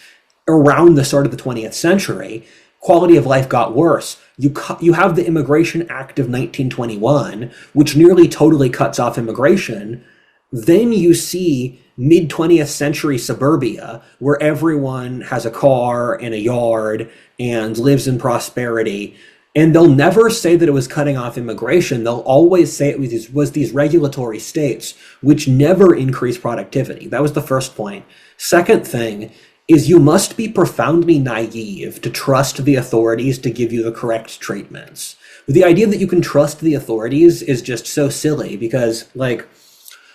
around the start of the 20th century, quality of life got worse. You have the Immigration Act of 1921, which nearly totally cuts off immigration. Then you see mid-20th century suburbia, where everyone has a car and a yard and lives in prosperity. And they'll never say that it was cutting off immigration. They'll always say it was these regulatory states, which never increased productivity. That was the first point. Second thing is you must be profoundly naive to trust the authorities to give you the correct treatments. The idea that you can trust the authorities is just so silly because, like,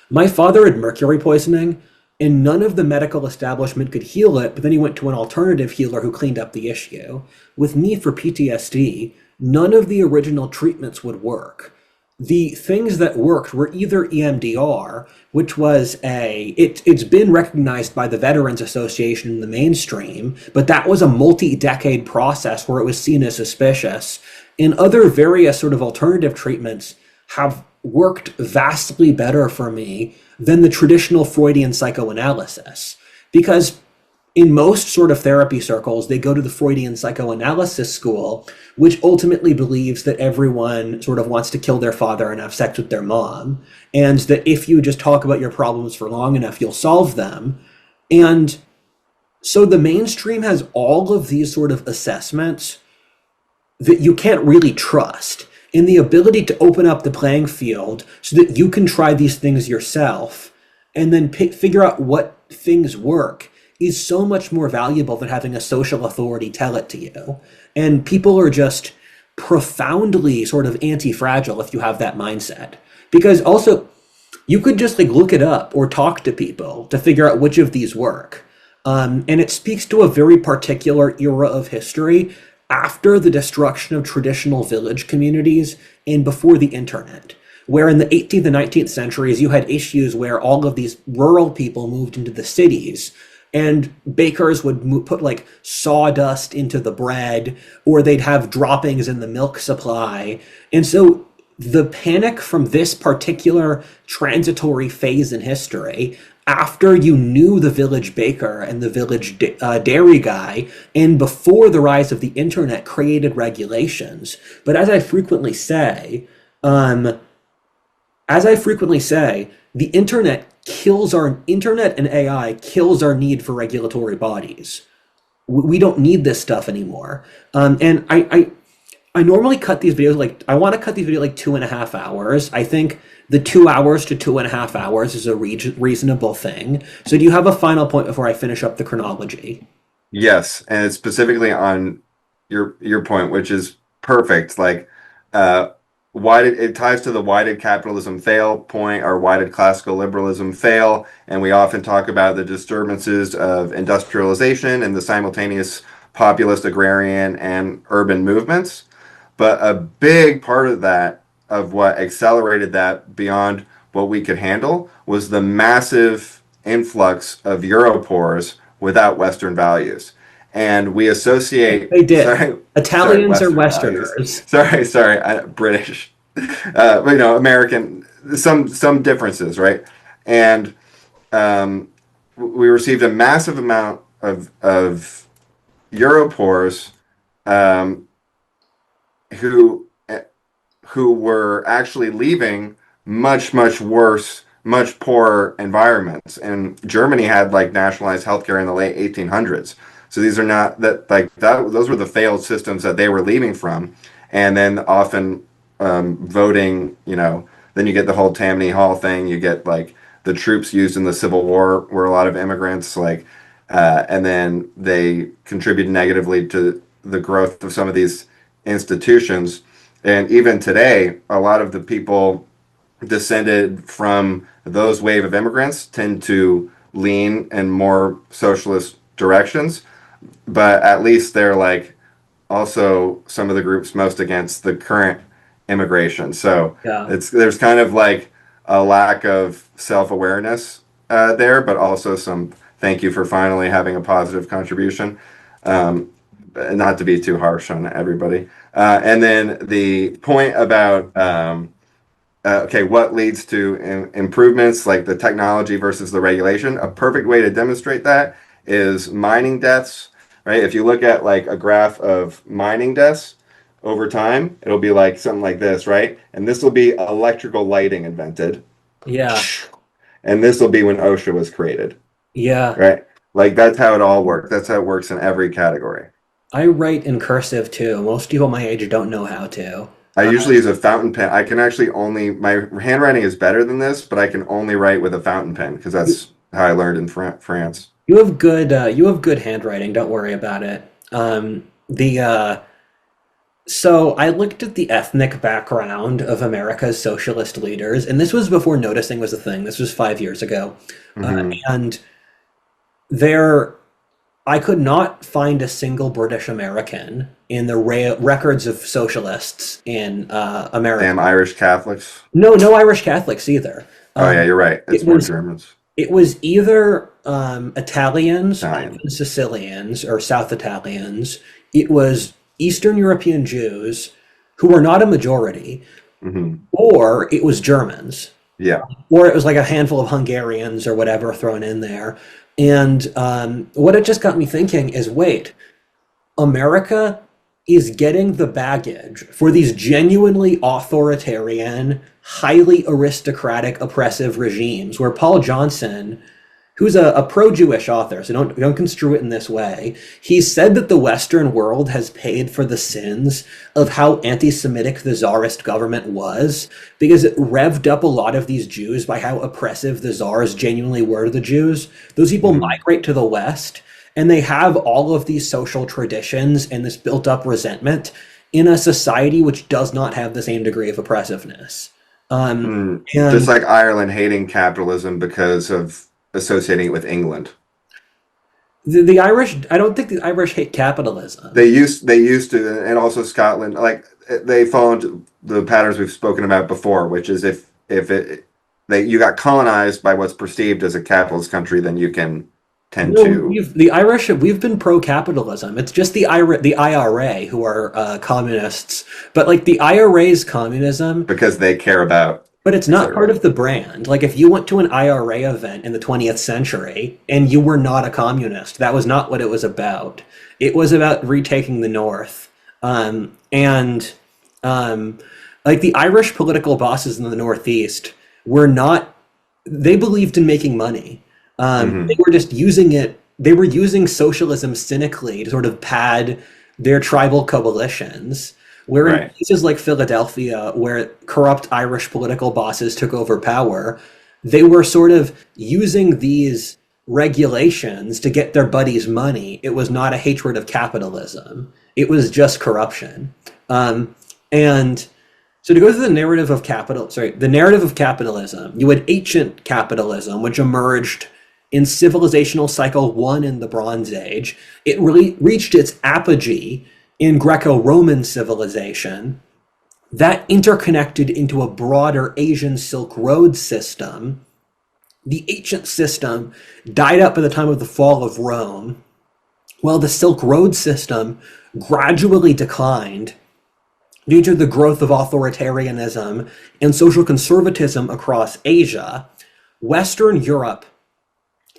my father had mercury poisoning and none of the medical establishment could heal it, but then he went to an alternative healer who cleaned up the issue. With me for PTSD, none of the original treatments would work. The things that worked were either EMDR, which was it's been recognized by the Veterans Association in the mainstream, but that was a multi-decade process where it was seen as suspicious. And other various sort of alternative treatments have worked vastly better for me than the traditional Freudian psychoanalysis. Because in most sort of therapy circles, they go to the Freudian psychoanalysis school, which ultimately believes that everyone sort of wants to kill their father and have sex with their mom, and that if you just talk about your problems for long enough, you'll solve them. And so the mainstream has all of these sort of assessments that you can't really trust in the ability to open up the playing field so that you can try these things yourself and then figure out what things work is so much more valuable than having a social authority tell it to you. And people are just profoundly sort of anti-fragile if you have that mindset. Because also, you could just like look it up or talk to people to figure out which of these work. And it speaks to a very particular era of history after the destruction of traditional village communities and before the internet, where in the 18th and 19th centuries, you had issues where all of these rural people moved into the cities and bakers would put like sawdust into the bread, or they'd have droppings in the milk supply. And so the panic from this particular transitory phase in history, after you knew the village baker and the village dairy guy, and before the rise of the internet, created regulations. But as I frequently say, the internet and AI kills our need for regulatory bodies. We don't need this stuff anymore. And I normally cut these videos like I want to cut these videos like 2.5 hours. I think the 2 hours to 2.5 hours is a reasonable thing. So do you have a final point before I finish up the chronology? Yes, and it's specifically on your point, which is perfect. Like, uh, why did it ties to the why did capitalism fail point, or why did classical liberalism fail? And we often talk about the disturbances of industrialization and the simultaneous populist, agrarian, and urban movements. But a big part of that, of what accelerated that beyond what we could handle, was the massive influx of Europores without Western values. And we associate, They did. sorry, Italians are Western values. Westerners. Sorry, British, but American, some differences, right? And um, we received a massive amount of Europores um, who who were actually leaving much worse, much poorer environments. And Germany had like nationalized healthcare in the late 1800s. So these are not that like that. Those were the failed systems that they were leaving from, and then often voting. Then you get the whole Tammany Hall thing. You get like the troops used in the Civil War were a lot of immigrants, like, and then they contributed negatively to the growth of some of these institutions. And even today, a lot of the people descended from those wave of immigrants tend to lean in more socialist directions, but at least they're like also some of the groups most against the current immigration. So Yeah. there's kind of like a lack of self-awareness there, but also some thank you for finally having a positive contribution. Um, Not to be too harsh on everybody. And then the point about okay, what leads to improvements like the technology versus the regulation? A perfect way to demonstrate that is mining deaths, right? If you look at like a graph of mining deaths over time, it'll be like something like this, right? And this will be electrical lighting invented, Yeah. and this will be when OSHA was created, Yeah. right? Like that's how it all works. That's how it works in every category. I write in cursive too. Most people my age don't know how to. I usually use a fountain pen. I can actually only, my handwriting is better than this, but I can only write with a fountain pen because that's how I learned in France. You have good handwriting. Don't worry about it. The So I looked at the ethnic background of America's socialist leaders, and this was before noticing was a thing. This was 5 years ago, Hmm. and they're I could not find a single British American in the records of socialists in Damn America. Irish Catholics. No, no Irish Catholics either. Oh yeah, you're right. It It's more was Germans, it was either Italians, Italian. often Sicilians or South Italians. It was Eastern European Jews who were not a majority, Hmm. or it was Germans, Yeah. or it was like a handful of Hungarians or whatever thrown in there. And what it just got me thinking is, wait, America is getting the baggage for these genuinely authoritarian, highly aristocratic, oppressive regimes where Paul Johnson, who's a pro-Jewish author, so don't construe it in this way. He said that the Western world has paid for the sins of how anti-Semitic the Tsarist government was, because it revved up a lot of these Jews by how oppressive the Tsars genuinely were to the Jews. Those people Hmm. migrate to the West, and they have all of these social traditions and this built-up resentment in a society which does not have the same degree of oppressiveness. Um, Mm. Just and like Ireland hating capitalism because of associating it with England. the Irish, I don't think the Irish hate capitalism. They used to, and also Scotland, like they followed the patterns we've spoken about before, which is if it they you got colonized by what's perceived as a capitalist country, then you can tend No, to the Irish, we've been pro-capitalism. It's just the IRA who are communists, but like the IRA's communism, because they care about, but it's not part etc. of the brand. Like if you went to an IRA event in the 20th century and you were not a communist, that was not what it was about. It was about retaking the North. And like the Irish political bosses in the Northeast were not, they believed in making money. They Hmm. were just using it, they were using socialism cynically to sort of pad their tribal coalitions. Where in Right. places like Philadelphia, where corrupt Irish political bosses took over power, they were sort of using these regulations to get their buddies' money. It was not a hatred of capitalism, it was just corruption. And so to go through the narrative of the narrative of capitalism, you had ancient capitalism, which emerged in civilizational cycle one in the Bronze Age. It really reached its apogee in Greco-Roman civilization. That interconnected into a broader Asian Silk Road system. The ancient system died out by the time of the fall of Rome, while the Silk Road system gradually declined due to the growth of authoritarianism and social conservatism across Asia. Western Europe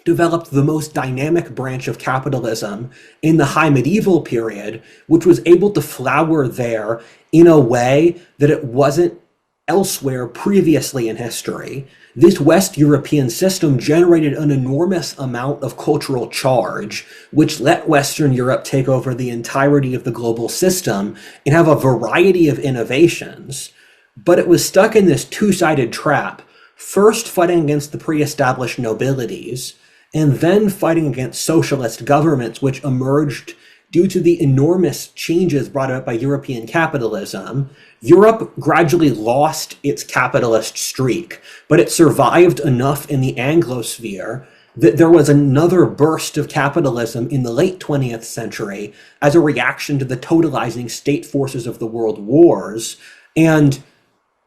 developed the most dynamic branch of capitalism in the high medieval period, which was able to flower there in a way that it wasn't elsewhere previously in history. This West European system generated an enormous amount of cultural charge, which let Western Europe take over the entirety of the global system and have a variety of innovations. But it was stuck in this two-sided trap, first fighting against the pre-established nobilities, and then fighting against socialist governments which emerged due to the enormous changes brought about by European capitalism. Europe gradually lost its capitalist streak, but it survived enough in the Anglosphere that there was another burst of capitalism in the late 20th century as a reaction to the totalizing state forces of the world wars. And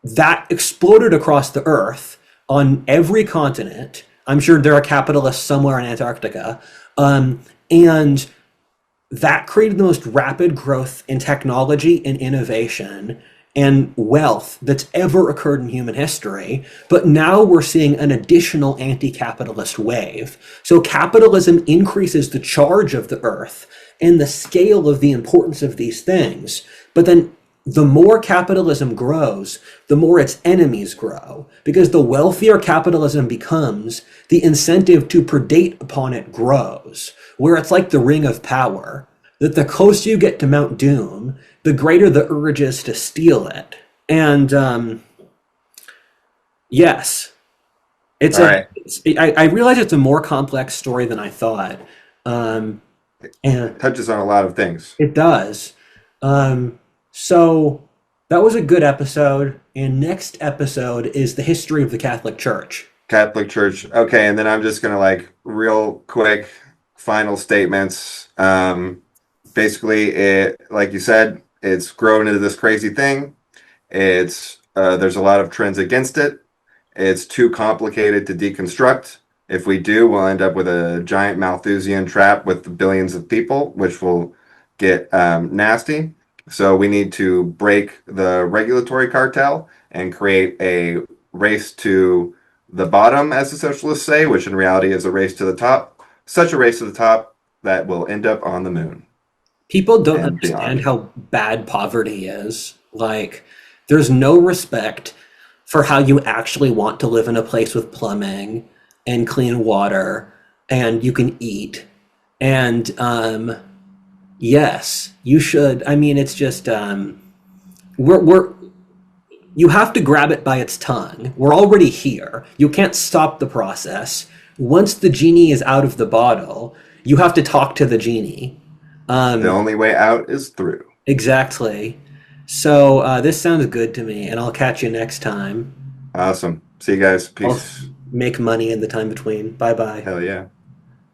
that exploded across the earth on every continent. I'm sure there are capitalists somewhere in Antarctica. And that created the most rapid growth in technology and innovation and wealth that's ever occurred in human history. But now we're seeing an additional anti capitalist wave. So capitalism increases the charge of the earth and the scale of the importance of these things. But then the more capitalism grows, the more its enemies grow, because the wealthier capitalism becomes, the incentive to predate upon it grows, where it's like the ring of power, that the closer you get to Mount Doom, the greater the urge is to steal it. And yes, it's All a, right. I realize it's a more complex story than I thought. Um, and Touches on a lot of things. it does. Um, so that was a good episode. And next episode is the history of the Catholic Church. Catholic Church. Okay, and then I'm just gonna like real quick final statements. Basically, like you said, it's grown into this crazy thing. There's a lot of trends against it. It's too complicated to deconstruct. If we do, we'll end up with a giant Malthusian trap with billions of people, which will get nasty. So we need to break the regulatory cartel and create a race to the bottom, as the socialists say, which in reality is a race to the top. Such a race to the top that will end up on the moon People don't and understand beyond. how bad poverty is. Like, there's no respect for how you actually want to live in a place with plumbing and clean water and you can eat. And yes, you should. I mean, it's just we're you have to grab it by its tongue. We're already here. You can't stop the process. Once the genie is out of the bottle, you have to talk to the genie. The Um, only way out is through. exactly. So this sounds good to me, and I'll catch you next time. Awesome. See you guys. I'll Peace. make money in the time between. Bye bye. Hell yeah.